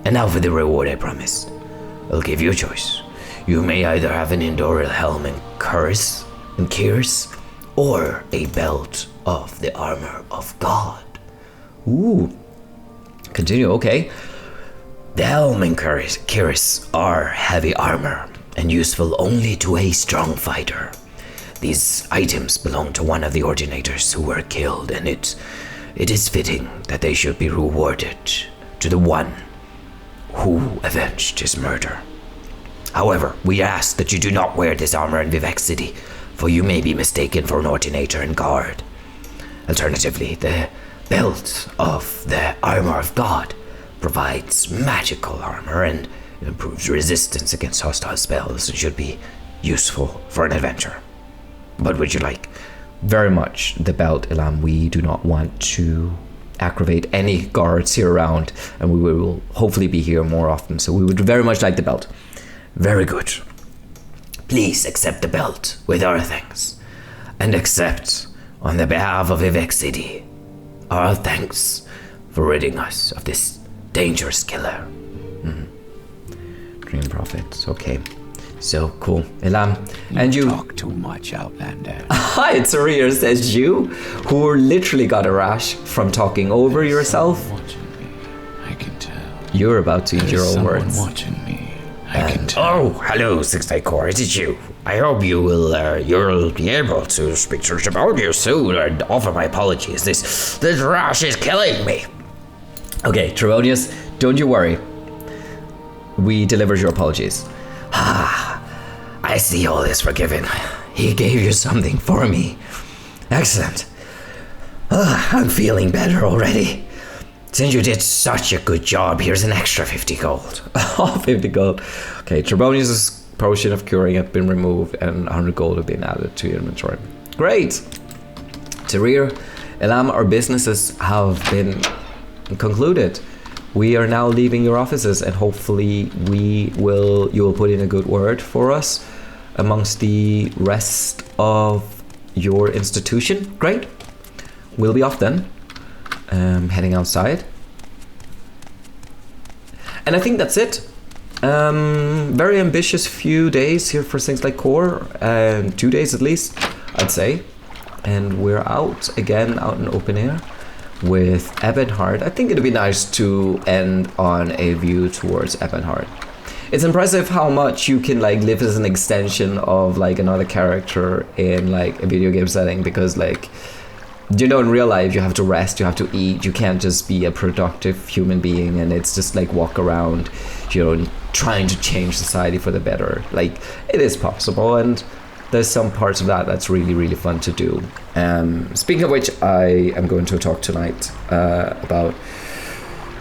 And now for the reward I promised. I'll give you a choice. You may either have an Indoral helm and cuirass, or a belt of the armor of God. Ooh. Continue, okay. The helm and cuirass are heavy armor and useful only to a strong fighter. These items belong to one of the ordinators who were killed, and it is fitting that they should be rewarded to the one who avenged his murder. However, we ask that you do not wear this armor in Vivec City, for you may be mistaken for an ordinator and guard. Alternatively, the belt of the armor of God provides magical armor and improves resistance against hostile spells and should be useful for an adventure. What would you like? Very much the belt, Elam. We do not want to aggravate any guards here around, and we will hopefully be here more often, so we would very much like the belt. Very good. Please accept the belt with our thanks, and accept, on the behalf of Vivec City, our thanks for ridding us of this dangerous killer. Dream Prophets, okay. So cool. Elam, and you talk too much, Outlander. Hi, Tarir, says you, who literally got a rash from talking over yourself. Watching me, I can tell. You're about to eat your own words. Watching me, I can tell. Oh, hello, Sings-Like-Cor. It is you. I hope you'll be able to speak to us about you soon and offer my apologies. This rash is killing me. Okay, Trevonius, don't you worry. We delivered your apologies. I see all is forgiven. He gave you something for me. Excellent. I'm feeling better already. Since you did such a good job, here's an extra 50 gold. Oh, 50 gold. Okay, Trebonius' potion of curing have been removed and 100 gold have been added to your inventory. Great! Tarir, Elam, our businesses have been concluded. We are now leaving your offices and hopefully you will put in a good word for us amongst the rest of your institution. Great. We'll be off then. Heading outside. And I think that's it. Very ambitious few days here for Sings-Like-Cor, 2 days at least, I'd say. And we're out again, out in open air with Ebonheart. I think it'd be nice to end on a view towards Ebonheart. It's impressive how much you can like live as an extension of like another character in like a video game setting, because like, you know, in real life you have to rest, you have to eat, you can't just be a productive human being and it's just like walk around, you know, trying to change society for the better. Like, it is possible, and there's some parts of that that's really, really fun to do. Speaking of which, I am going to talk tonight about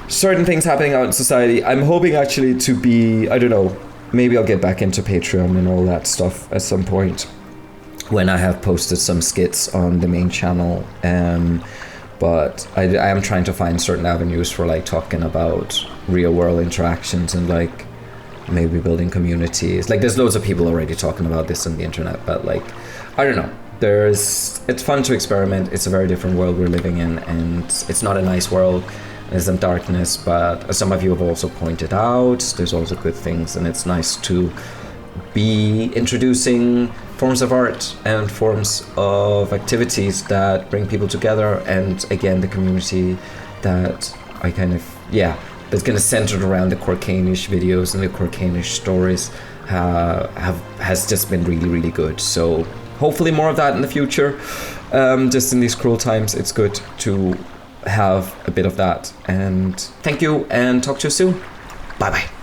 certain things happening out in society. I'm hoping actually to be, I don't know, maybe I'll get back into Patreon and all that stuff at some point when I have posted some skits on the main channel. But I am trying to find certain avenues for like talking about real world interactions and like maybe building communities. Like, there's loads of people already talking about this on the internet, but like, I don't know. It's fun to experiment. It's a very different world we're living in, and it's not a nice world. There's some darkness, but as some of you have also pointed out, there's also good things, and it's nice to be introducing forms of art and forms of activities that bring people together, and again, the community that I kind of, that's kind of centered around the Canish videos and the Canish stories has just been really, really good. So hopefully more of that in the future. Just in these cruel times, it's good to have a bit of that. And thank you, and talk to you soon. Bye bye.